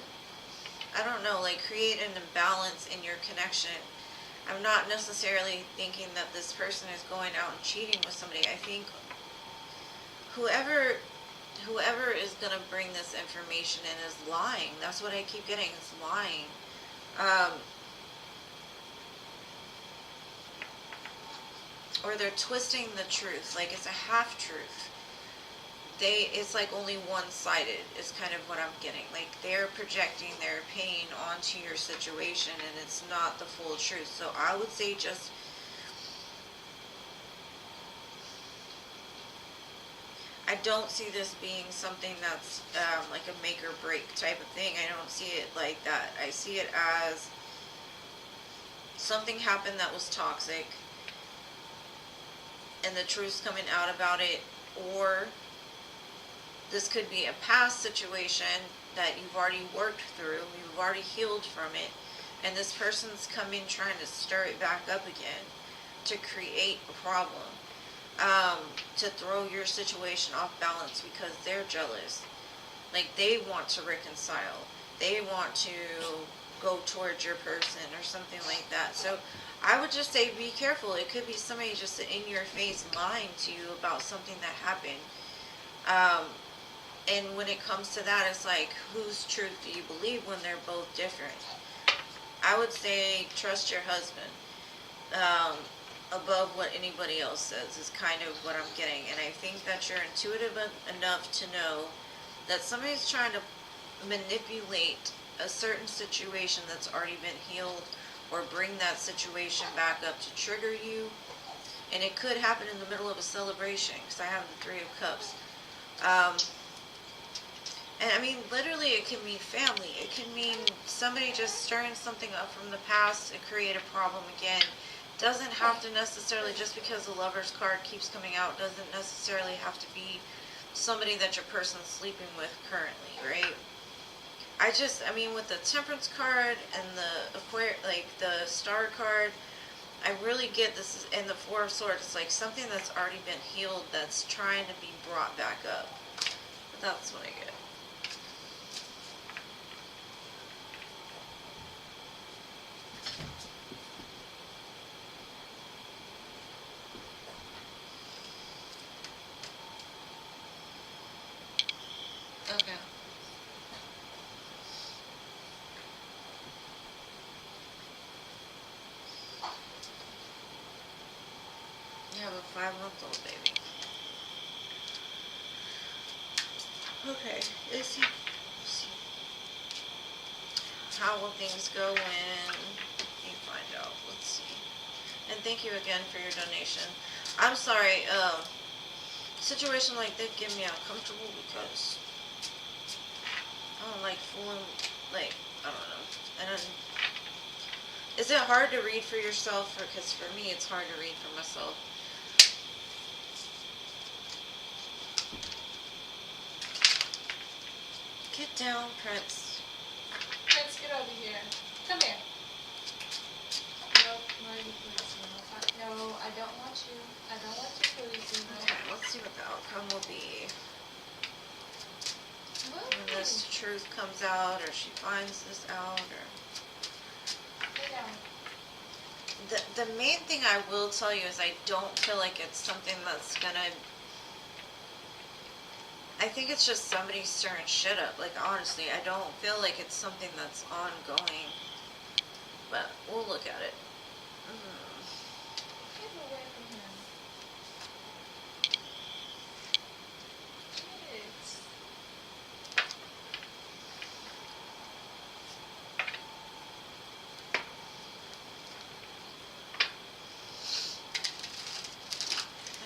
I don't know, like create an imbalance in your connection. I'm not necessarily thinking that this person is going out and cheating with somebody. I think whoever is going to bring this information in is lying. That's what I keep getting, is lying. Or they're twisting the truth, like it's a half-truth. It's like only one-sided is kind of what I'm getting. Like they're projecting their pain onto your situation and it's not the full truth. So I would say just I don't see this being something that's like a make or break type of thing. I don't see it like that. I see it as something happened that was toxic and the truth's coming out about it, or this could be a past situation that you've already worked through, you've already healed from it, and this person's coming trying to stir it back up again to create a problem, to throw your situation off balance because they're jealous. Like, they want to reconcile. They want to go towards your person or something like that. So I would just say be careful. It could be somebody just in your face lying to you about something that happened. And when it comes to that, it's like, whose truth do you believe when they're both different? I would say trust your husband above what anybody else says is kind of what I'm getting. And I think that you're intuitive enough to know that somebody's trying to manipulate a certain situation that's already been healed, or bring that situation back up to trigger you. And it could happen in the middle of a celebration, because I have the Three of Cups. And I mean, literally, it can mean family. It can mean somebody just stirring something up from the past to create a problem again. Doesn't have to necessarily, just because the Lover's card keeps coming out, doesn't necessarily have to be somebody that your person's sleeping with currently, right? I mean, with the Temperance card and the Star card, I really get this, and the Four of Swords, it's like something that's already been healed that's trying to be brought back up. But that's what I get. Okay. You have a 5-month-old baby. Okay. Let's see. How will things go when you find out? Let's see. And thank you again for your donation. I'm sorry, situation like that get me uncomfortable because I don't like fooling, like, I don't know. And then, is it hard to read for yourself? Because for me, it's hard to read for myself. Get down, Prince. Prince, get over here. Come here. Nope, Marty, please. No, I don't want you. I don't want you, please. Okay, let's see what the outcome will be. When this truth comes out, or she finds this out, or... Lay down. The main thing I will tell you is I don't feel like it's something that's gonna... I think it's just somebody stirring shit up. Like, honestly, I don't feel like it's something that's ongoing. But we'll look at it. Get away from him. Kids.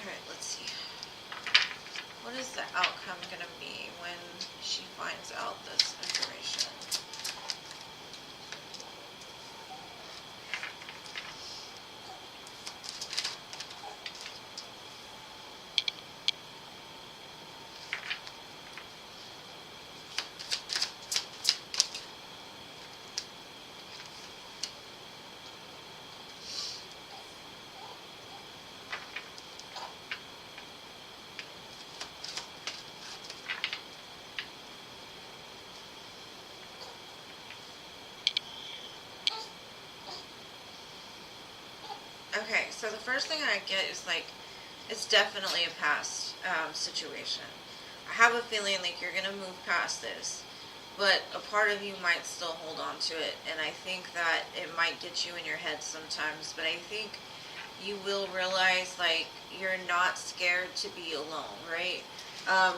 Alright, let's see. What is the outcome going to be when she finds out this information? Okay, so the first thing I get is like, it's definitely a past situation. I have a feeling like you're going to move past this, but a part of you might still hold on to it, and I think that it might get you in your head sometimes, but I think you will realize, like, you're not scared to be alone, right?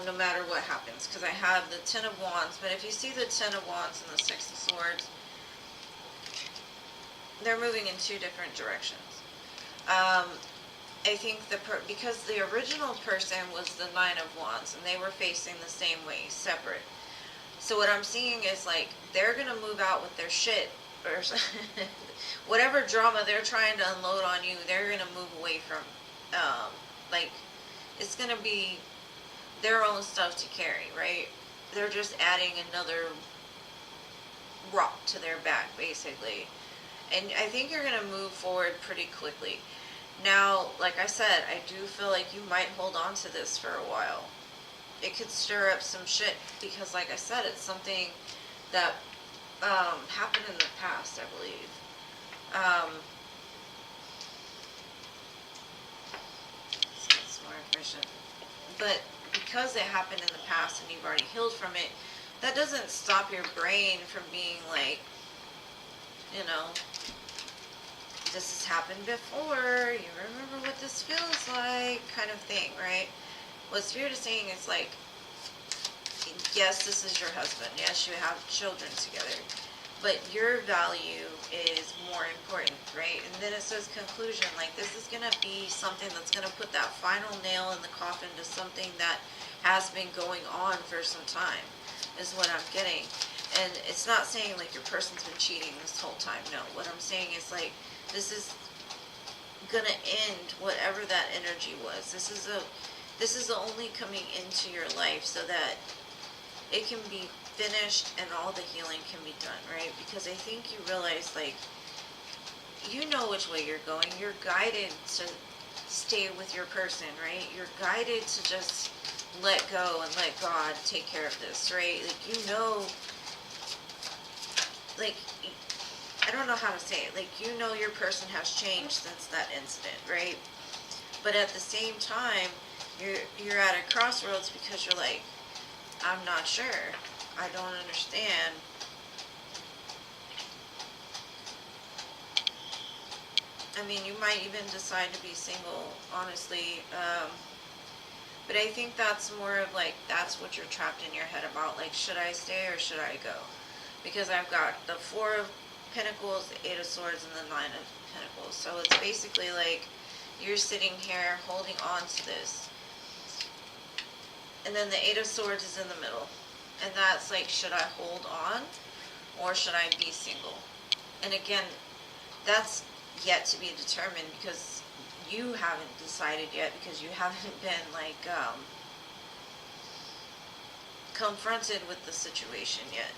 No matter what happens, because I have the Ten of Wands, but if you see the Ten of Wands and the Six of Swords, they're moving in two different directions. I think because the original person was the Nine of Wands, and they were facing the same way, separate. So what I'm seeing is like they're gonna move out with their shit, or whatever drama they're trying to unload on you. They're gonna move away from, like it's gonna be their own stuff to carry, right? They're just adding another rock to their back, basically. And I think you're gonna move forward pretty quickly. Now, like I said, I do feel like you might hold on to this for a while. It could stir up some shit because, like I said, it's something that happened in the past, I believe. Let's get some more information. But because it happened in the past and you've already healed from it, that doesn't stop your brain from being like, you know, this has happened before, you remember what this feels like, kind of thing, right? What Spirit is saying is like, yes, this is your husband. Yes, you have children together. But your value is more important, right? And then it says conclusion. Like, this is going to be something that's going to put that final nail in the coffin to something that has been going on for some time, is what I'm getting. And it's not saying like your person's been cheating this whole time. No, what I'm saying is like, this is going to end whatever that energy was. This is only coming into your life so that it can be finished and all the healing can be done, right? Because I think you realize, like, you know which way you're going. You're guided to stay with your person, right? You're guided to just let go and let God take care of this, right? Like, you know, like, I don't know how to say it. Like, you know your person has changed since that incident, right? But at the same time, you're at a crossroads because you're like, I'm not sure. I don't understand. I mean, you might even decide to be single, honestly. But I think that's more of like, that's what you're trapped in your head about. Like, should I stay or should I go? Because I've got the Four of Pentacles, the Eight of Swords, and the Nine of Pentacles. So it's basically like you're sitting here holding on to this. And then the Eight of Swords is in the middle. And that's like, should I hold on or should I be single? And again, that's yet to be determined because you haven't decided yet, because you haven't been like confronted with the situation yet.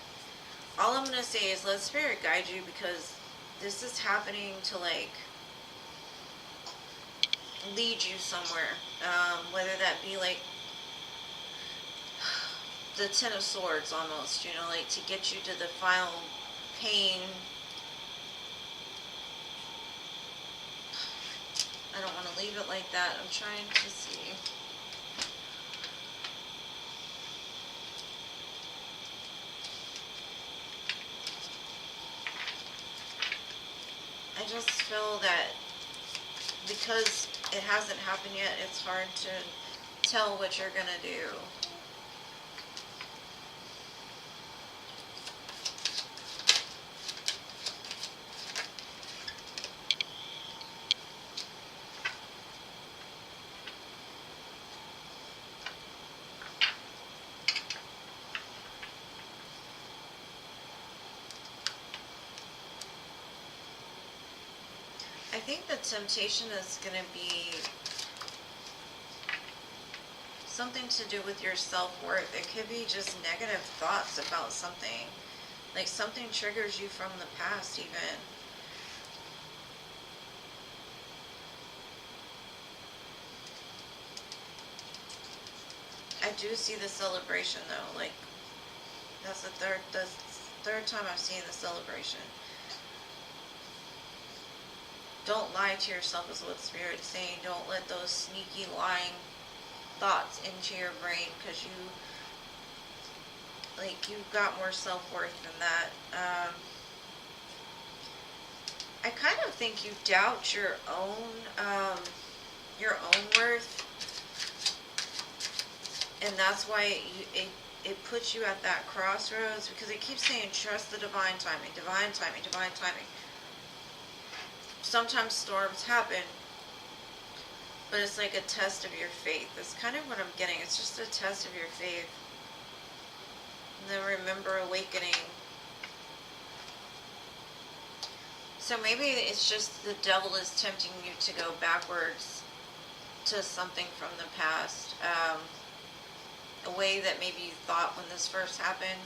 All I'm going to say is let Spirit guide you, because this is happening to like lead you somewhere. Whether that be like the Ten of Swords almost, you know, like to get you to the final pain. I don't want to leave it like that. I'm trying to see. I just feel that because it hasn't happened yet, it's hard to tell what you're going to do. I think the temptation is going to be something to do with your self-worth. It could be just negative thoughts about something. Like something triggers you from the past even. I do see the celebration though. Like that's the third time I've seen the celebration. Don't lie to yourself is what Spirit's saying. Don't let those sneaky lying thoughts into your brain, because you've got more self-worth than that. I kind of think you doubt your own worth, and that's why it puts you at that crossroads, because it keeps saying trust the divine timing, divine timing, divine timing. Sometimes storms happen, But it's like a test of your faith. That's kind of what I'm getting. It's just a test of your faith. And then remember awakening. So maybe it's just the devil is tempting you to go backwards to something from the past. A way that maybe you thought when this first happened.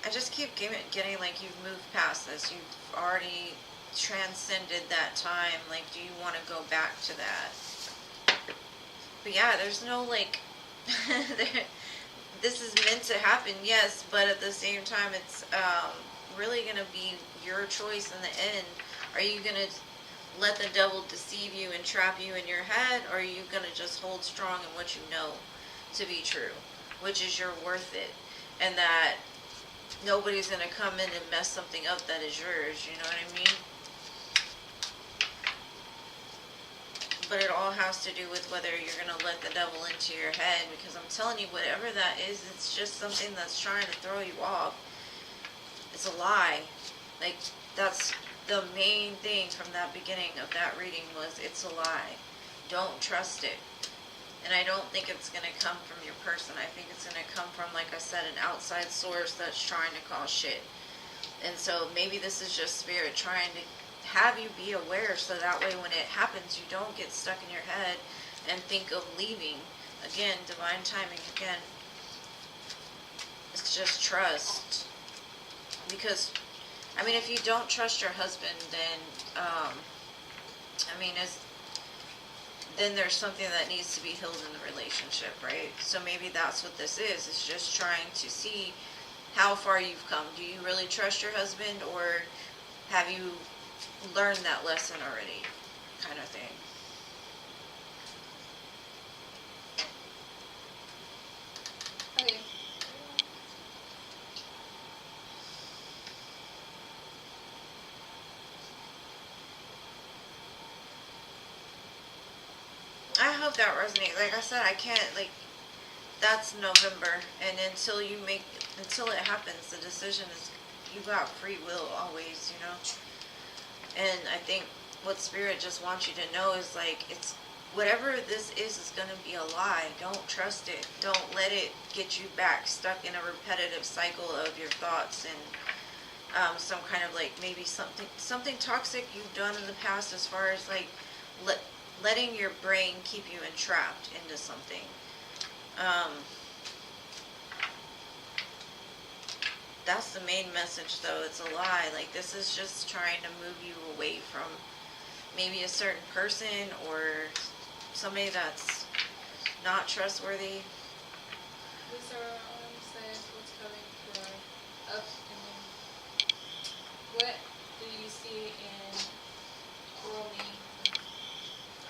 I just keep getting like you've moved past this. You've already transcended that time. Like, do you want to go back to that? But yeah, there's no like, this is meant to happen, yes, but at the same time, it's really going to be your choice in the end. Are you going to let the devil deceive you and trap you in your head, or are you going to just hold strong in what you know to be true, which is you're worth it, and that nobody's going to come in and mess something up that is yours, you know what I mean? But it all has to do with whether you're going to let the devil into your head, because I'm telling you, whatever that is, it's just something that's trying to throw you off. It's a lie. Like, that's the main thing from that beginning of that reading was it's a lie. Don't trust it. And I don't think it's going to come from your person. I think it's going to come from, like I said, an outside source that's trying to cause shit. And so maybe this is just spirit trying to have you be aware, so that way when it happens, you don't get stuck in your head and think of leaving. Again, divine timing. Again, it's just trust. Because, I mean, if you don't trust your husband, then, then there's something that needs to be healed in the relationship, right? So maybe that's what this is. It's just trying to see how far you've come. Do you really trust your husband, or have you learned that lesson already, kind of thing? Okay. I hope that resonates. Like I said, I can't, like, that's November, and until it happens, the decision is, you got free will always, you know? And I think what Spirit just wants you to know is, like, it's, whatever this is going to be a lie. Don't trust it. Don't let it get you back stuck in a repetitive cycle of your thoughts and some kind of, like, maybe something toxic you've done in the past, as far as, like, letting your brain keep you entrapped into something. That's the main message, though. It's a lie. Like, this is just trying to move you away from maybe a certain person or somebody that's not trustworthy. This says what's coming for up, and then what do you see in growing?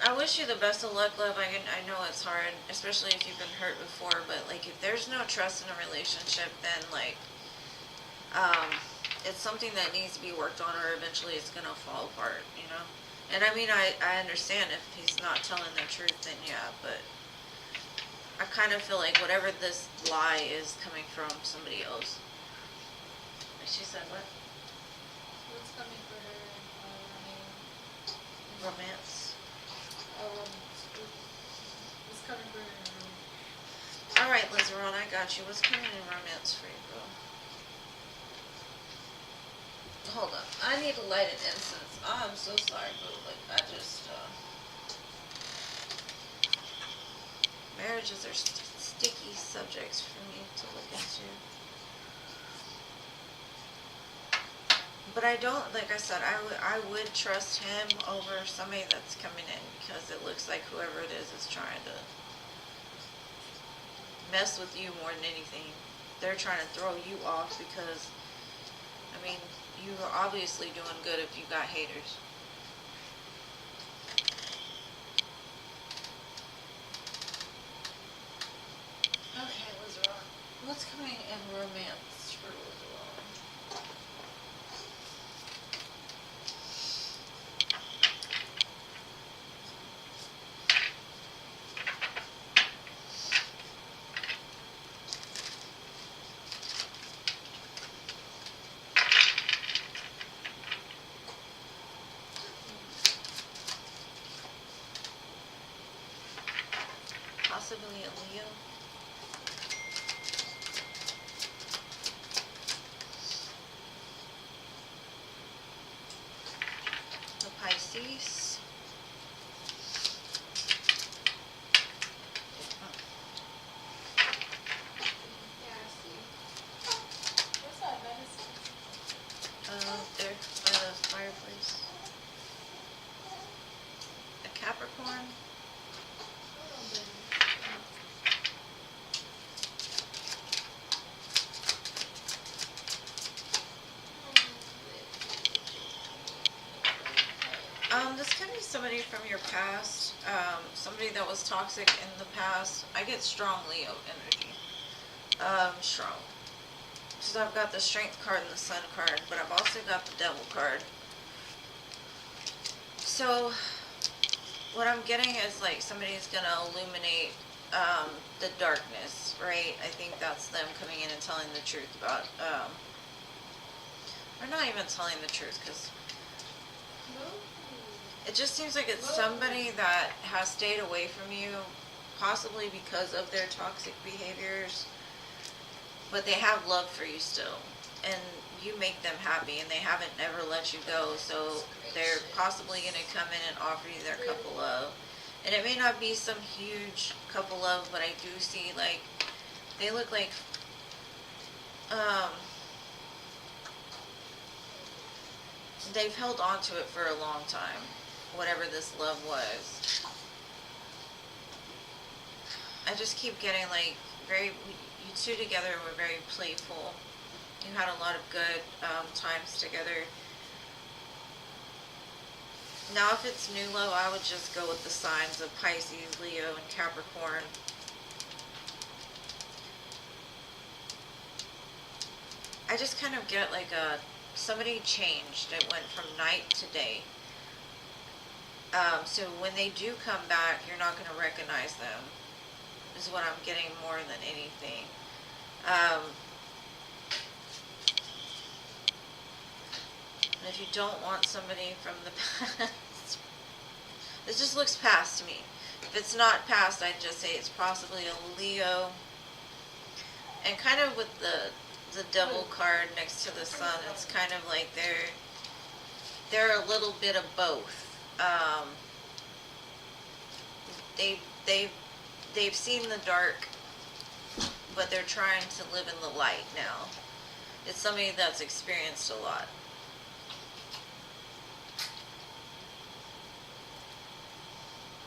I wish you the best of luck, love. I know it's hard, especially if you've been hurt before, but, like, if there's no trust in a relationship, then, like, it's something that needs to be worked on, or eventually it's going to fall apart, you know? And I mean, I understand if he's not telling the truth, then yeah, but I kind of feel like whatever this lie is coming from somebody else. She said what? What's coming for her? Romance. What's coming for her? Alright, Lizeron, I got you. What's coming in romance for you, bro? Hold on. I need to light an incense. I'm so sorry, boo. Like, I just, marriages are sticky subjects for me to look into. But I don't, like I said, I would trust him over somebody that's coming in, because it looks like whoever it is trying to mess with you more than anything. They're trying to throw you off because, I mean, you're obviously doing good if you got haters. Okay, Lizeron. What's coming in romance for Lizeron? possibly a Leo. A Pisces. Yeah, I see. What's that medicine? There by the fireplace. A Capricorn. Hold on, baby. This could be somebody from your past, somebody that was toxic in the past. I get strong Leo energy. Strong. So I've got the Strength card and the Sun card, but I've also got the Devil card. So, what I'm getting is like somebody's gonna illuminate the darkness, right? I think that's them coming in and telling the truth about, or not even telling the truth, because it just seems like it's somebody that has stayed away from you, possibly because of their toxic behaviors, but they have love for you still, and you make them happy, and they haven't ever let you go, so they're possibly going to come in and offer you their cup of love. And it may not be some huge cup of love, but I do see, like, they look like, they've held on to it for a long time, whatever this love was. I just keep getting, like, you two together were very playful. You had a lot of good times together. Now, if it's new love, I would just go with the signs of Pisces, Leo, and Capricorn. I just kind of get like somebody changed. It went from night to day. So when they do come back, you're not going to recognize them, is what I'm getting more than anything. And if you don't want somebody from the past, this just looks past me. If it's not past, I'd just say it's possibly a Leo. And kind of with the Devil card next to the Sun, it's kind of like they're a little bit of both. They've seen the dark, but they're trying to live in the light now. It's somebody that's experienced a lot.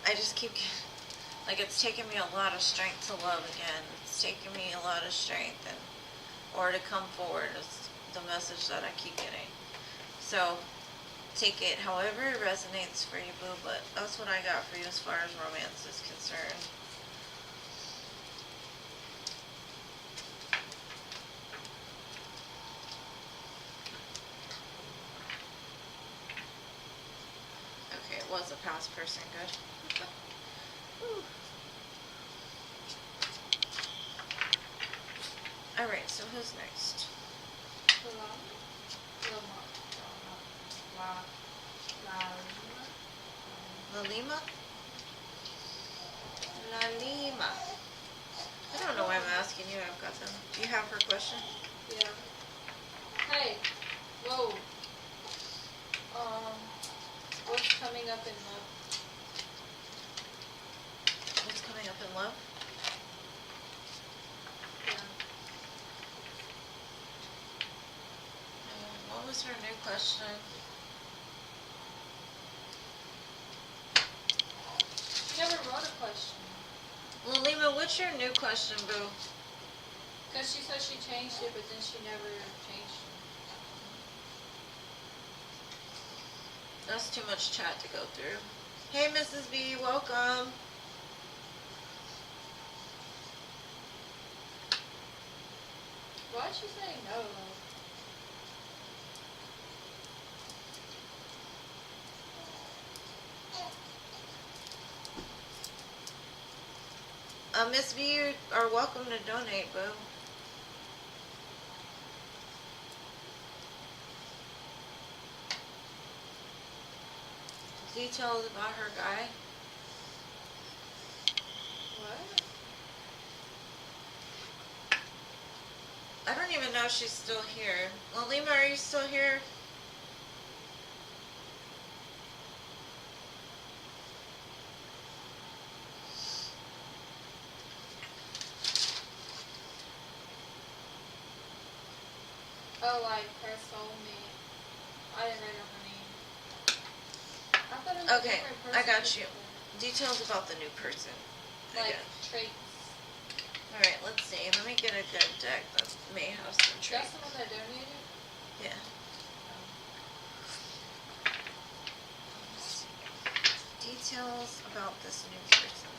I just keep, like, it's taken me a lot of strength to love again. It's taken me a lot of strength or to come forward is the message that I keep getting. So, take it however it resonates for you, boo, but that's what I got for you as far as romance is concerned. Okay, it was a past person, good. Alright, so who's next? Lilima? Lilima. I don't know why I'm asking you. I've got them. Do you have her question? Yeah. Hey. Whoa. What's coming up in love? What's coming up in love? Yeah. What was her new question? She never wrote a question. Lilima, what's your new question, boo? Because she said she changed it, but then she never changed it. That's too much chat to go through. Hey, Mrs. B, welcome. Why'd she say no? Miss B, you are welcome to donate, boo. Details about her guy. What? I don't even know if she's still here. Lilima, are you still here? Oh, like her soulmate. I didn't write down her name. I thought it was a Okay, different person. I got you. Details about the new person. Like Okay. traits. Alright, let's see. Let me get a good deck that may have some That's traits. the one that donated? Yeah. Let's see. Details about this new person.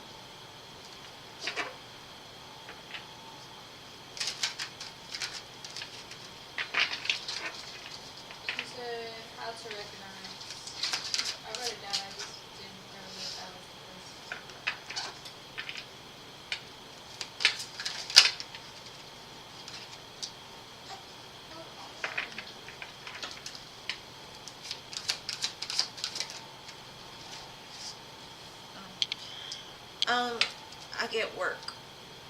She said how to recognize. I wrote it down, I just didn't remember if that was the person. I get work.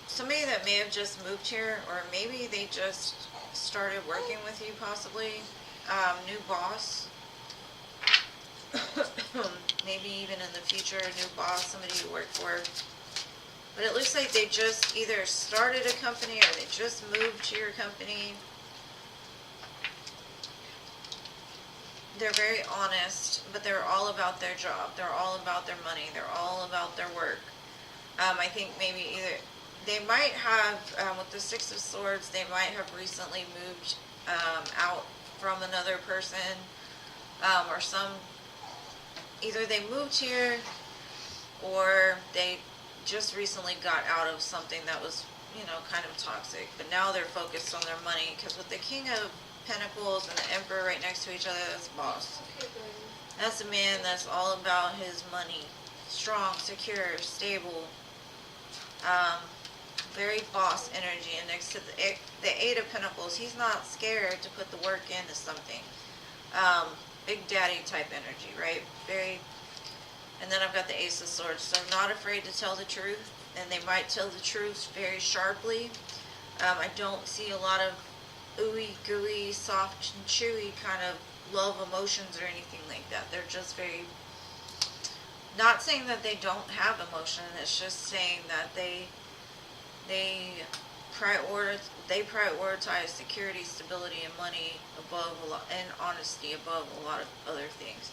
Somebody that may have just moved here, or maybe they just started working with you possibly. New boss. Maybe even in the future, a new boss, somebody you work for. But it looks like they just either started a company or they just moved to your company. They're very honest, but they're all about their job. They're all about their money. They're all about their work. I think maybe either they might have, with the Six of Swords, they might have recently moved out from another person, or either they moved here or they just recently got out of something that was, kind of toxic. But now they're focused on their money, because with the King of Pentacles and the Emperor right next to each other, that's boss. Okay, baby. That's a man that's all about his money. Strong, secure, stable. Very boss energy. And next to the Eight of Pentacles, he's not scared to put the work into something. Big daddy type energy, right? And then I've got the Ace of Swords. So not afraid to tell the truth. And they might tell the truth very sharply. I don't see a lot of ooey gooey, soft and chewy kind of love emotions or anything like that. They're just very, not saying that they don't have emotion, it's just saying that they prioritize security, stability, and money above a lot, and honesty above a lot of other things.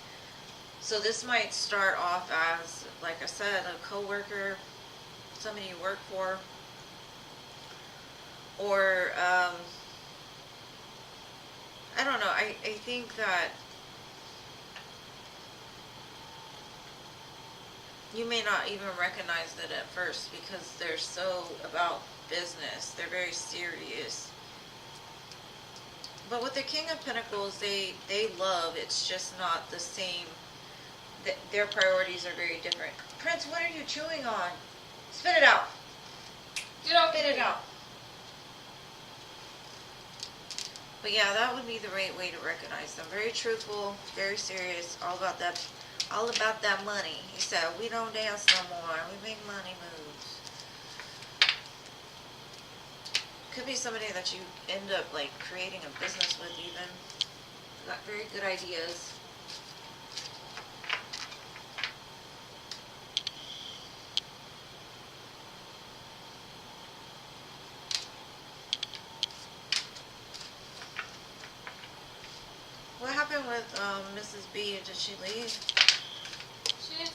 So this might start off as, like I said, a coworker, somebody you work for, or I don't know. I think that you may not even recognize it at first because they're so about business. They're very serious. But with the King of Pentacles, they love. It's just not the same. Their priorities are very different. Prince, what are you chewing on? Spit it out. Get off. Spit it out. But yeah, that would be the right way to recognize them. Very truthful, very serious, all about that money. He said, we don't dance no more, we make money moves. Could be somebody that you end up like creating a business with even. Got very good ideas. What happened with Mrs. B? Did she leave? She did.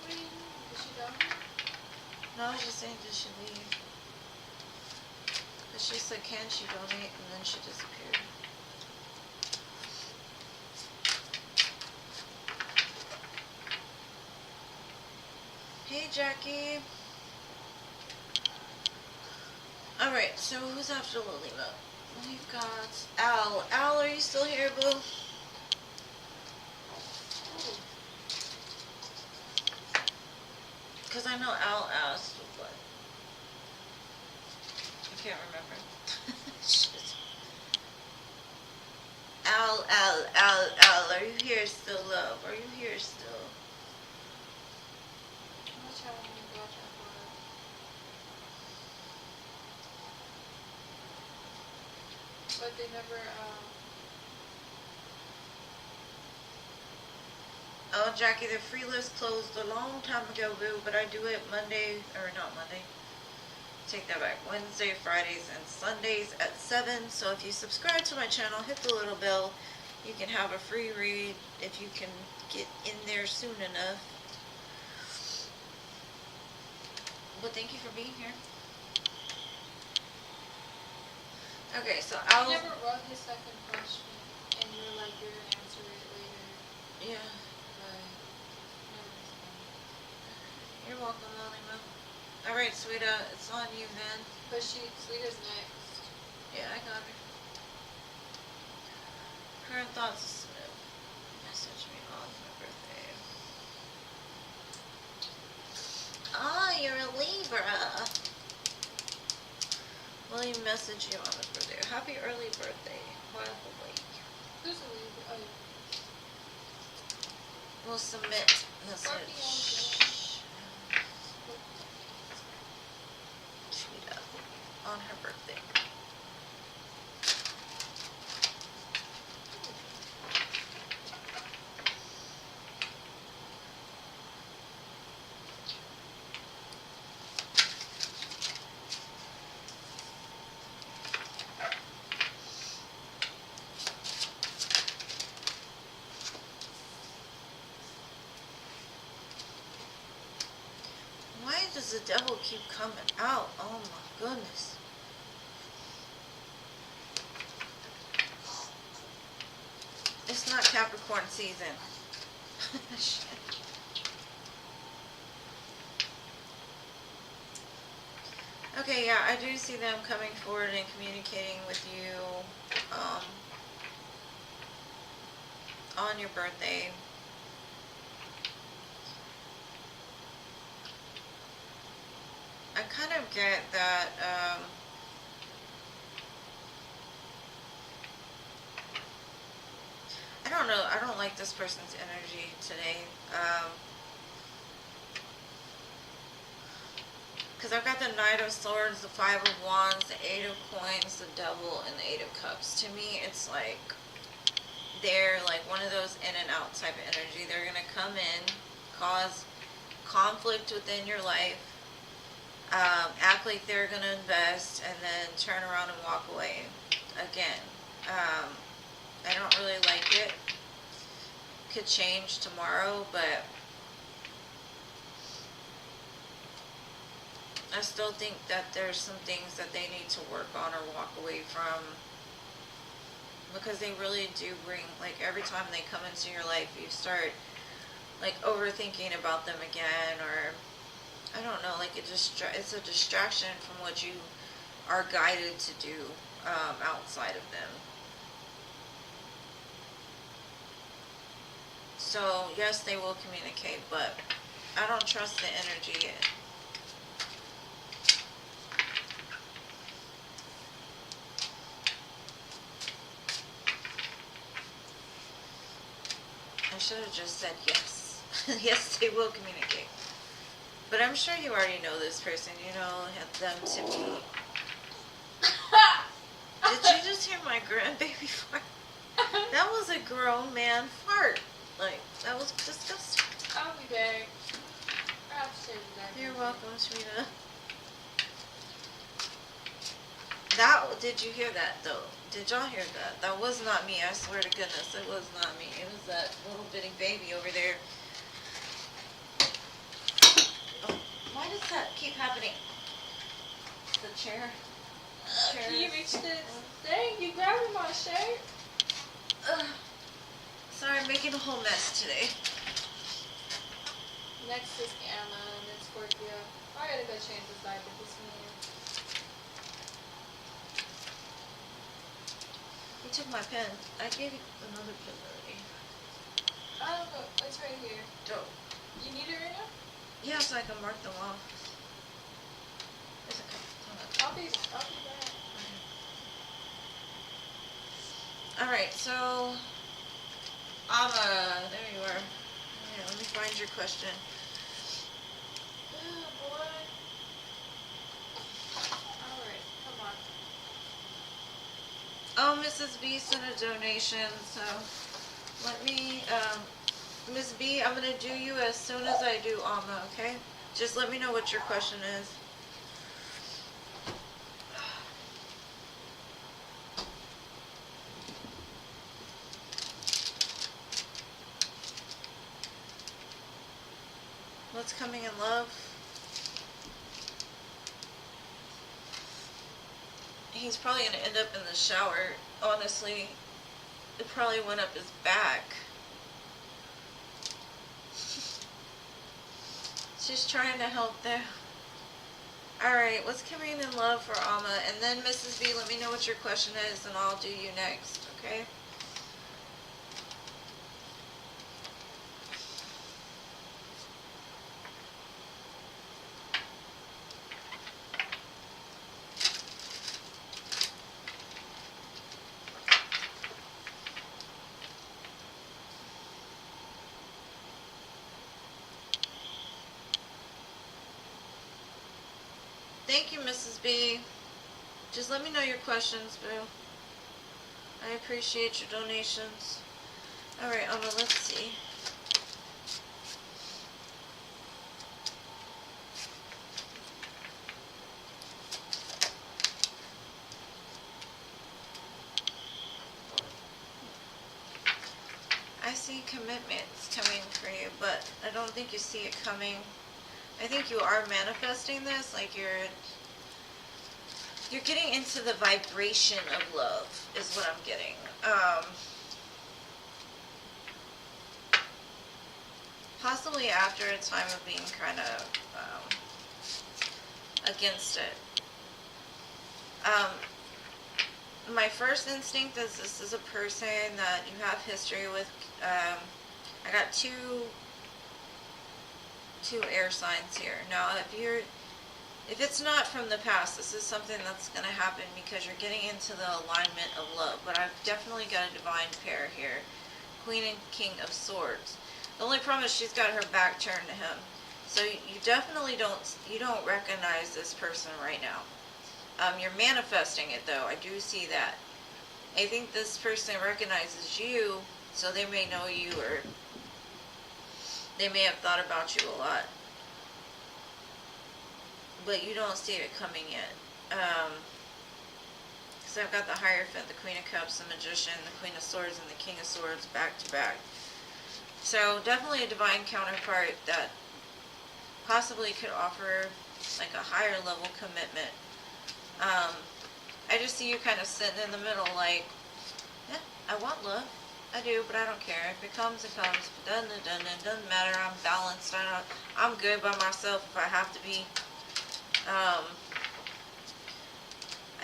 What do you mean? Did she go? No, I was just saying, did she leave? Because she said, can she donate? And then she disappeared. Hey, Jackie. Alright, so who's after Lilima? We've got Al. Al, are you still here, boo? Because I know Al asked what. I can't remember. Shit. Al, are you here still, love? Are you here still? I'm gonna try to watch out for But they never, Oh, Jackie, the free list closed a long time ago, boo, but I do it Monday, or not Monday. Take that back. Wednesday, Fridays, and Sundays at 7. So if you subscribe to my channel, hit the little bell. You can have a free read if you can get in there soon enough. But thank you for being here. Okay, so I I'll... never wrote his second question, and you were like, you're going to answer it later. Yeah. But, never responded. You're welcome, Lilima. Alright, Sweeta, it's on you then. But Sweeta's next. Yeah, I got her. Current thoughts. Message me on my birthday. Ah, you're a Libra. Will you message you on his birthday? Happy early birthday. Wonderful week. Who's a Libra? Oh, yeah. We'll submit message. Tweet up on her birthday. Why does the devil keep coming out? Oh my goodness. It's not Capricorn season. Shit. Okay, yeah, I do see them coming forward and communicating with you on your birthday. I kind of get that I don't know, I don't like this person's energy today. Because I've got the Knight of Swords, the Five of Wands, the Eight of Coins, the Devil, and the Eight of Cups. To me, it's like they're like one of those in and out type of energy. They're going to come in, cause conflict within your life, act like they're going to invest, and then turn around and walk away again. I don't really like it. Could change tomorrow, but I still think that there's some things that they need to work on or walk away from, because they really do bring, like, every time they come into your life, you start like overthinking about them again, or I don't know, like it's a distraction from what you are guided to do outside of them. So yes, they will communicate, but I don't trust the energy yet. I should have just said yes. Yes, they will communicate. But I'm sure you already know this person. You know them to be... Did you just hear my grandbaby fart? That was a grown man fart. Like, that was disgusting. I'll be back. I'll say that. You're welcome, Sweeta. Did you hear that though? Did y'all hear that? That was not me, I swear to goodness, it was not me. It was that little bitty baby over there. Oh, why does that keep happening? The chair. Can you reach this? Dang, you grabbing my shirt? Sorry, I'm making a whole mess today. Next is Alma, and then Scorpio. I gotta go change the diaper this morning. You took my pen. I gave you another pen already. I don't know. It's right here. Dope. You need it right now? Yeah, so I can mark them off. It's okay. I'll be back. Alright, so Alma, there you are. Yeah, let me find your question. Oh boy. Alright, come on. Oh, Mrs. B sent a donation, so let me, Ms. B, I'm gonna do you as soon as I do Alma, okay? Just let me know what your question is. What's coming in love? He's probably gonna end up in the shower, honestly. It probably went up his back. Just trying to help there. Alright, what's coming in love for Alma? And then Mrs. B, let me know what your question is and I'll do you next, okay? Thank you, Mrs. B. Just let me know your questions, boo. I appreciate your donations. Alright, Alma, let's see. I see commitments coming for you, but I don't think you see it coming. I think you are manifesting this, like you're getting into the vibration of love, is what I'm getting. Possibly after a time of being kind of against it. My first instinct is this is a person that you have history with. I got two air signs here. Now, if it's not from the past, this is something that's going to happen because you're getting into the alignment of love. But I've definitely got a divine pair here, Queen and King of Swords. The only problem is she's got her back turned to him, so you definitely don't recognize this person right now. You're manifesting it though. I do see that. I think this person recognizes you, so they may know you, or they may have thought about you a lot. But you don't see it coming yet. Because I've got the Hierophant, the Queen of Cups, the Magician, the Queen of Swords, and the King of Swords back to back. So definitely a divine counterpart that possibly could offer like a higher level commitment. I just see you kind of sitting in the middle like, yeah, I want love. I do, but I don't care. If it comes, it comes. If it doesn't, it doesn't. It doesn't matter. I'm balanced. I'm good by myself if I have to be.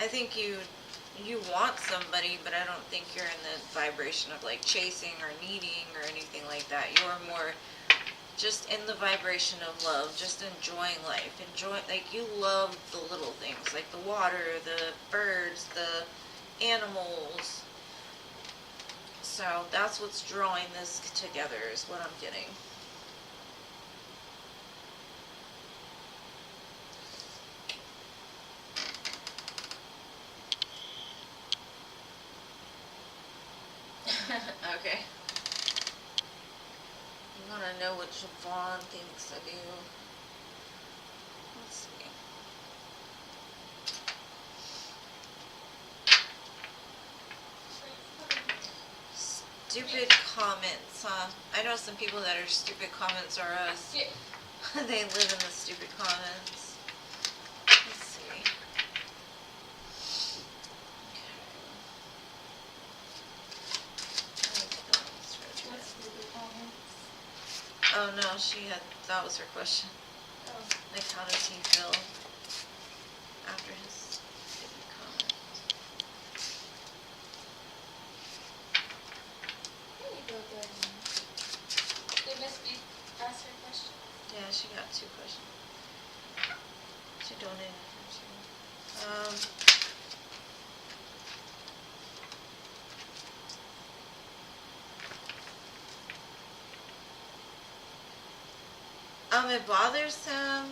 I think you want somebody, but I don't think you're in the vibration of like chasing or needing or anything like that. You're more just in the vibration of love, just enjoying life. Like you love the little things, like the water, the birds, the animals. So that's what's drawing this together, is what I'm getting. Okay. You want to know what Javon thinks of you. Let's see. Stupid comments, huh? I know some people that are stupid comments are us. Yeah. They live in the stupid comments. Let's see. Oh no, that was her question. Oh. Like, how does he feel after his stupid comment? There you go, Brianna. Did Miss B ask her question? Yeah, she got two questions. She donated for two. It bothers him.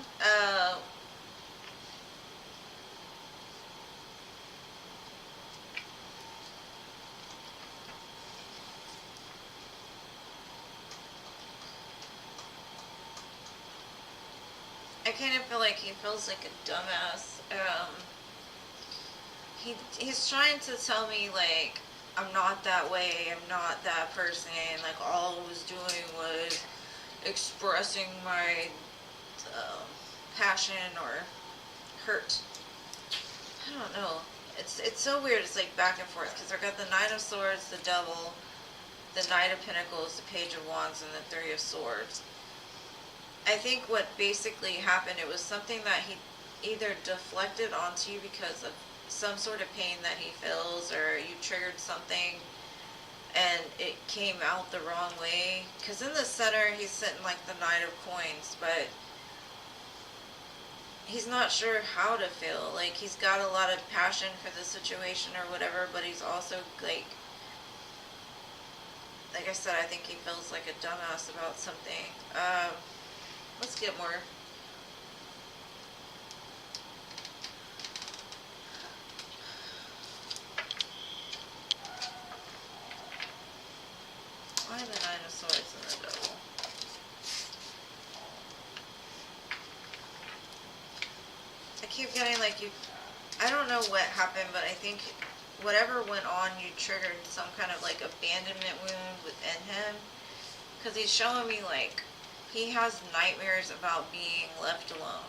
I kind of feel like he feels like a dumbass. He's trying to tell me, like, I'm not that way, I'm not that person, like, all I was doing was expressing my um, passion or hurt. I don't know. It's so weird. It's like back and forth because I've got the Nine of Swords, the Devil, the Knight of Pentacles, the Page of Wands, and the Three of Swords. I think what basically happened, it was something that he either deflected onto you because of some sort of pain that he feels, or you triggered something and it came out the wrong way. Because in the center, he's sitting like the Knight of Coins, but he's not sure how to feel. Like, he's got a lot of passion for the situation or whatever, but he's also like I said, I think he feels like a dumbass about something. Let's get more. Why the Nine of Swords and the Devil? I keep getting like you. I don't know what happened, but I think whatever went on, you triggered some kind of like abandonment wound within him. Because he's showing me like he has nightmares about being left alone.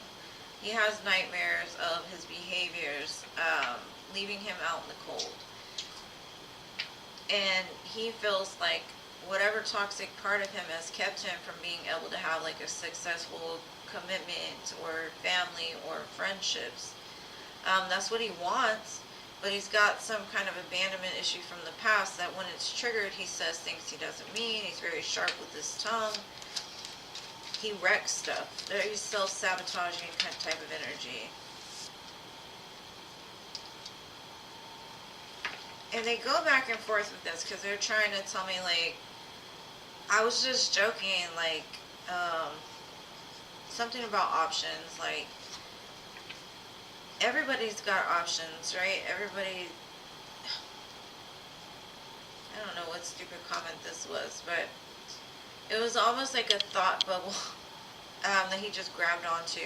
He has nightmares of his behaviors leaving him out in the cold. And he feels like whatever toxic part of him has kept him from being able to have like a successful commitment or family or friendships. That's what he wants, but he's got some kind of abandonment issue from the past that when it's triggered, he says things he doesn't mean. He's very sharp with his tongue. He wrecks stuff. Very self-sabotaging kind of type of energy. And they go back and forth with this because they're trying to tell me, like, I was just joking, like, something about options, like, everybody's got options, right? Everybody, I don't know what stupid comment this was, but it was almost like a thought bubble that he just grabbed onto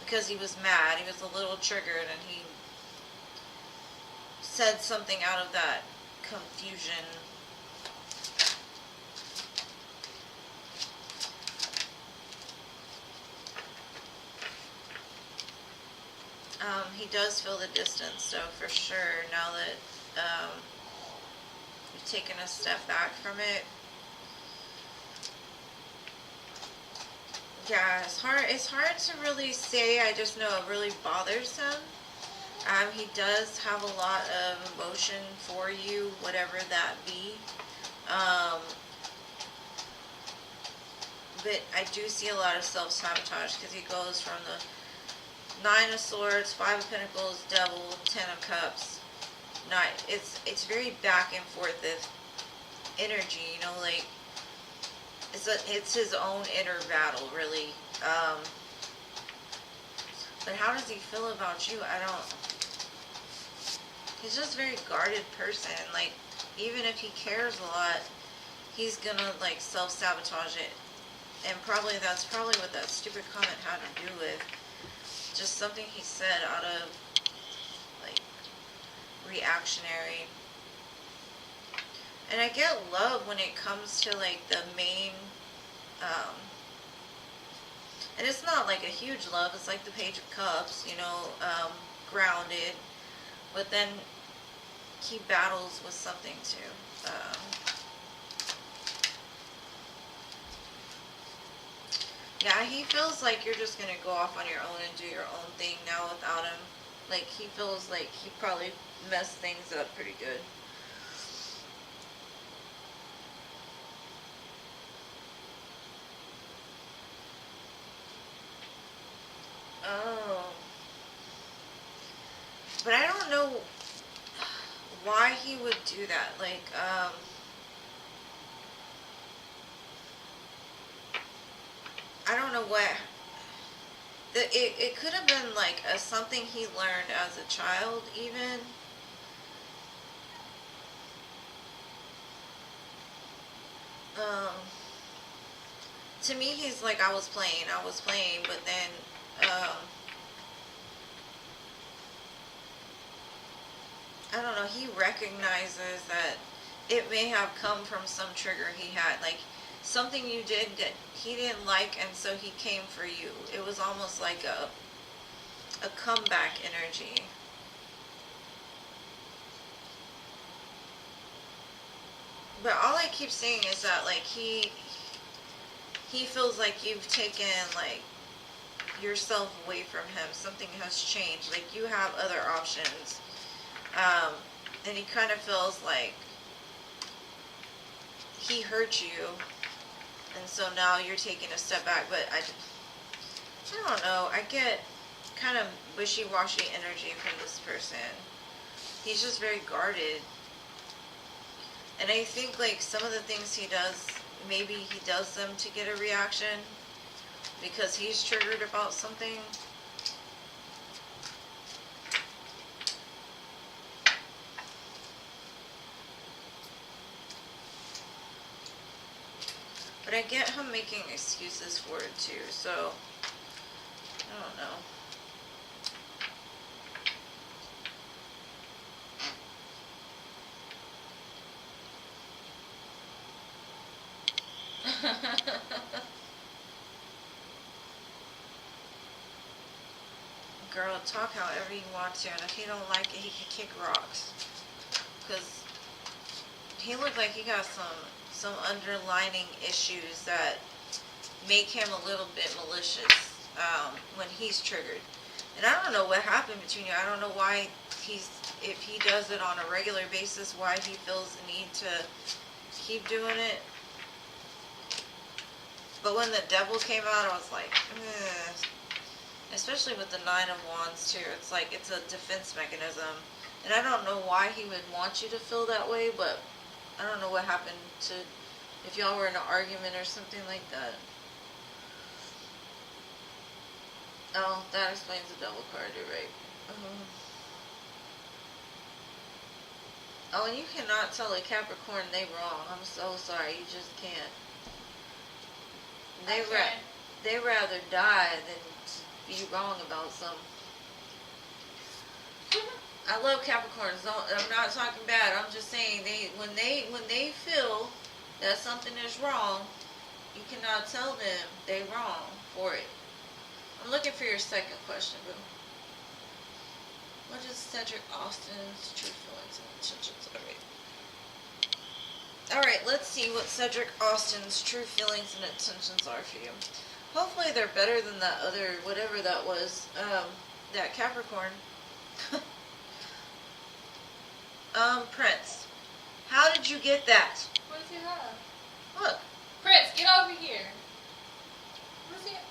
because he was mad. He was a little triggered and he said something out of that confusion. He does feel the distance, though, for sure, now that you've taken a step back from it. Yeah, it's hard to really say. I just know it really bothers him. He does have a lot of emotion for you, whatever that be. But I do see a lot of self-sabotage because he goes from the Nine of Swords, Five of Pentacles, Devil, Ten of Cups. It's very back and forth of energy, you know, like it's his own inner battle, really. But how does he feel about you? He's just a very guarded person. Like, even if he cares a lot, he's gonna like self-sabotage it. And that's probably what that stupid comment had to do with. Just something he said out of like reactionary. And I get love when it comes to like the main and it's not like a huge love, it's like the Page of Cups, you know, grounded, but then he battles with something too. Yeah, he feels like you're just going to go off on your own and do your own thing now without him. Like, he feels like he probably messed things up pretty good. Oh. But I don't know why he would do that. Like, I don't know what. It could have been like something he learned as a child, even. to me, he's like, I was playing, but then, I don't know, he recognizes that it may have come from some trigger he had, like, something you did that he didn't like, and so he came for you. It was almost like a comeback energy. But all I keep seeing is that, like, he feels like you've taken, like, yourself away from him. Something has changed. Like, you have other options. And he kind of feels like he hurt you. And so now you're taking a step back. But I don't know. I get kind of wishy-washy energy from this person. He's just very guarded. And I think, like, some of the things he does, maybe he does them to get a reaction because he's triggered about something. But I get him making excuses for it too, so I don't know. Girl, talk however you want to, and if he don't like it, he can kick rocks. Because he looked like he got some underlining issues that make him a little bit malicious when he's triggered. And I don't know what happened between you. I don't know why if he does it on a regular basis, why he feels the need to keep doing it. But when the devil came out, I was like, ugh. Especially with the Nine of Wands too. It's like it's a defense mechanism. And I don't know why he would want you to feel that way, but I don't know what happened to, if y'all were in an argument or something like that. Oh, that explains the devil card, you're right. Oh, and you cannot tell a Capricorn they wrong. I'm so sorry, you just can't. They rather die than be wrong about something. I love Capricorns. I'm not talking bad. I'm just saying when they feel that something is wrong, you cannot tell them they wrong for it. I'm looking for your second question, boo. What is Cedric Austin's true feelings and intentions? Alright, let's see what Cedric Austin's true feelings and intentions are for you. Hopefully they're better than that other, whatever that was, that Capricorn. Prince. How did you get that? What does he have? Look. Prince, get over here. Where's he at?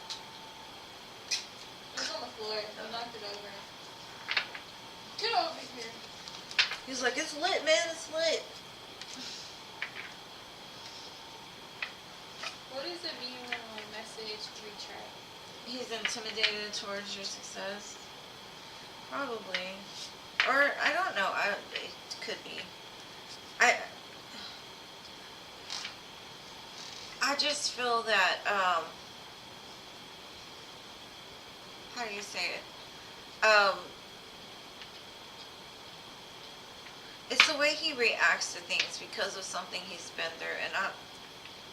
It's on the floor. I knocked it over. Get over here. He's like, it's lit, man, it's lit. What does it mean when a message retract? He's intimidated towards your success. Probably. Or, I don't know. It could be. I just feel that, how do you say it? It's the way he reacts to things because of something he's been through. And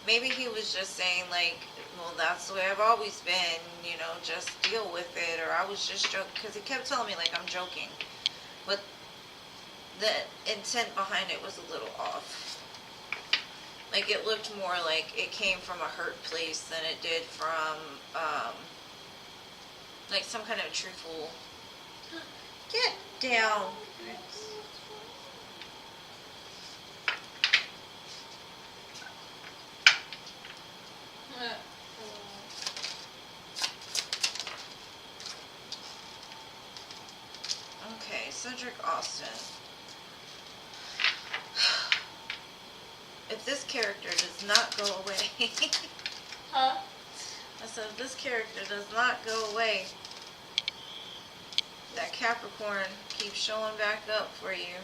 maybe he was just saying, like, well, that's the way I've always been, you know, just deal with it. Or I was just joking. Because he kept telling me, like, I'm joking. But the intent behind it was a little off. Like, it looked more like it came from a hurt place than it did from, like, some kind of truthful... Get down. Okay, Cedric Austin. If this character does not go away... Huh? I said, if this character does not go away, that Capricorn keeps showing back up for you.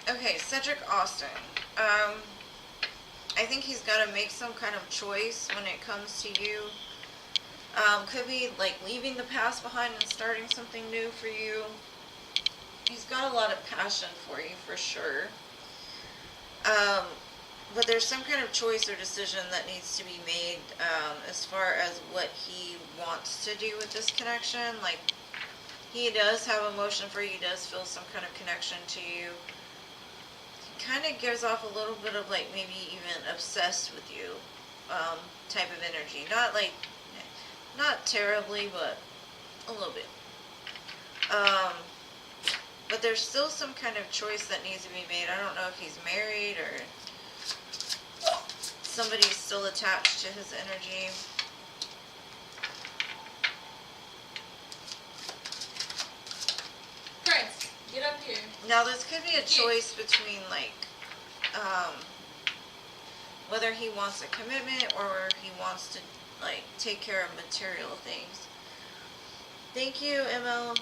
Okay, Cedric Austin. I think he's got to make some kind of choice when it comes to you. Could be like leaving the past behind and starting something new for you. He's got a lot of passion for you, for sure. But there's some kind of choice or decision that needs to be made as far as what he wants to do with this connection. Like, he does have emotion for you. He does feel some kind of connection to you. He kind of gives off a little bit of, like, maybe even obsessed with you type of energy. Not terribly, but a little bit. But there's still some kind of choice that needs to be made. I don't know if he's married or somebody's still attached to his energy. Prince, get up here. Now this could be a choice between like whether he wants a commitment or he wants to like take care of material things. Thank you, ML.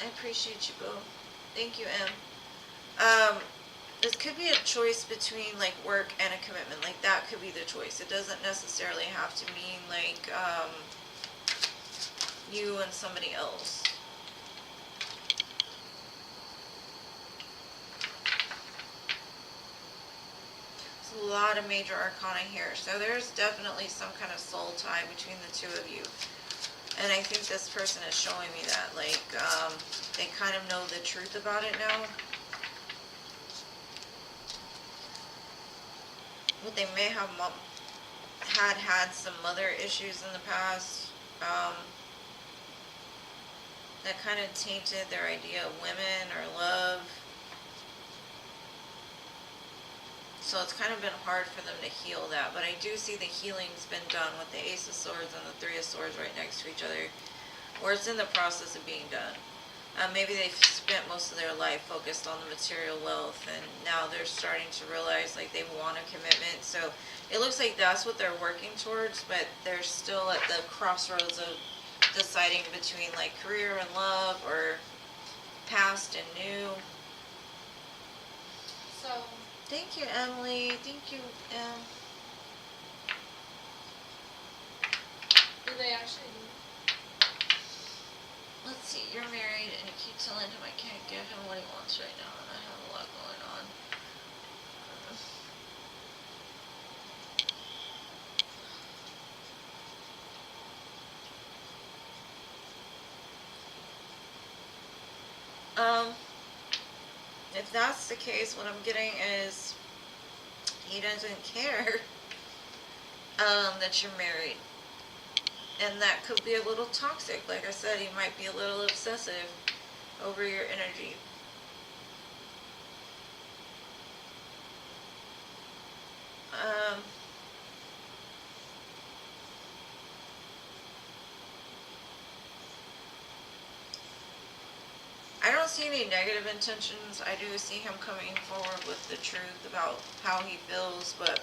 I appreciate you, boo. Thank you, M. This could be a choice between like work and a commitment. Like that could be the choice. It doesn't necessarily have to mean like you and somebody else. There's a lot of major arcana here. So there's definitely some kind of soul tie between the two of you. And I think this person is showing me that. Like, they kind of know the truth about it now. But they may have had some mother issues in the past. That kind of tainted their idea of women or love. So it's kind of been hard for them to heal that. But I do see the healing's been done with the Ace of Swords and the Three of Swords right next to each other. Or it's in the process of being done. Maybe they've spent most of their life focused on the material wealth, and now they're starting to realize like they want a commitment. So it looks like that's what they're working towards, but they're still at the crossroads of deciding between like career and love or past and new. So thank you, Emily. Thank you, Em. do they actually do? Let's see, you're married and you keep telling him I can't give him what he wants right now, and I have a lot going on. If that's the case, what I'm getting is he doesn't care that you're married. And that could be a little toxic. Like I said, he might be a little obsessive over your energy. I don't see any negative intentions. I do see him coming forward with the truth about how he feels, but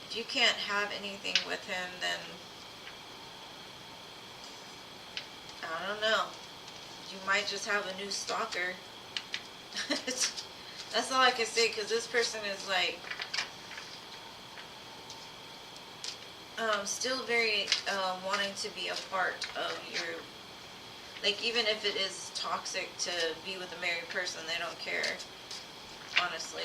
if you can't have anything with him, then I don't know. You might just have a new stalker. That's all I can say, because this person is like still very wanting to be a part of your, like, even if it is toxic to be with a married person, they don't care, honestly.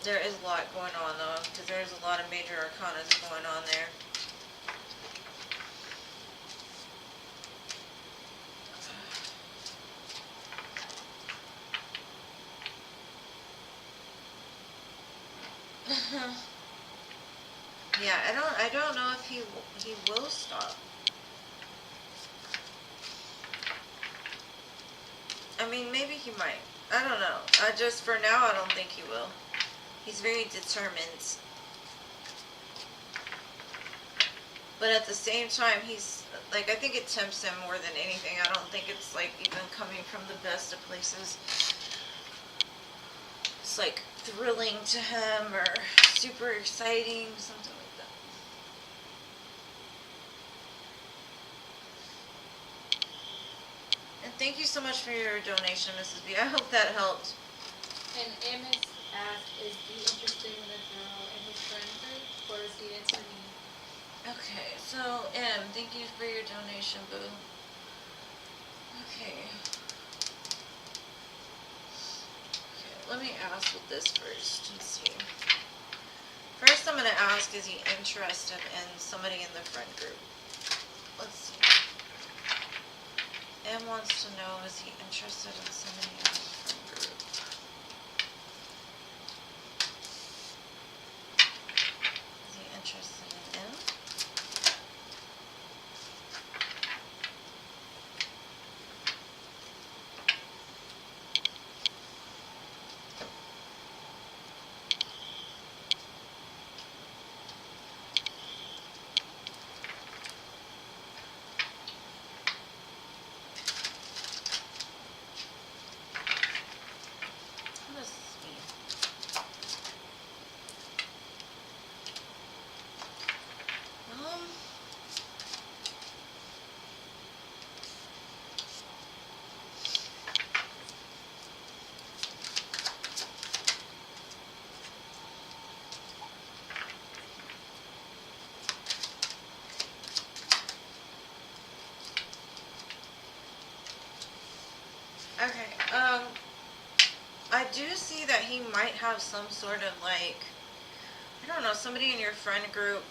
There is a lot going on though, because there's a lot of major arcanas going on there. Yeah, I don't know if he will stop. I mean, maybe he might. I don't know. Just for now, I don't think he will. He's very determined. But at the same time, he's, like, I think it tempts him more than anything. I don't think it's, like, even coming from the best of places. It's, like, thrilling to him or super exciting, something like that. Thank you so much for your donation, Mrs. B. I hope that helped. And Amos asked, is he interested in the girl in his friend group, or is he into me? Okay, so M, thank you for your donation, boo. Okay. Okay, let me ask with this first and see. First, I'm going to ask, is he interested in somebody in the friend group? Let's see. M wants to know, is he interested in somebody in the friend group? Is he interested in M? What does this mean? Okay, I do see that he might have some sort of like, I don't know, somebody in your friend group,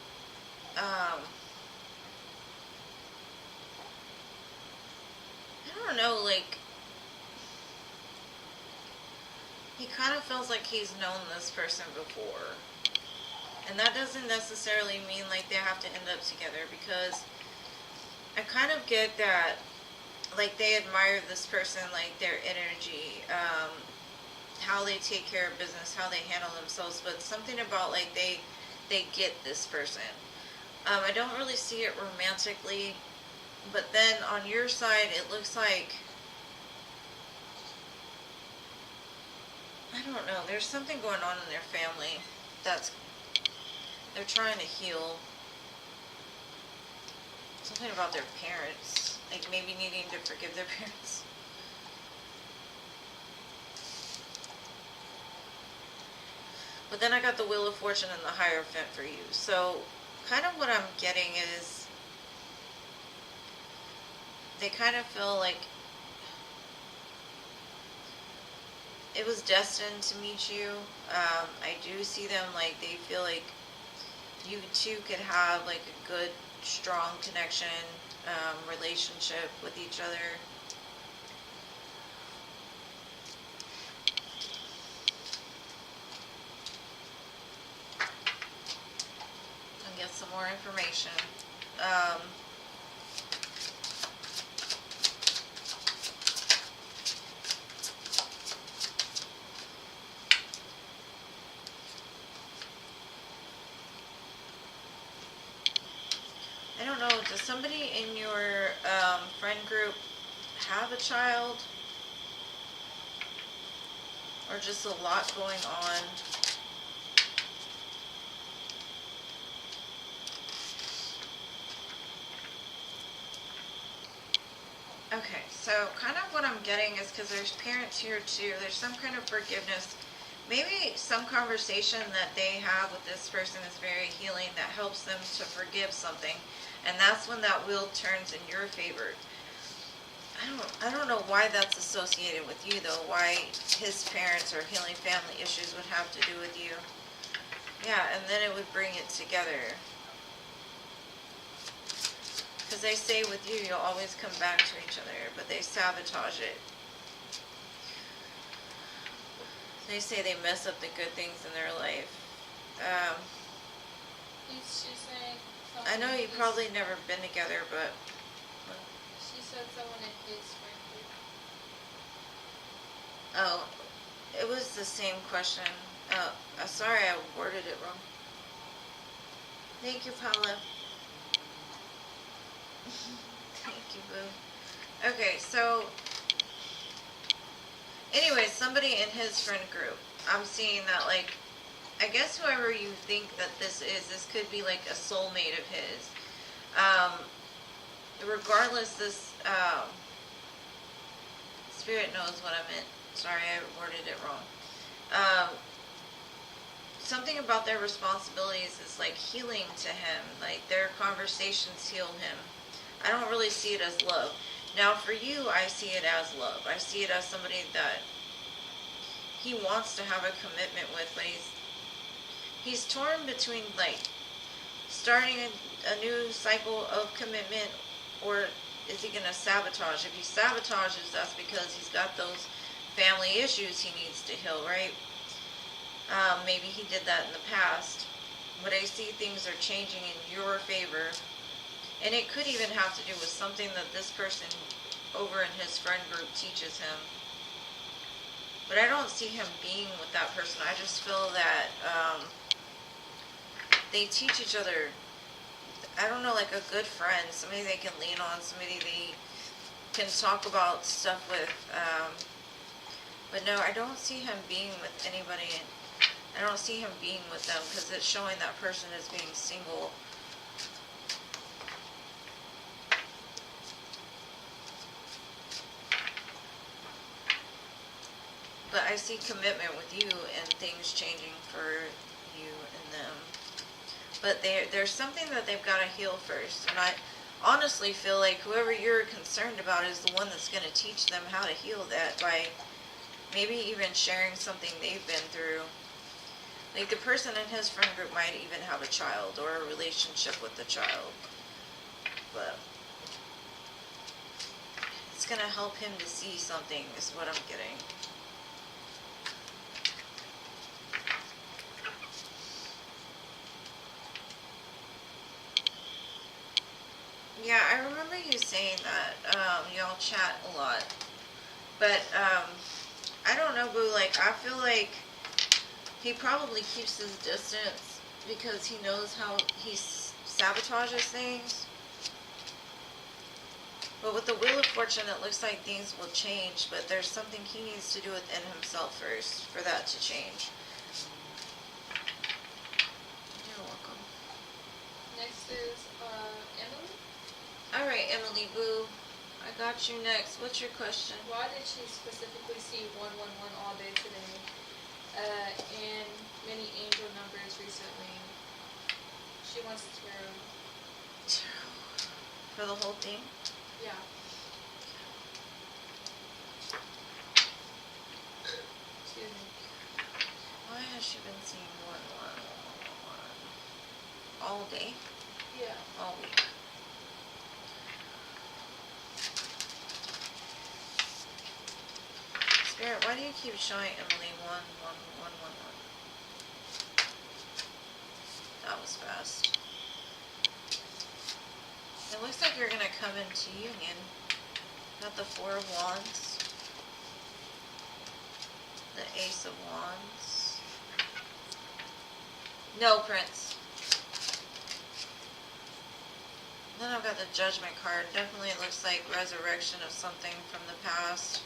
I don't know, like, he kind of feels like he's known this person before. And that doesn't necessarily mean like they have to end up together, because I kind of get that, like, they admire this person, like their energy, how they take care of business, how they handle themselves, but something about like they get this person. I don't really see it romantically, but then on your side it looks like, I don't know, there's something going on in their family that's, they're trying to heal. Something about their parents, like maybe needing to forgive their parents. But then I got the Wheel of Fortune and the Hierophant for you. So kind of what I'm getting is they kind of feel like it was destined to meet you. I do see them like they feel like you two could have like a good, strong connection, relationship with each other. And get some more information. I don't know, does somebody in your friend group have a child? Or just a lot going on? Okay, so kind of what I'm getting is, because there's parents here too, there's some kind of forgiveness. Maybe some conversation that they have with this person is very healing, that helps them to forgive something. And that's when that wheel turns in your favor. I don't know why that's associated with you though, why his parents or healing family issues would have to do with you. Yeah, and then it would bring it together. Because they say with you, you'll always come back to each other, but they sabotage it. They say they mess up the good things in their life. He's just saying. I know you've probably never been together, but. She said someone in his friend group. Oh, it was the same question. Sorry, I worded it wrong. Thank you, Paula. Thank you, boo. Okay, so. Anyway, somebody in his friend group. I'm seeing that, like, I guess whoever you think that this could be like a soulmate of his. Regardless, this, Spirit knows what I meant. Sorry, I worded it wrong. Something about their responsibilities is like healing to him. Like their conversations heal him. I don't really see it as love. Now for you, I see it as love. I see it as somebody that he wants to have a commitment with, but he's torn between like starting a new cycle of commitment, or is he going to sabotage? If he sabotages, that's because he's got those family issues he needs to heal, right? Maybe he did that in the past, but I see things are changing in your favor, and it could even have to do with something that this person over in his friend group teaches him. But I don't see him being with that person. I just feel that they teach each other, I don't know, like a good friend, somebody they can lean on, somebody they can talk about stuff with. But no, I don't see him being with anybody. I don't see him being with them because it's showing that person as being single. But I see commitment with you and things changing for you and them. But there's something that they've got to heal first. And I honestly feel like whoever you're concerned about is the one that's going to teach them how to heal that by maybe even sharing something they've been through. Like the person in his friend group might even have a child or a relationship with the child. But it's going to help him to see something is what I'm getting. Yeah, I remember you saying that y'all chat a lot. But I don't know, Boo. Like, I feel like he probably keeps his distance because he knows how he sabotages things. But with the Wheel of Fortune, it looks like things will change, but there's something he needs to do within himself first for that to change. You're welcome. Next is Emily. Alright, Emily Boo. I got you next. What's your question? Why did she specifically see 111 all day today? And many angel numbers recently. She wants tarot. For the whole thing? Yeah. Excuse me. Why has she been seeing 111? All day? Yeah. All week. Spirit, why do you keep showing Emily 11111? That was fast. It looks like you're going to come into union. Got the Four of Wands. The Ace of Wands. No, Prince. Then I've got the Judgment card. Definitely it looks like resurrection of something from the past.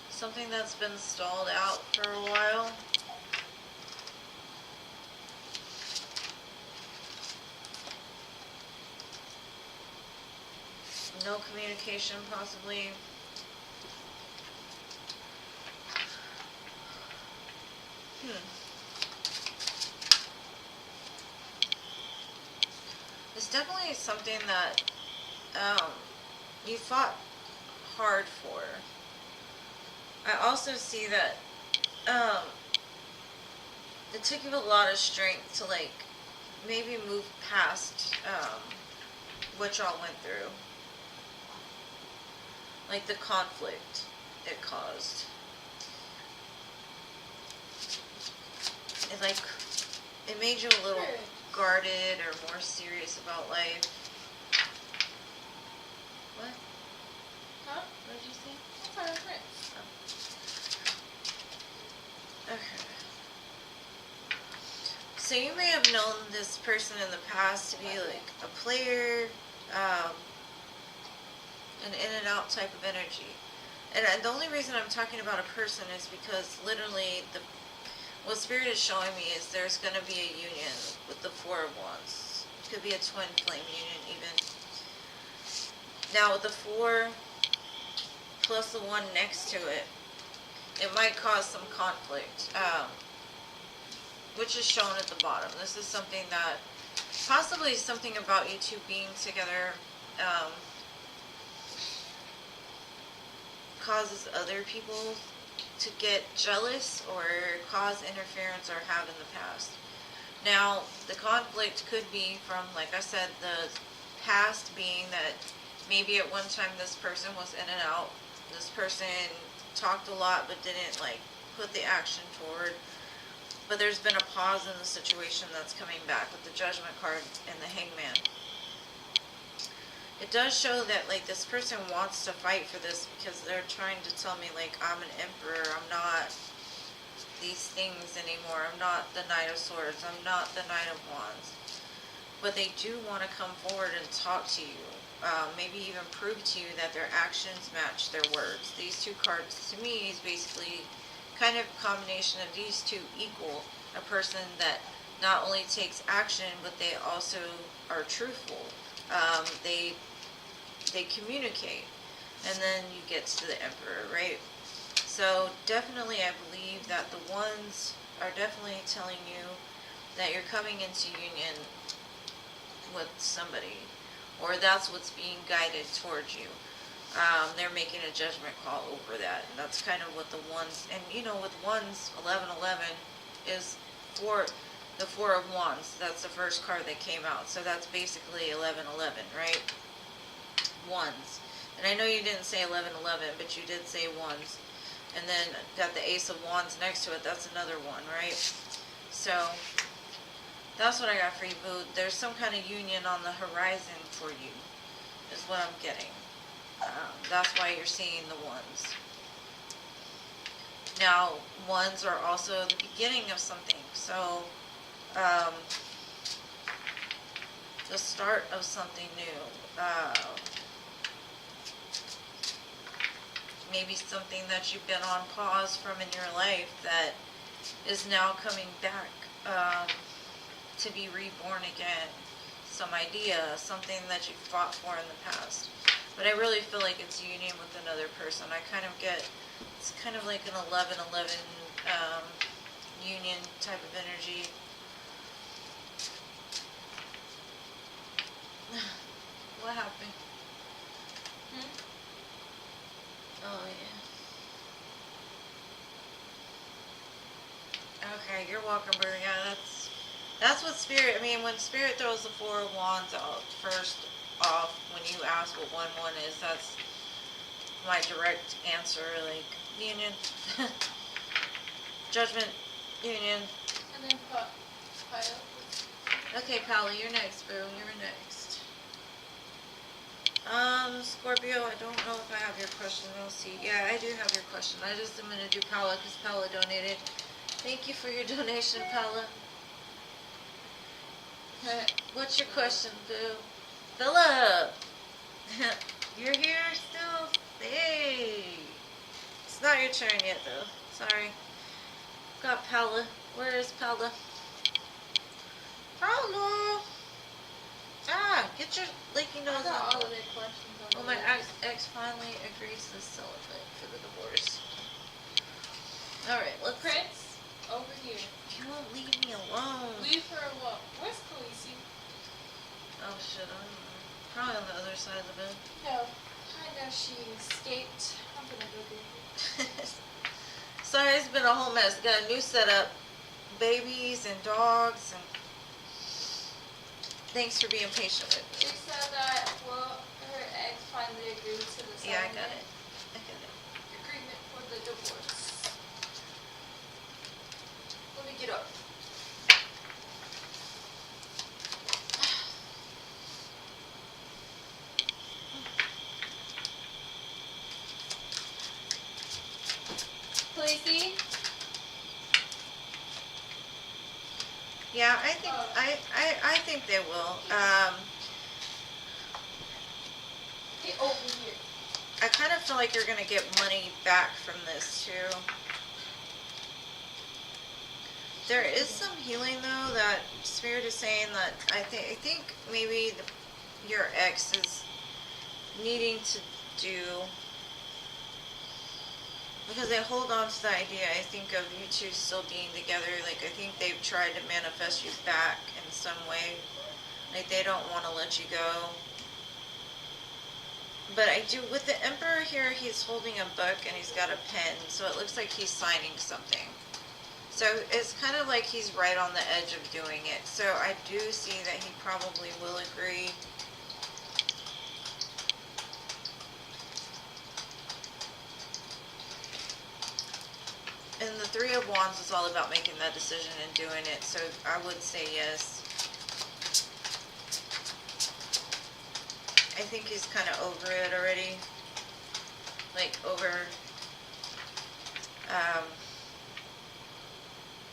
Something that's been stalled out for a while. No communication, possibly. It's definitely something that you fought hard for. I also see that it took you a lot of strength to like maybe move past what y'all went through. Like the conflict it caused. It made you a little guarded or more serious about life. What? Huh? What did you say? I'm sorry, Prince. Okay. So you may have known this person in the past to be like a player, an in and out type of energy. And the only reason I'm talking about a person is because literally what Spirit is showing me is there's going to be a union with the Four of Wands. It could be a twin flame union even. Now with the 4 plus the 1 next to it, it might cause some conflict, which is shown at the bottom. This is something that, possibly something about you two being together, causes other people to get jealous or cause interference or have in the past. Now, the conflict could be from, like I said, the past being that maybe at one time this person was in and out. This person talked a lot but didn't like put the action forward. But there's been a pause in the situation that's coming back with the Judgment card and the Hangman. It does show that like this person wants to fight for this because they're trying to tell me like I'm an emperor, I'm not these things anymore, I'm not the Knight of Swords, I'm not the Knight of Wands. But they do want to come forward and talk to you. Maybe even prove to you that their actions match their words. These two cards to me is basically kind of a combination of these two equal. A person that not only takes action, but they also are truthful. They communicate. And then you get to the Emperor, right? So definitely I believe that the ones are definitely telling you that you're coming into union with somebody, or that's what's being guided towards you. They're making a judgment call over that, and that's kind of what the ones, and you know, with ones, 1111 is for the 4 of Wands. That's the first card that came out, so that's basically 1111, right? Ones. And I know you didn't say 1111, but you did say ones. And then got the Ace of Wands next to it. That's another one, right? So that's what I got for you, boo. There's some kind of union on the horizon for you, is what I'm getting. That's why you're seeing the ones. Now, ones are also the beginning of something. So, the start of something new. Maybe something that you've been on pause from in your life that is now coming back to be reborn again. Some idea, something that you fought for in the past. But I really feel like it's union with another person. I kind of get, it's kind of like an 11-11 union type of energy. What happened? Oh, yeah. Okay, you're welcome, Brianna. That's what Spirit, I mean, when Spirit throws the 4 of Wands out, first off, when you ask what 1-1 is, that's my direct answer, like, union, judgment, union. And then Paula. Okay, Paula, you're next, boo. You're next. Scorpio, I don't know if I have your question. I'll see. Yeah, I do have your question. I just am going to do Paula because Paula donated. Thank you for your donation, Paula. What's your question, boo? Philip! You're here still? Hey! It's not your turn yet, though. Sorry. Got Paula. Where is Paula? Paula! Ah, get your leaky nose got on. all of their questions on Well, the my list. ex finally agrees to celibate for the divorce. Alright, let's... Prince, over here. You won't leave me alone. Leave her alone. Where's Khaleesi? Oh, shit, I don't know. Probably on the other side of the bed. No, I know she escaped. I'm gonna go get her. Sorry, it's been a whole mess. Got a new setup. Babies and dogs and... Thanks for being patient with me. She said that, well, her ex finally agreed to the Yeah, I settlement got it. I got it. agreement for the divorce. Let me get up. Khaleesi? Yeah, I think I think they will. Get over here. I kind of feel like you're gonna get money back from this too. There is some healing though that Spirit is saying that I think maybe your ex is needing to do, because they hold on to the idea, I think, of you two still being together. Like, I think they've tried to manifest you back in some way. Like, they don't want to let you go. But I do, with the Emperor here, he's holding a book and he's got a pen, so it looks like he's signing something. So it's kind of like he's right on the edge of doing it. So I do see that he probably will agree. And the Three of Wands is all about making that decision and doing it, so I would say yes. I think he's kind of over it already. Like,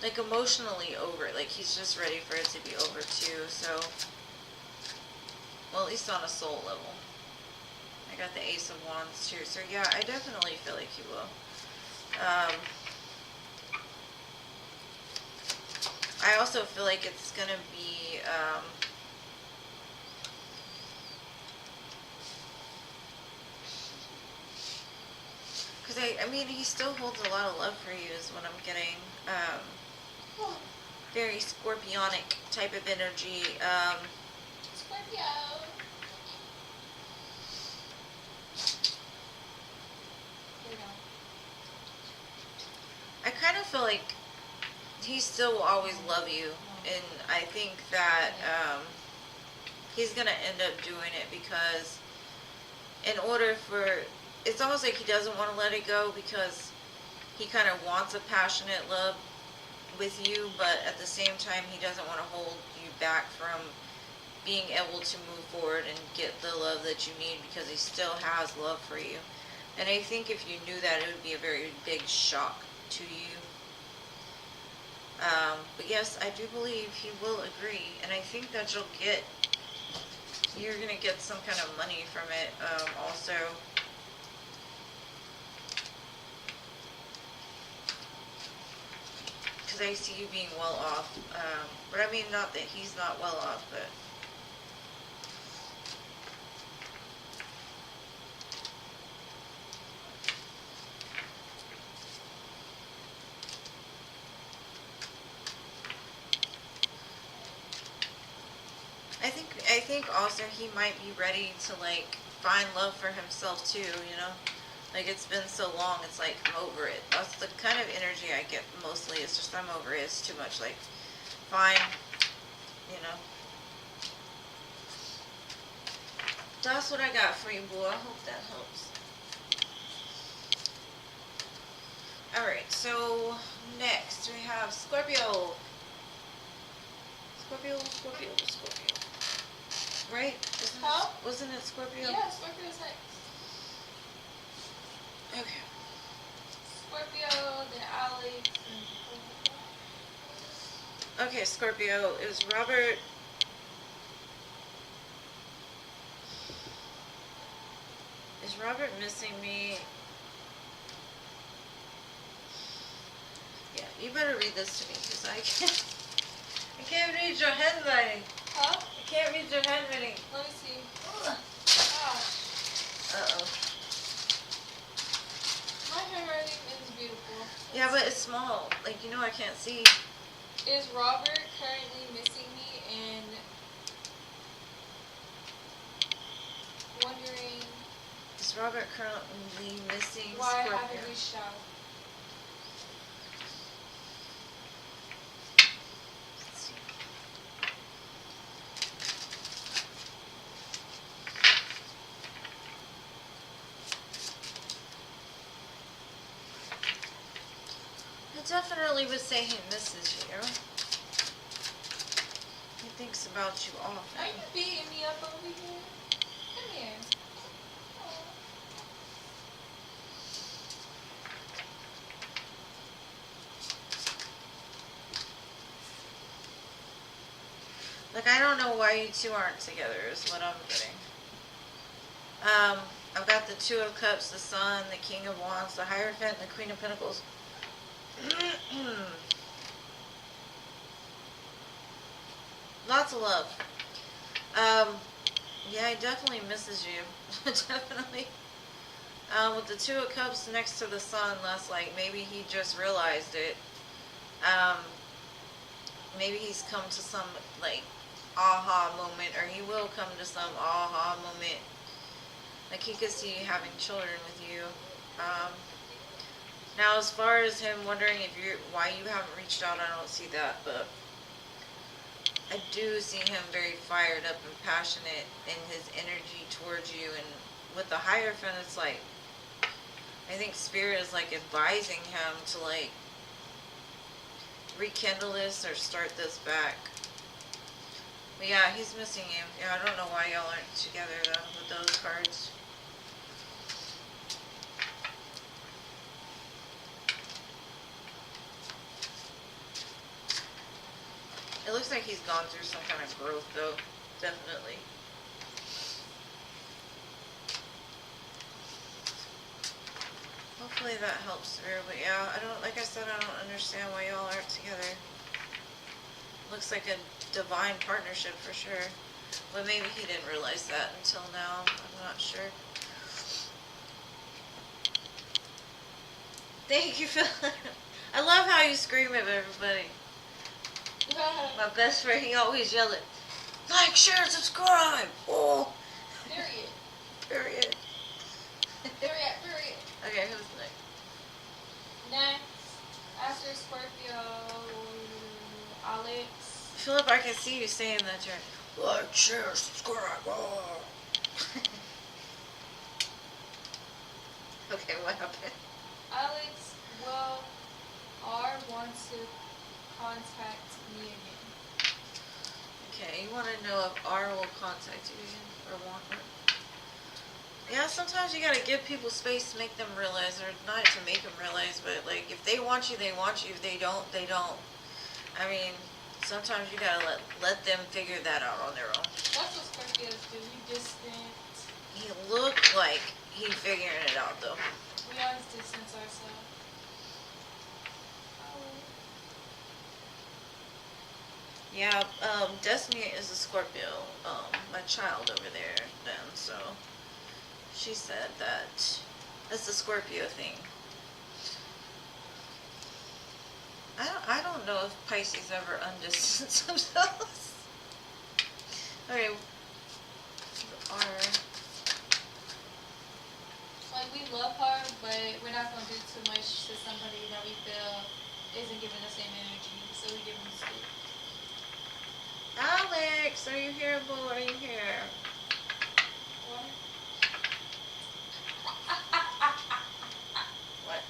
like emotionally over it. Like, he's just ready for it to be over too, so. Well, at least on a soul level. I got the Ace of Wands too, so yeah, I definitely feel like he will. I also feel like it's gonna be, because I mean, he still holds a lot of love for you is what I'm getting. Very scorpionic type of energy. Scorpio. I kind of feel like he still will always love you, and I think that he's gonna end up doing it because in order for, it's almost like he doesn't want to let it go because he kind of wants a passionate love with you, but at the same time he doesn't want to hold you back from being able to move forward and get the love that you need because he still has love for you. And I think if you knew that, it would be a very big shock to you. But yes, I do believe he will agree, and I think that you're going to get some kind of money from it also. Because I see you being well off. But I mean, not that he's not well off, but... I think also he might be ready to, like, find love for himself too, you know? Like, it's been so long, it's like, I'm over it. That's the kind of energy I get mostly. It's just, I'm over it. It's too much, like, fine, you know? That's what I got for you, boo. I hope that helps. Alright, so next we have Scorpio. Scorpio. Right? Wasn't it Scorpio? Yeah, Scorpio's next. Okay. Scorpio, then Alex, and... Okay, Scorpio. Is Robert... Is Robert missing me? Yeah, you better read this to me, because I can't read your handwriting. Huh? I can't read your handwriting. Let me see. Ugh. Gosh. Uh-oh. My handwriting is beautiful. Yeah, but it's small. Like, you know I can't see. Is Robert currently missing me and wondering Is Robert currently missing why I Scorpio? haven't reached out? Let's see. I definitely would say he misses you. He thinks about you often. Are you beating me up over here? Come here. Aw. Like, I don't know why you two aren't together is what I'm getting. I've got the Two of Cups, the Sun, the King of Wands, the Hierophant, and the Queen of Pentacles. Lots of love. Yeah, he definitely misses you. Definitely. With the Two of Cups next to the Sun, that's like maybe he just realized it. Um, maybe he's come to some like aha moment, or he will come to some aha moment. Like he could see you having children with you. Um, Now, as far as him wondering if you why you haven't reached out, I don't see that, but I do see him very fired up and passionate in his energy towards you. And with the Hierophant, it's like I think Spirit is like advising him to like rekindle this or start this back. But yeah, he's missing you. Yeah, I don't know why y'all aren't together though with those cards. It looks like he's gone through some kind of growth though, definitely. Hopefully that helps through, but yeah, like I said, I don't understand why y'all aren't together. Looks like a divine partnership for sure. But maybe he didn't realize that until now. I'm not sure. Thank you, Phil. I love how you scream at everybody. My best friend, he always yell it, like, share, subscribe. Oh. Period. Period. Period. Okay, who's next? Next, after Scorpio, Alex. Philip, I can see you saying that you're like, share, subscribe. Oh. Okay, what happened? Alex, well, R wants to contact me again. Okay, you want to know if R will contact you again or want her? Yeah, sometimes you gotta give people space to make them realize, or not to make them realize, but like if they want you, they want you. If they don't, they don't. I mean, sometimes you gotta let them figure that out on their own. That's what Scorpios do. We distant. He looked like he figuring it out though. We always distance ourselves. Yeah, Destiny is a Scorpio, my child over there then, so she said that that's a Scorpio thing. I don't know if Pisces ever undistance themselves. Okay. Like, we love her, but we're not going to do too much to somebody that we feel isn't giving the same energy, so we give them space. Alex, are you here, boo? Are you here? What? What?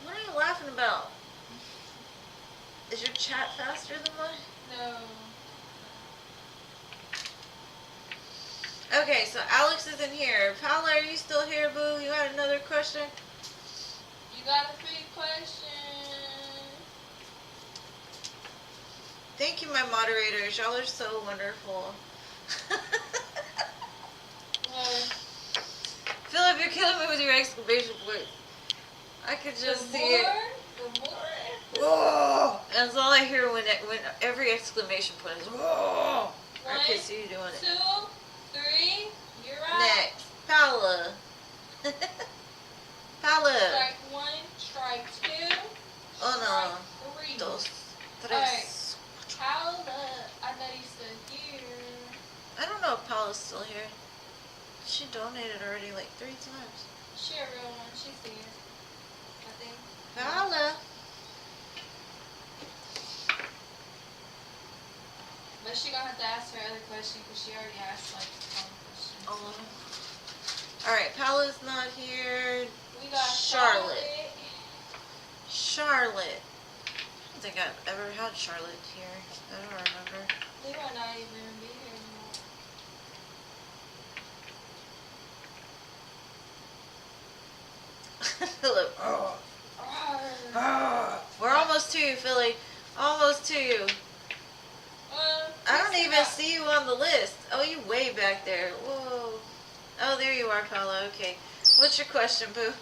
What are you laughing about? Is your chat faster than mine? No. Okay, so Alex isn't here. Paula, are you still here, boo? You got another question? You got a free question. Thank you, my moderators. Y'all are so wonderful. Philip, you're killing me with your exclamation point. I could just see it. Good morning. Whoa! That's all I hear when every exclamation point is whoa. I could One, see you doing it. 2, 3, you're up. Next, Paula. Paula. Strike 1, strike 2, Oh strike 3. Dos, tres. Alright. Paula, I know you still here. I don't know if Paula's still here. She donated already like 3 times. She a real one. She's here. I think. Paula. But she gonna have to ask her other question because she already asked like one question. Oh. Alright, Paula's not here. We got Charlotte. Charlotte. I don't think I've ever had Charlotte here. I don't remember. They might not even be here anymore. Philip. We're almost to you, Philly. Almost to you. I don't even see you on the list. Oh, you way back there. Whoa. Oh, there you are, Paula. Okay. What's your question, boo?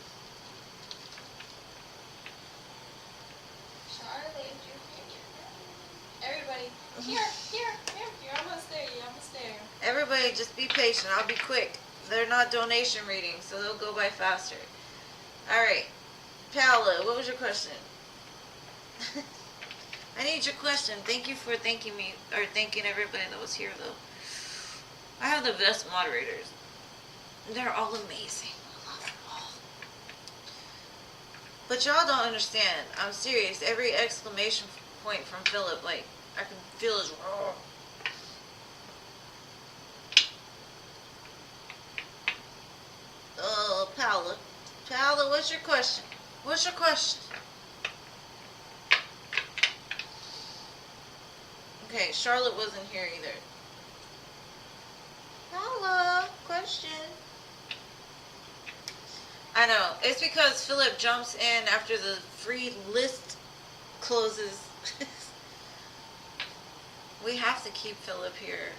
Charlotte, Here, you're almost there, you're almost there. Everybody just be patient. I'll be quick. They're not donation readings, so they'll go by faster. Alright. Paula, what was your question? I need your question. Thank you for thanking me, or thanking everybody that was here, though. I have the best moderators. They're all amazing. I love them all. But y'all don't understand. I'm serious. Every exclamation point from Philip, like, I can feel his roar. Oh, Paula. Paula, what's your question? What's your question? Okay, Charlotte wasn't here either. Paula, question. I know. It's because Philip jumps in after the free list closes. We have to keep Philip here.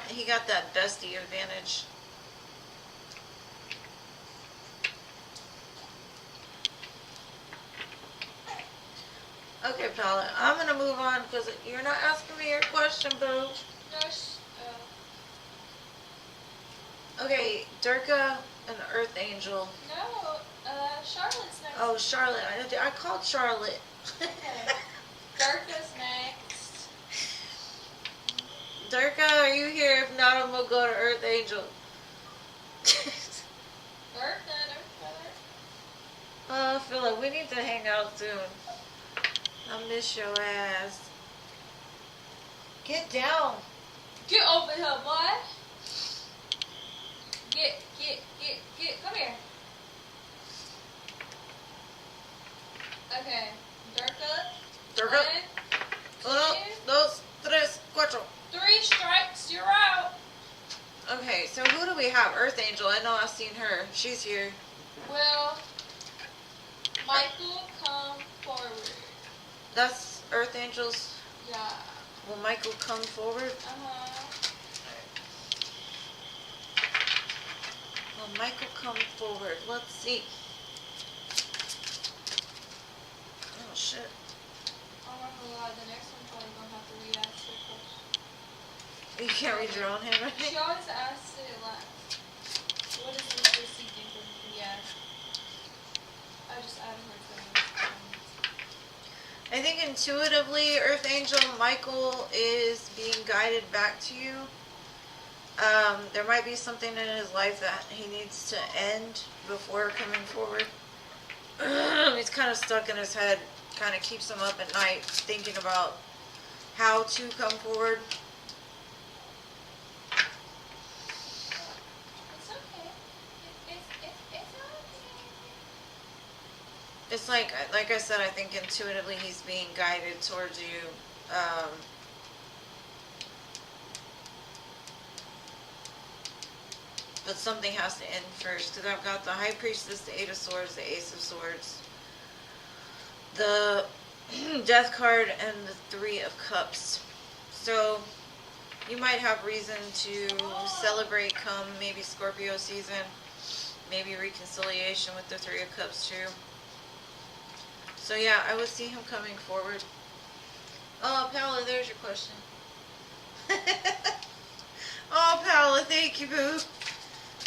He got that bestie advantage. Okay, Paula, I'm gonna move on because you're not asking me your question, boo. No, Okay, Durka and Earth Angel. no, Charlotte's next. Oh, Charlotte. I called Charlotte. Okay. Durka's next. Durka, are you here? If not, I'm gonna go to Earth Angel. Durka. Oh, Philip, we need to hang out soon. I miss your ass. Get down. Get over here, boy. Get. Come here. Okay. Durka. 1, 2, 1, 2, 3, 4. 3 strikes, you're out. Okay, so who do we have? Earth Angel. I know I've seen her. She's here. Well, Michael, come forward. That's Earth Angel's. Yeah. Will Michael come forward? Will Michael come forward? Let's see. Oh, shit. I'm not gonna lie, the next one probably gonna have to re-ask the question. You can't read your own handwriting? She always asks it last. What is Mr. seeking from me? Yeah. I just added her to it. I think intuitively, Earth Angel Michael is being guided back to you. There might be something in his life that he needs to end before coming forward. He's kind of stuck in his head, kind of keeps him up at night thinking about how to come forward. It's okay. It's okay. It's like I said, I think intuitively he's being guided towards you. But something has to end first, because I've got the High Priestess, the Eight of Swords, the Ace of Swords, the Death card, and the Three of Cups. So you might have reason to celebrate come maybe Scorpio season, maybe reconciliation with the Three of Cups too. So yeah, I would see him coming forward. Oh, Paula, there's your question. Oh, Paula, thank you, boo.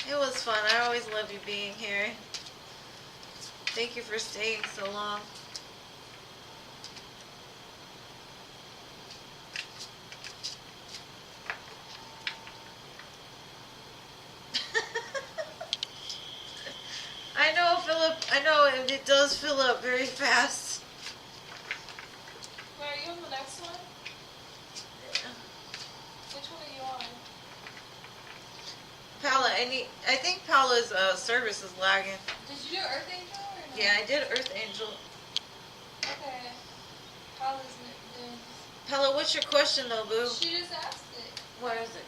It was fun. I always love you being here. Thank you for staying so long. I know, Philip. I know it does fill up very fast. Wait, are you on the next one? Which one are you on? Paula, I think Paula's service is lagging. Did you do Earth Angel or no? Yeah, I did Earth Angel. Okay. Paula's then. Paula, what's your question though, boo? She just asked it. What is it?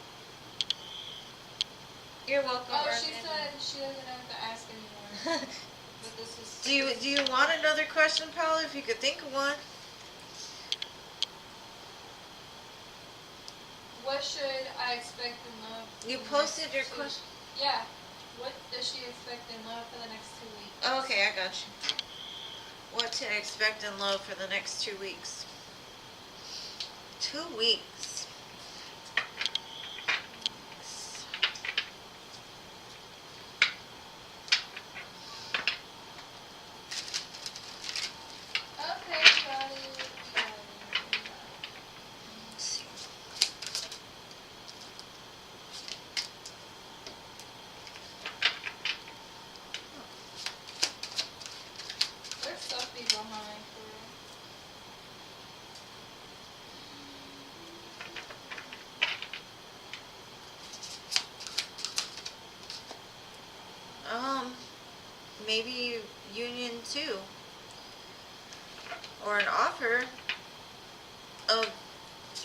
You're welcome. Oh, Earth she Angel. said she doesn't have to ask anymore. But this is. Do you want another question, Paula? If you could think of one. What should I expect in love? You posted your question. Yeah. What does she expect in love for the next 2 weeks? Oh, okay, I got you. What to expect in love for the next 2 weeks. 2 weeks. Okay, got it. Let's see. There's something behind for real. Maybe union 2. Or an offer of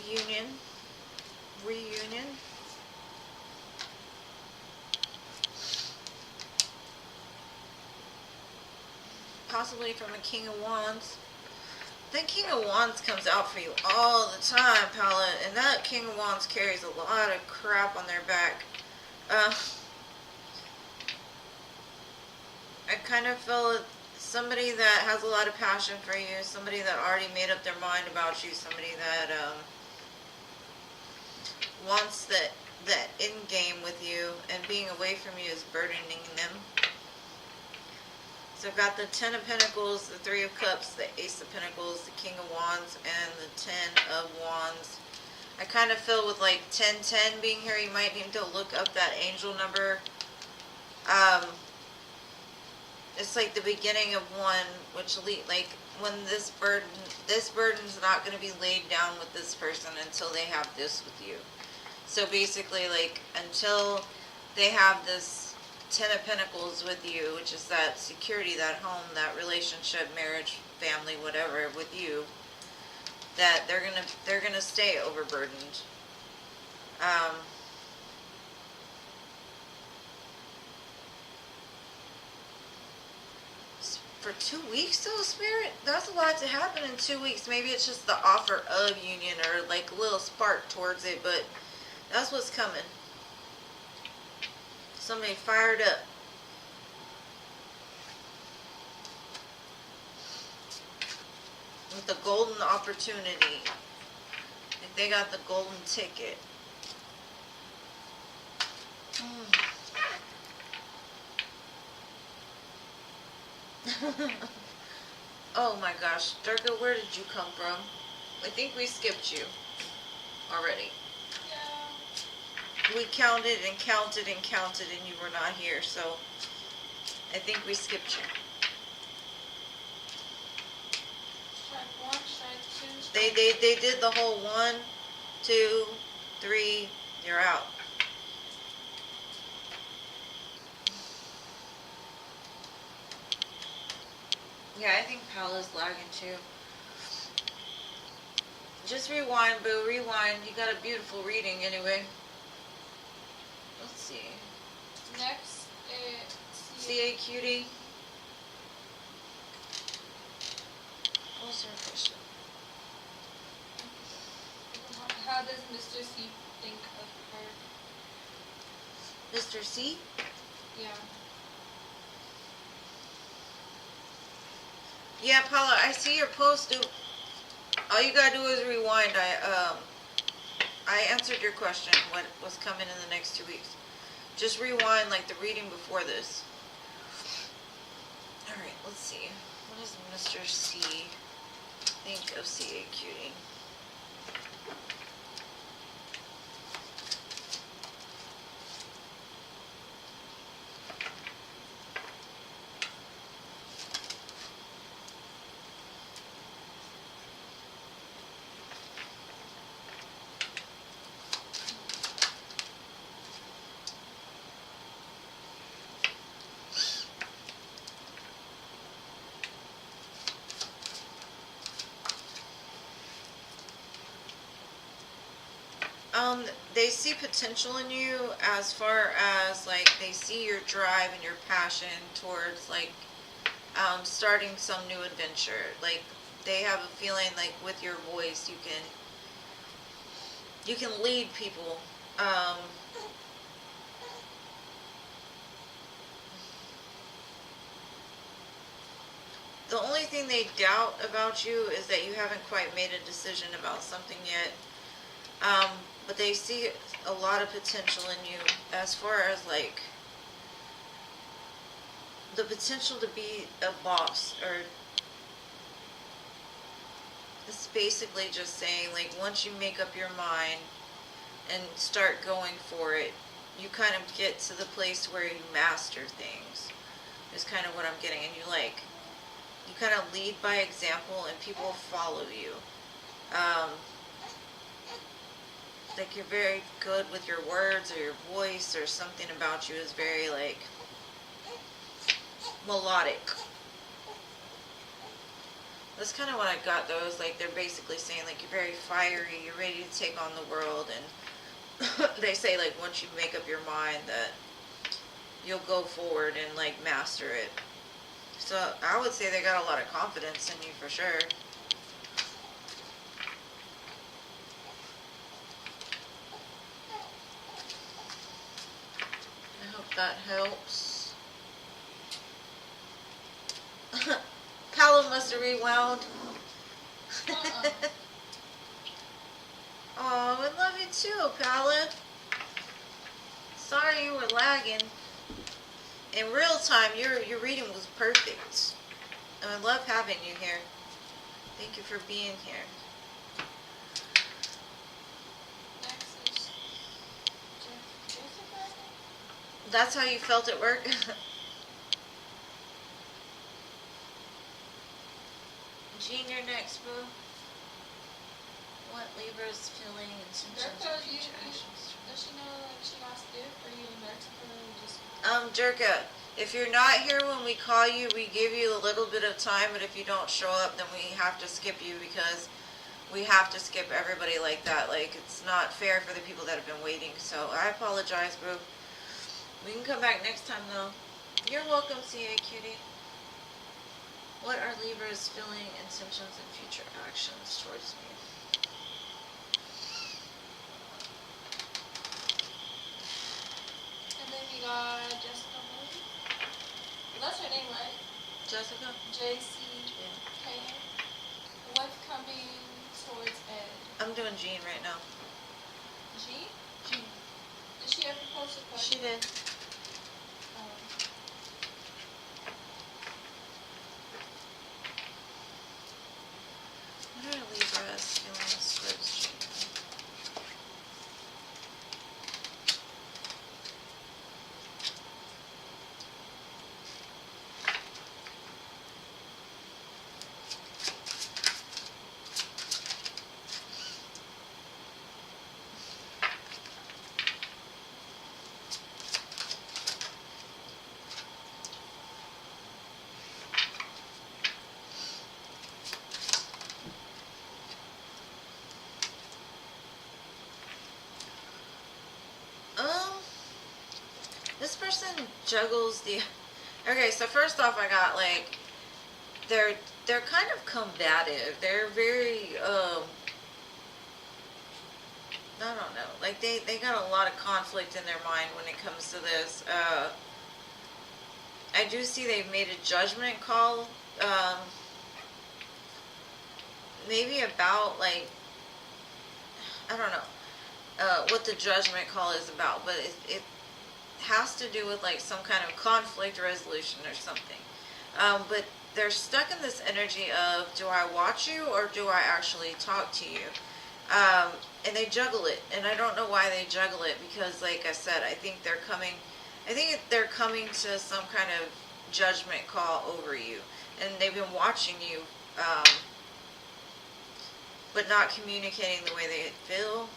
union, reunion. Possibly from a King of Wands. The King of Wands comes out for you all the time, Paula, and that King of Wands carries a lot of crap on their back. I kind of feel somebody that has a lot of passion for you, somebody that already made up their mind about you, somebody that wants that end game with you, and being away from you is burdening them. So I've got the Ten of Pentacles, the Three of Cups, the Ace of Pentacles, the King of Wands, and the Ten of Wands. I kind of feel with like 1010 being here, you might need to look up that angel number. It's like the beginning of one, which like when this burden's not going to be laid down with this person until they have this with you. So basically, like, until they have this Ten of Pentacles with you, which is that security, that home, that relationship, marriage, family, whatever, with you, that they're gonna stay overburdened. For 2 weeks though, Spirit, that's a lot to happen in 2 weeks. Maybe it's just the offer of union or like a little spark towards it, but that's what's coming. Somebody fired up. With the golden opportunity. If they got the golden ticket. Oh my gosh, Durga, where did you come from? I think we skipped you already. Yeah. We counted and counted and counted and you were not here, so I think we skipped you. Strike 1, strike 2. They did the whole 1, 2, 3, you're out. Yeah, I think Paula's lagging too. Just rewind, boo, rewind. You got a beautiful reading anyway. Let's see. Next is CA Cutie. What's her question? How does Mr. C think of her? Mr. C? Yeah. Yeah, Paula, I see your post, dude. All you gotta do is rewind. I answered your question, what was coming in the next 2 weeks. Just rewind like the reading before this. Alright, let's see. What does Mr. C think of CA Cutie? They see potential in you as far as, like, they see your drive and your passion towards, like, starting some new adventure. Like, they have a feeling, like, with your voice, you can lead people. The only thing they doubt about you is that you haven't quite made a decision about something yet. But they see a lot of potential in you as far as like the potential to be a boss, or it's basically just saying like once you make up your mind and start going for it, you kind of get to the place where you master things. Is kind of what I'm getting, and you kind of lead by example, and people follow you. Like you're very good with your words or your voice, or something about you is very like melodic. That's kind of what I got though, is like they're basically saying like you're very fiery, you're ready to take on the world, and they say like once you make up your mind that you'll go forward and like master it. So I would say they got a lot of confidence in you for sure. I hope that helps. Paula must have rewound. Oh, I love you too, Paula. Sorry you were lagging. In real time, your reading was perfect. And I love having you here. Thank you for being here. Next is Jessica. That's how you felt at work? Jean, you're next, boo. What Libra's feeling intentions Jessica, and future actions? does she know like she got stiff? Or you allergic to her? Just Jerka, if you're not here when we call you, we give you a little bit of time, but if you don't show up, then we have to skip you, because we have to skip everybody like that. Like, it's not fair for the people that have been waiting, so I apologize, boo. We can come back next time, though. You're welcome, CA Cutie. What are Libra's feeling, intentions, and future actions towards me? and then we got Jessica. That's her name, right? Jessica? JCK. What's coming towards Ed? I'm doing Jean right now. G? Jean. Did she ever post a question? She did. What are Libra's feelings towards Jean? This person juggles the... Okay, so first off, I got like... They're kind of combative. They're very, I don't know. Like, they got a lot of conflict in their mind when it comes to this. I do see they've made a judgment call. Maybe about, like... I don't know what the judgment call is about, but it has to do with like some kind of conflict resolution or something. But they're stuck in this energy of, do I watch you or do I actually talk to you? And they juggle it, and I don't know why they juggle it, because like I said, I think they're coming to some kind of judgment call over you, and they've been watching you, but not communicating the way they feel.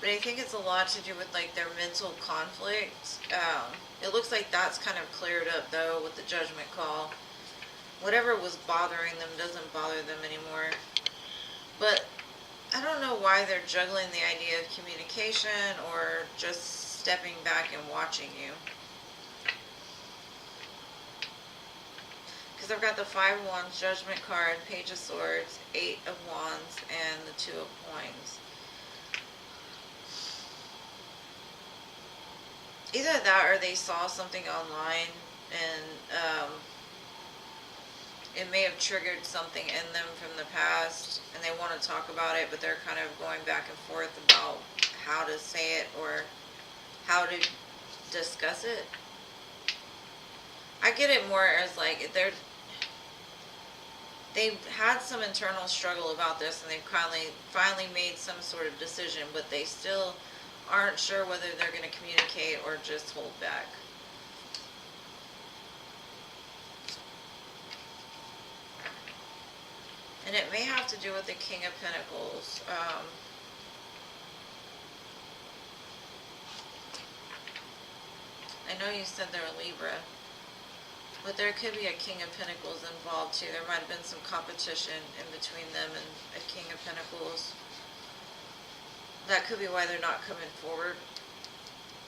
But I think it's a lot to do with like their mental conflict. It looks like that's kind of cleared up though with the judgment call. Whatever was bothering them doesn't bother them anymore. But I don't know why they're juggling the idea of communication or just stepping back and watching you. Because I've got the 5 of Wands judgment card, Page of Swords, 8 of Wands, and the 2 of Coins. Either that or they saw something online and it may have triggered something in them from the past, and they want to talk about it, but they're kind of going back and forth about how to say it or how to discuss it. I get it more as like they've had some internal struggle about this, and they've finally made some sort of decision, but they still aren't sure whether they're going to communicate or just hold back. And it may have to do with the King of Pentacles. I know you said they're a Libra, but there could be a King of Pentacles involved too. There might have been some competition in between them and a King of Pentacles. That could be why they're not coming forward,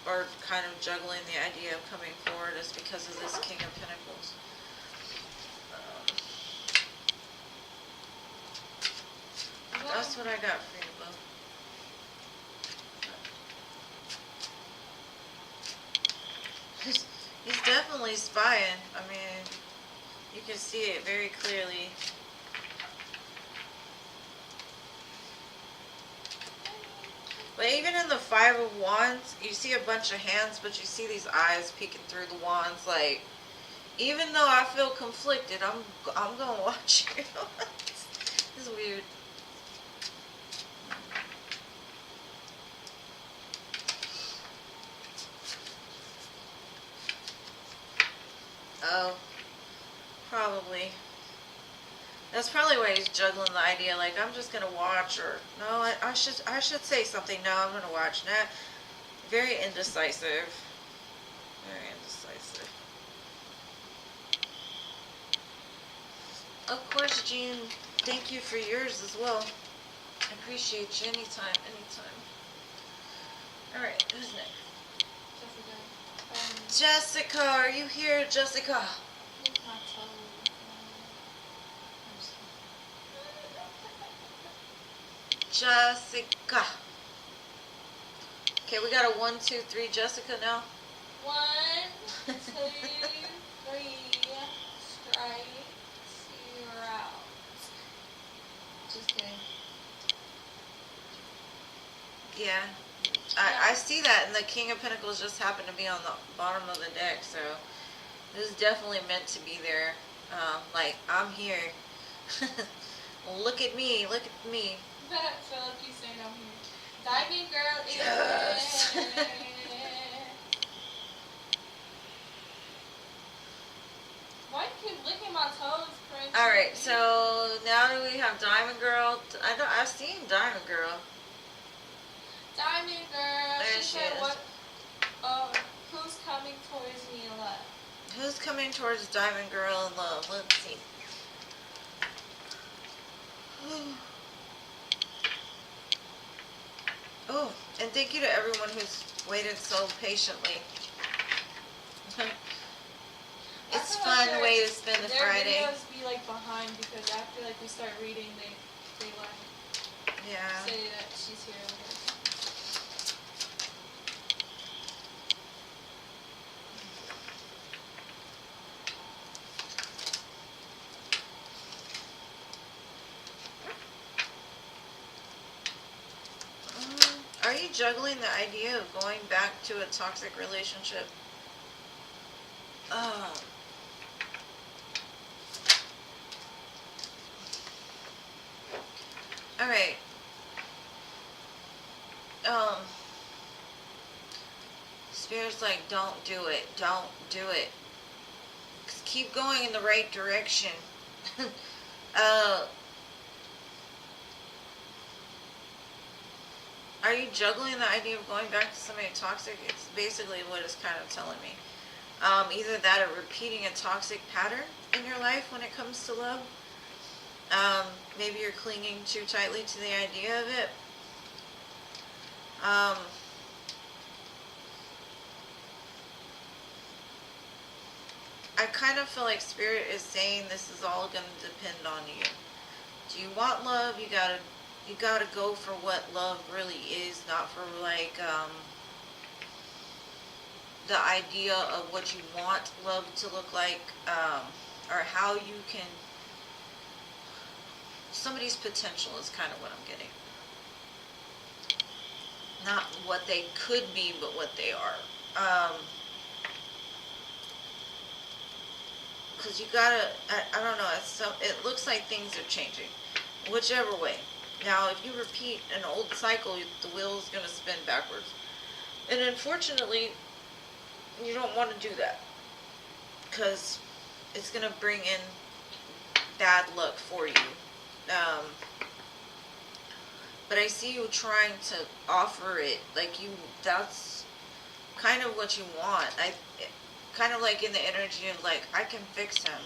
or kind of juggling the idea of coming forward, is because of this King of Pentacles. That's what I got for you, Bo. He's definitely spying. I mean, you can see it very clearly. But even in the Five of Wands, you see a bunch of hands, but you see these eyes peeking through the wands. Like, even though I feel conflicted, I'm gonna watch you. It's weird. Oh, probably. That's probably why he's juggling the idea. Like, I'm just gonna watch, or no, I should say something. No, I'm gonna watch. Nah, very indecisive. Very indecisive. Of course, Jean. Thank you for yours as well. I appreciate you anytime, anytime. All right, who's next? Jessica, are you here, Jessica? Jessica. Okay, we got a 1, 2, 3 Jessica now. 1, 2, 3. Strike. 0 out. Just kidding. Yeah. I see that, and the King of Pentacles just happened to be on the bottom of the deck, so this is definitely meant to be there. Like, I'm here. Look at me, look at me. Philip keeps saying I'm here. Diamond girl is Yes. here. Why do you keep licking my toes, Prince? Alright, so now do we have Diamond Girl? I've seen Diamond Girl. Diamond girl. There She she said, is. "What? Who's coming towards me in love?" Who's coming towards Diamond Girl in love? Let's see. Oh, and thank you to everyone who's waited so patiently. It's a fun way to spend the Friday. Their videos be like behind because after like we start reading, they like Yeah. say that she's here. Are you juggling the idea of going back to a toxic relationship? Alright. Spirit's like, don't do it. Don't do it. Keep going in the right direction. Are you juggling the idea of going back to somebody toxic? It's basically what it's kind of telling me. Either that or repeating a toxic pattern in your life when it comes to love. Maybe you're clinging too tightly to the idea of it. I kind of feel like Spirit is saying this is all going to depend on you. Do you want love? You gotta go for what love really is, not for like the idea of what you want love to look like, or how you can somebody's potential is kind of what I'm getting. Not what they could be, but what they are. Because you gotta, I don't know, it looks like things are changing. Whichever way. Now, if you repeat an old cycle, the wheel's going to spin backwards. And unfortunately, you don't want to do that. Because it's going to bring in bad luck for you. But I see you trying to offer it, like that's kind of what you want. Kind of like in the energy of like, I can fix him.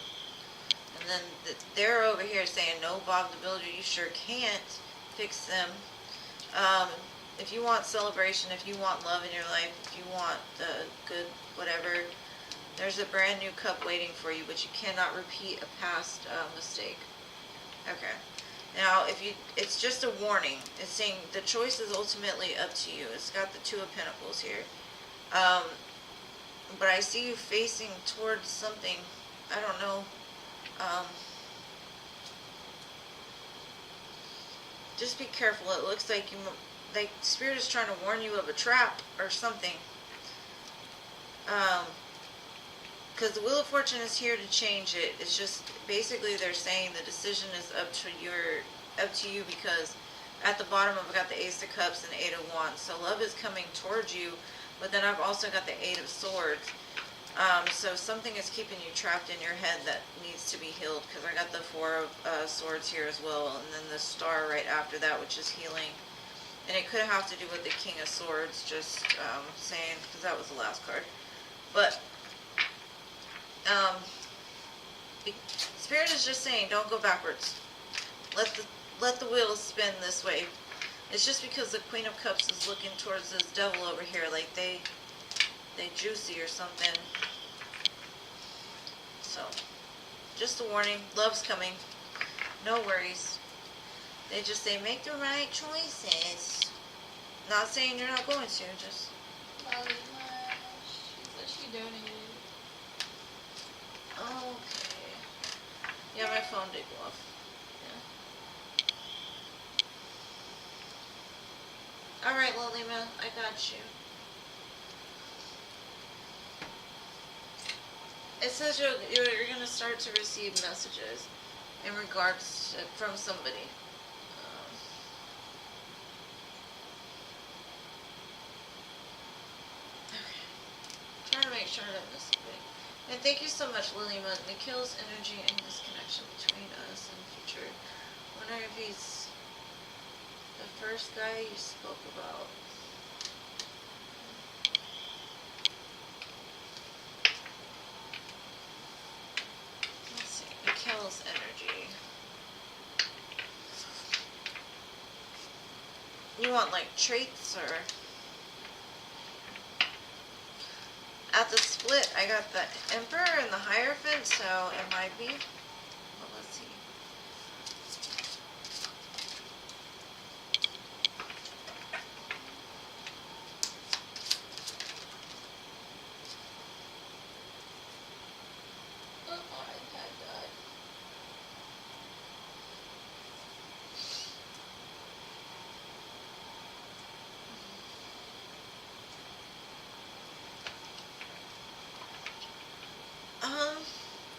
And then they're over here saying, no, Bob the Builder, you sure can't fix them. If you want celebration, if you want love in your life, if you want the good whatever, there's a brand new cup waiting for you, but you cannot repeat a past mistake. Okay. Now, it's just a warning. It's saying the choice is ultimately up to you. It's got the Two of Pentacles here. But I see you facing towards something. I don't know. Just be careful. It looks like Spirit is trying to warn you of a trap or something. Because the Wheel of Fortune is here to change it. It's just basically they're saying the decision is up to you, because at the bottom I've got the Ace of Cups and Eight of Wands. So love is coming towards you, but then I've also got the Eight of Swords. So something is keeping you trapped in your head that needs to be healed, because I got the Four of Swords here as well, and then the Star right after that, which is healing. And it could have to do with the King of Swords, just saying, because that was the last card. But Spirit is just saying, don't go backwards. Let the wheel spin this way. It's just because the Queen of Cups is looking towards this devil over here, like they juicy or something. So, just a warning. Love's coming. No worries. They just say, make the right choices. Not saying you're not going to, just... Lilima, she said she donated. Okay. Yeah, my phone did go off. Yeah. Alright, Lilima, I got you. It says you're going to start to receive messages in regards to, from somebody. Okay. Trying to make sure I don't miss something. And thank you so much, Lilima. Nikhil's energy and this connection between us and future. I wonder if he's the first guy you spoke about. Nikhil's energy. You want like traits or... At the split, I got the Emperor and the Hierophant, so it might be... Well, let's see.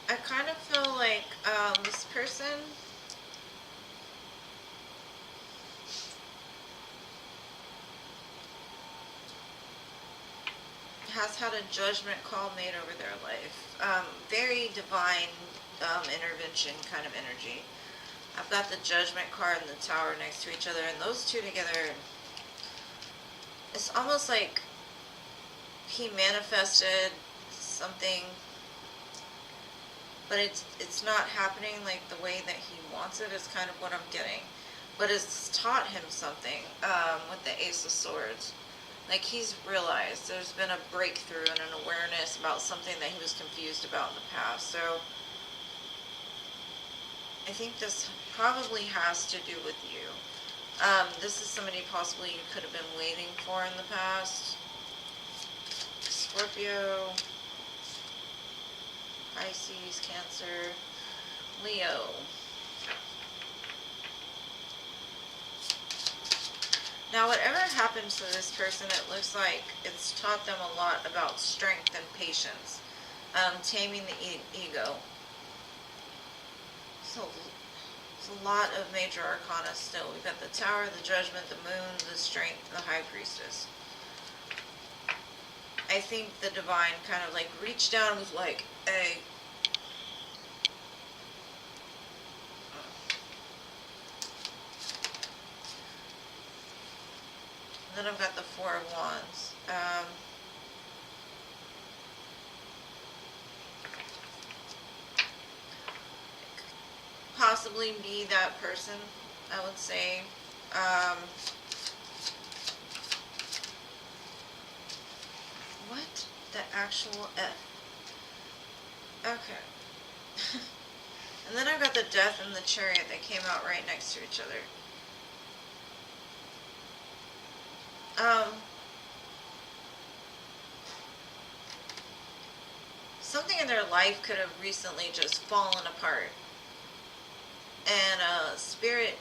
I kind of feel like this person has had a judgment call made over their life. Very divine intervention kind of energy. I've got the Judgment card and the Tower next to each other, and those two together, it's almost like he manifested something, but it's not happening like the way that he wants it, is kind of what I'm getting. But it's taught him something with the Ace of Swords. Like he's realized there's been a breakthrough and an awareness about something that he was confused about in the past. So I think this probably has to do with you. This is somebody possibly you could have been waiting for in the past. Scorpio, Pisces, Cancer, Leo. Now, whatever happens to this person, it looks like it's taught them a lot about strength and patience, taming the ego. So it's a lot of major arcana still. We've got the Tower, the Judgment, the Moon, the Strength, the High Priestess. I think the Divine kind of like reached down and was like, hey. Then I've got the Four of Wands. Possibly be that person, I would say. What the actual F? Okay. And then I've got the Death and the Chariot that came out right next to each other. Something in their life could have recently just fallen apart. And Spirit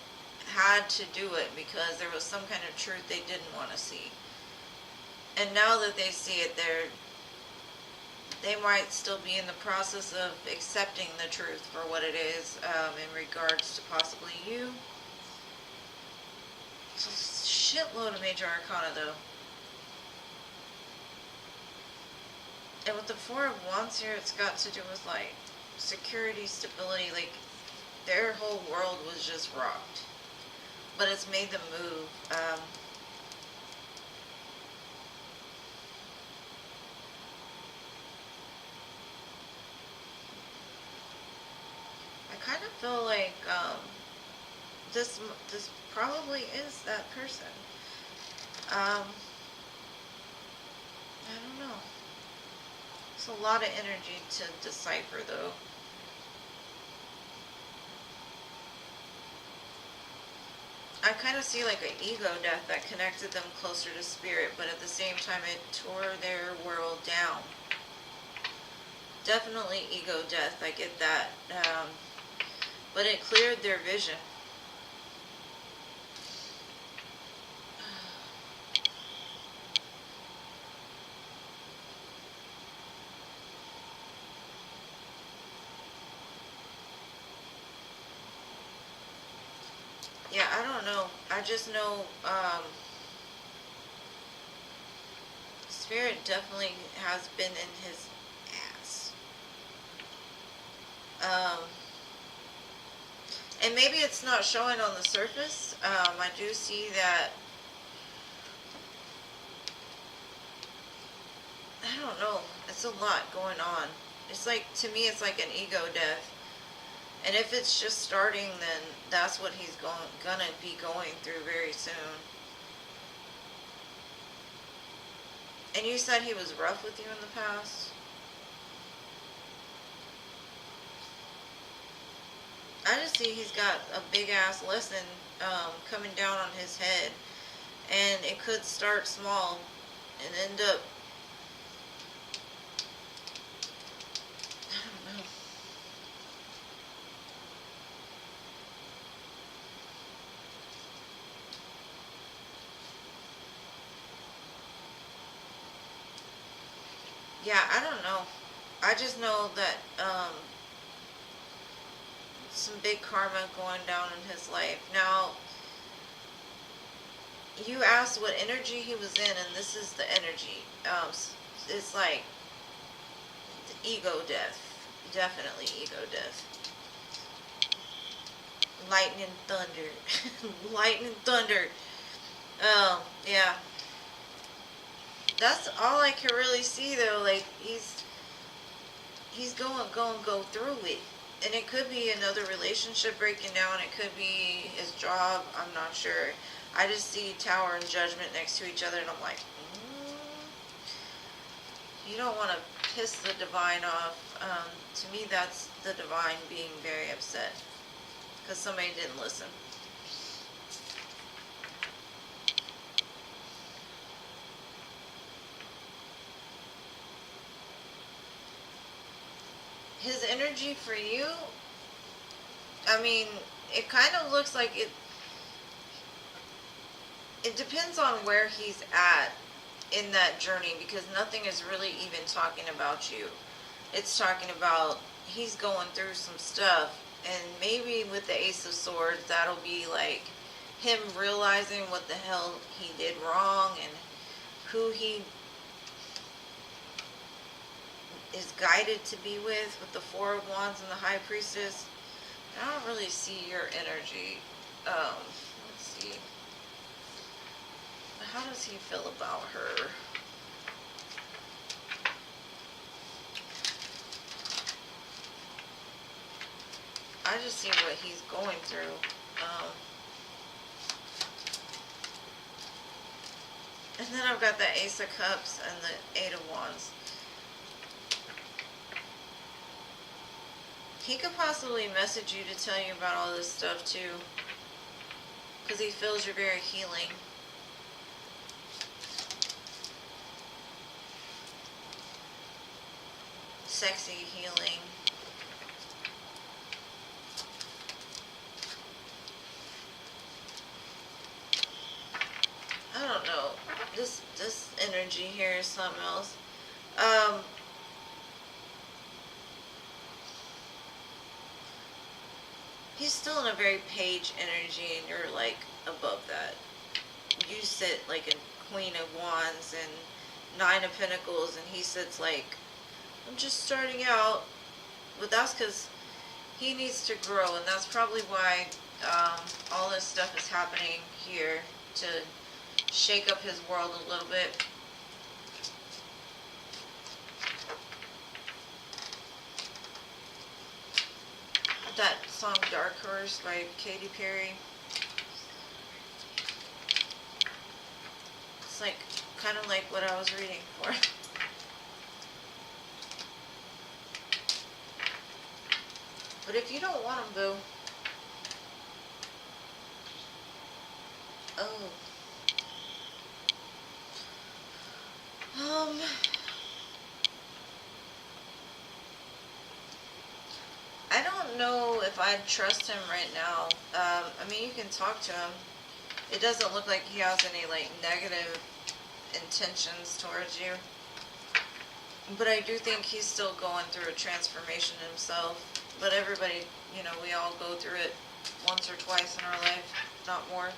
had to do it because there was some kind of truth they didn't want to see. And now that they see it, they might still be in the process of accepting the truth for what it is, in regards to possibly you. It's a shitload of major arcana though. And with the Four of Wands here, it's got to do with like security, stability, like their whole world was just rocked. But it's made them move. I kind of feel like this probably is that person. I don't know. It's a lot of energy to decipher though. I kind of see like an ego death that connected them closer to Spirit, but at the same time it tore their world down. Definitely ego death, I get that. But it cleared their vision. Yeah, I don't know. I just know Spirit definitely has been in his ass. And maybe it's not showing on the surface. I do see that. I don't know. It's a lot going on. It's like, to me, it's like an ego death. And if it's just starting, then that's what he's gonna be going through very soon. And you said he was rough with you in the past? I just see he's got a big ass lesson coming down on his head. And it could start small and end up, I don't know. Yeah, I don't know. I just know that some big karma going down in his life. Now, you asked what energy he was in, and this is the energy. It's like the ego death. Definitely ego death. Lightning thunder. Lightning thunder. Yeah. That's all I can really see though. Like he's going go through it. And it could be another relationship breaking down. It could be his job. I'm not sure. I just see Tower and Judgment next to each other, and I'm like, you don't want to piss the Divine off. To me, that's the Divine being very upset because somebody didn't listen. His energy for you, I mean, it kind of looks like it. it depends on where he's at in that journey, because nothing is really even talking about you. It's talking about he's going through some stuff, and maybe with the Ace of Swords, that'll be like him realizing what the hell he did wrong and who he is guided to be with the Four of Wands and the High Priestess. I don't really see your energy. Let's see. How does he feel about her? I just see what he's going through. And then I've got the Ace of Cups and the Eight of Wands. He could possibly message you to tell you about all this stuff too, because he feels you're very healing. Sexy healing. I don't know. This energy here is something else. He's still in a very page energy, and you're like above that. You sit like a Queen of Wands and Nine of Pentacles, and he sits like, I'm just starting out. But that's because he needs to grow, and that's probably why all this stuff is happening here, to shake up his world a little bit. That song Dark Horse by Katy Perry. It's like kind of like what I was reading for. But if you don't want him, boo. Oh. I don't know if I'd trust him right now. I mean, you can talk to him. It doesn't look like he has any, like, negative intentions towards you. But I do think he's still going through a transformation himself. But everybody, you know, we all go through it once or twice in our life, not more.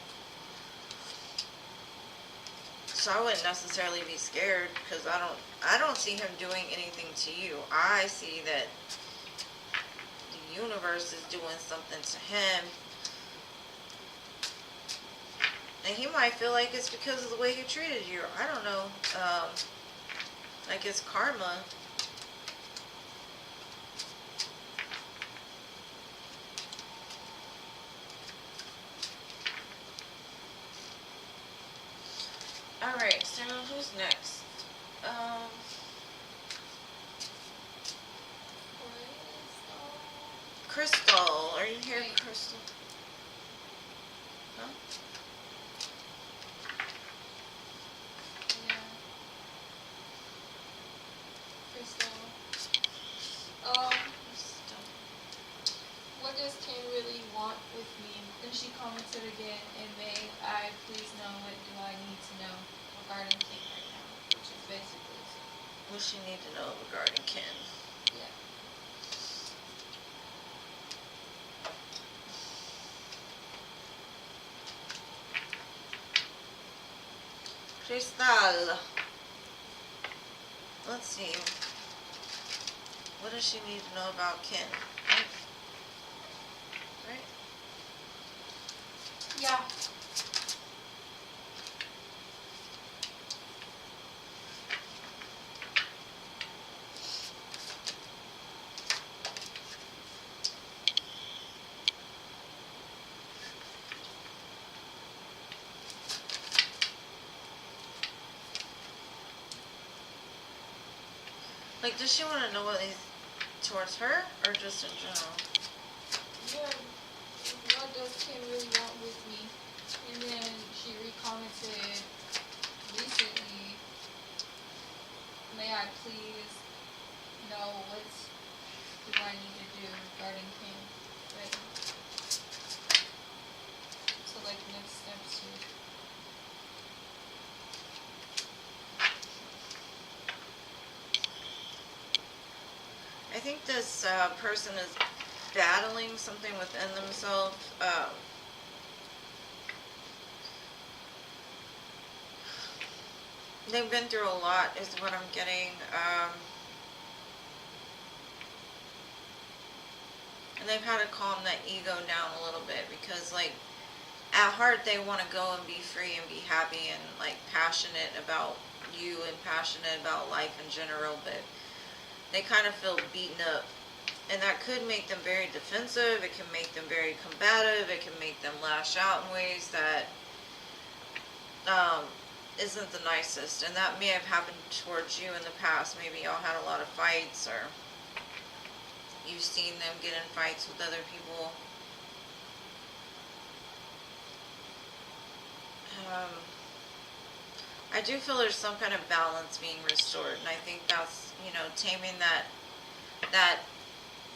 So I wouldn't necessarily be scared, because I don't see him doing anything to you. I see that the universe is doing something to him. And he might feel like it's because of the way he treated you. I don't know. Like it's karma. Alright, so who's next? Crystal. Are you here, Crystal? Huh? Yeah. Crystal. What does Ken really want with me? Then she commented again, and may I please know what do I need to know regarding Ken right now, which is basically What does she need to know regarding Ken? yeah. Crystal. Let's see. What does she need to know about Ken? Right? Yeah. Like, does she want to know what he's towards her, or just in general? Yeah. What does Ken really want with me? And then she recommented recently, may I please know what do I need to do regarding Ken right now? So like next steps here. think this person is battling something within themselves. They've been through a lot is what I'm getting. And they've had to calm that ego down a little bit because, like, at heart they want to go and be free and be happy and, like, passionate about you and passionate about life in general, but they kind of feel beaten up. And that could make them very defensive. It can make them very combative. It can make them lash out in ways that isn't the nicest. And that may have happened towards you in the past. Maybe y'all had a lot of fights, or you've seen them get in fights with other people. I do feel there's some kind of balance being restored, and I think that's, you know, taming that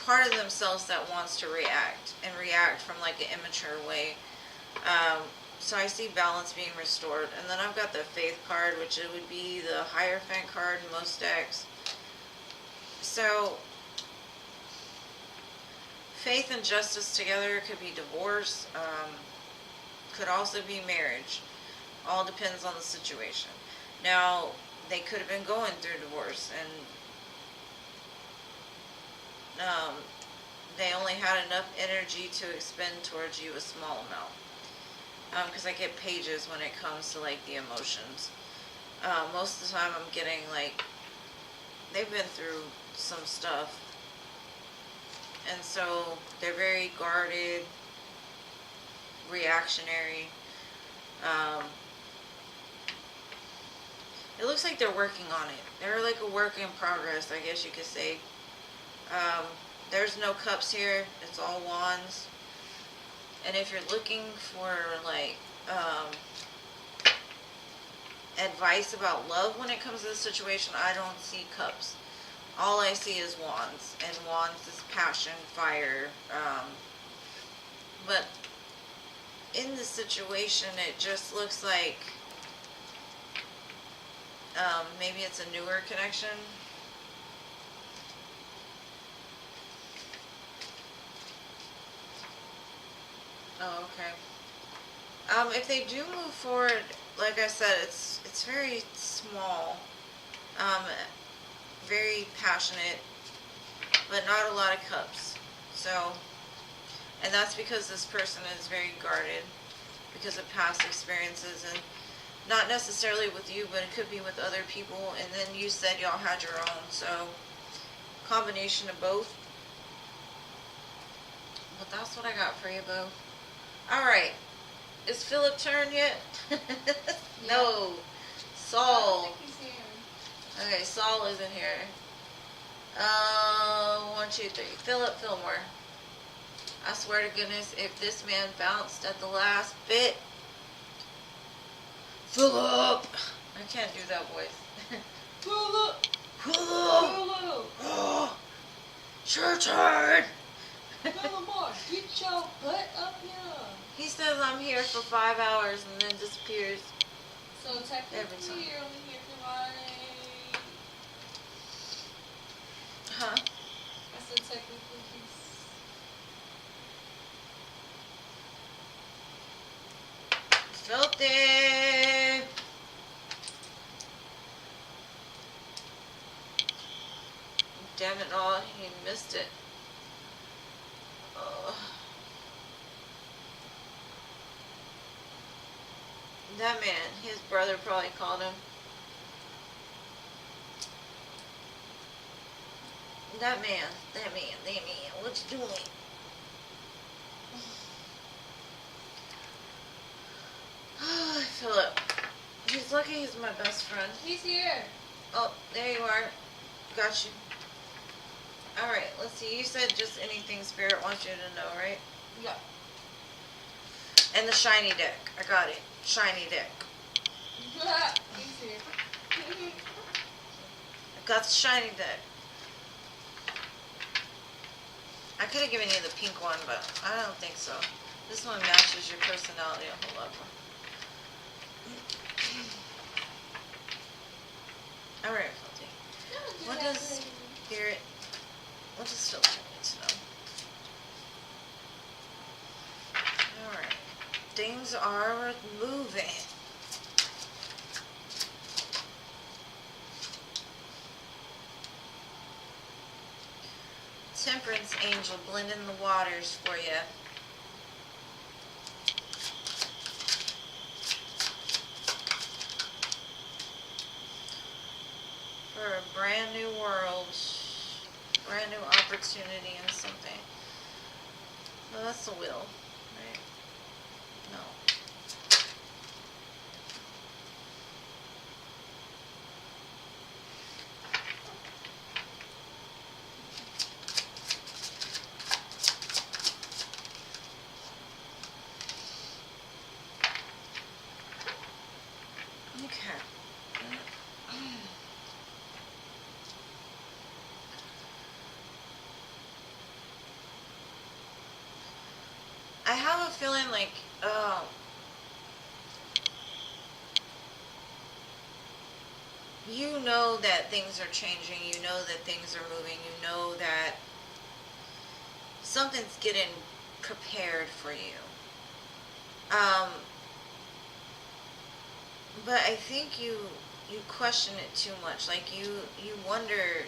part of themselves that wants to react, and react from like an immature way. So I see balance being restored. And then I've got the Faith card, which it would be the Hierophant card in most decks. So faith and justice together could be divorce, could also be marriage. All depends on the situation. Now, they could have been going through divorce, and they only had enough energy to expend towards you a small amount. Because I get pages when it comes to, like, the emotions. Most of the time I'm getting, like, they've been through some stuff. And so they're very guarded, reactionary. It looks like they're working on it. They're like a work in progress, I guess you could say. There's no cups here. It's all wands. And if you're looking for, like, advice about love when it comes to this situation, I don't see cups. All I see is wands. And wands is passion, fire. But in this situation, it just looks like maybe it's a newer connection. Oh, okay. If they do move forward, like I said, it's very small, very passionate, but not a lot of cups. So, and that's because this person is very guarded because of past experiences, and not necessarily with you, but it could be with other people. And then you said y'all had your own, so combination of both. But that's what I got for you, Bo. Alright. Is Philip turned yet? No. Saul. I don't think he's here. Okay, Saul isn't here. 1, 2, 3. Philip Fillmore. I swear to goodness, if this man bounced at the last bit. Philip! I can't do that voice. Philip! Philip! Philip! It's your turn! Lamar, get your butt up here. He says I'm here for 5 hours and then disappears. So Every time. technically you're only here for like... Huh? I said technically he's... Filthy! Damn it all, he missed it. That man, his brother probably called him. That man, what you doing? Philip. He's lucky he's my best friend. He's here. Oh, there you are. Got you. Alright, let's see. You said just anything Spirit wants you to know, right? Yeah. And the shiny deck. I got it. Shiny deck. He's here. I got the shiny deck. I could have given you the pink one, but I don't think so. This one matches your personality a whole lot more. Alright, Filthy. What does are moving. Temperance angel blending the waters for you. For a brand new world, brand new opportunity and something. Well, that's the will, right? No. Okay. I have a feeling like, you know that things are changing, you know that things are moving, you know that something's getting prepared for you. But I think you question it too much. Like you wonder,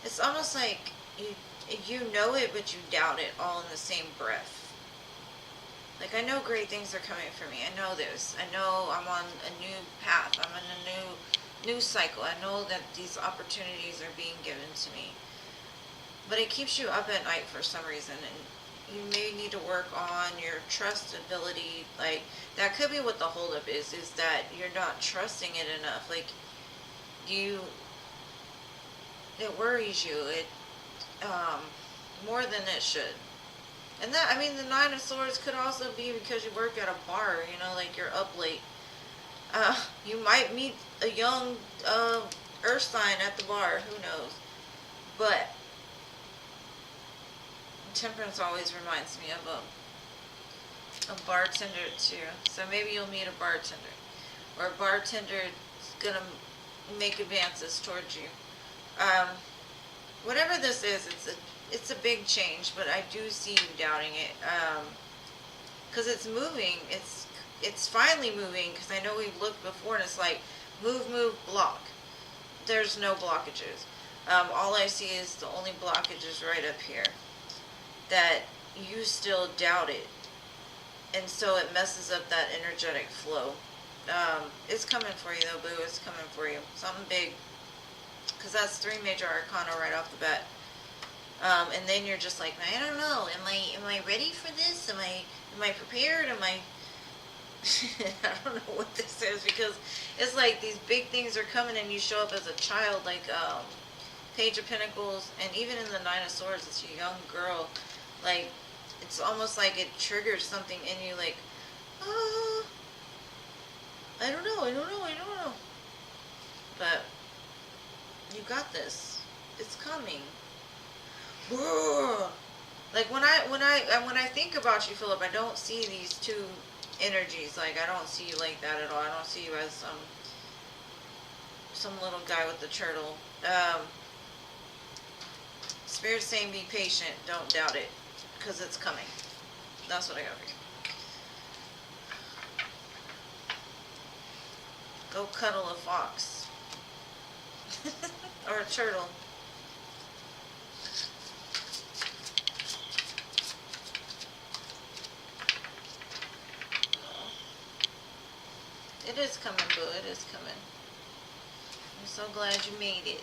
it's almost like you know it, but you doubt it all in the same breath. Like, I know great things are coming for me. I know this. I know I'm on a new path. I'm in a new cycle. I know that these opportunities are being given to me. But it keeps you up at night for some reason, and you may need to work on your trust ability. Like, that could be what the holdup is that you're not trusting it enough. Like, it worries you. It, more than it should. And that, I mean, the Nine of Swords could also be because you work at a bar, you know, like you're up late. You might meet a young earth sign at the bar, who knows. But temperance always reminds me of a bartender too. So maybe you'll meet a bartender. Or a bartender is going to make advances towards you. Whatever this is, it's a big change, but I do see you doubting it, because it's moving. It's finally moving, because I know we've looked before and it's like move, block. There's no blockages. All I see is the only blockage is right up here, that you still doubt it, and so it messes up that energetic flow. It's coming for you though, boo. It's coming for you. Something big, because that's 3 major arcana right off the bat. And then you're just like, I don't know. Am I ready for this? Am I prepared? Am I? I don't know what this is, because it's like these big things are coming, and you show up as a child, like Page of Pentacles, and even in the Nine of Swords, it's a young girl. Like, it's almost like it triggers something in you, like, I don't know. But you got this. It's coming. Like when I think about you, Philip, I don't see these two energies. Like, I don't see you like that at all. I don't see you as some little guy with the turtle. Spirit's saying be patient. Don't doubt it, because it's coming. That's what I got for you. Go cuddle a fox. Or a turtle. It is coming, boo. It is coming. I'm so glad you made it.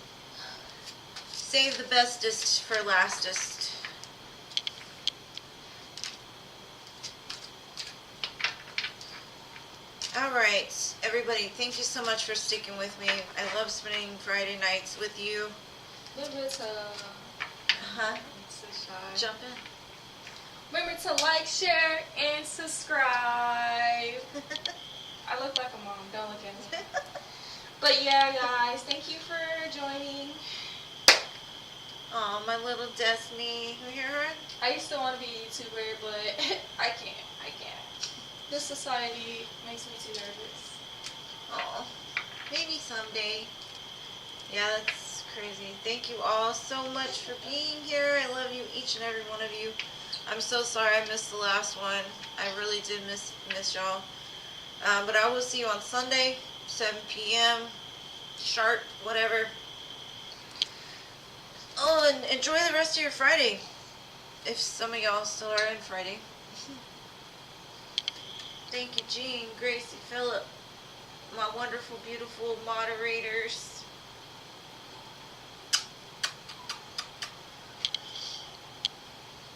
Save the bestest for lastest. Alright, everybody, thank you so much for sticking with me. I love spending Friday nights with you. Remember to Jump in. remember to like, share, and subscribe. I look like a mom. Don't look at me. But yeah, guys, thank you for joining. Oh, my little Destiny. You hear her? I used to want to be a YouTuber, but I can't. This society makes me too nervous. Oh, maybe someday. Yeah, that's crazy. Thank you all so much for being here. I love you, each and every one of you. I'm so sorry I missed the last one. I really did miss y'all. But I will see you on Sunday, 7 p.m. sharp, whatever. Oh, and enjoy the rest of your Friday. If some of y'all still are in Friday. Thank you, Jean, Gracie, Philip, my wonderful, beautiful moderators.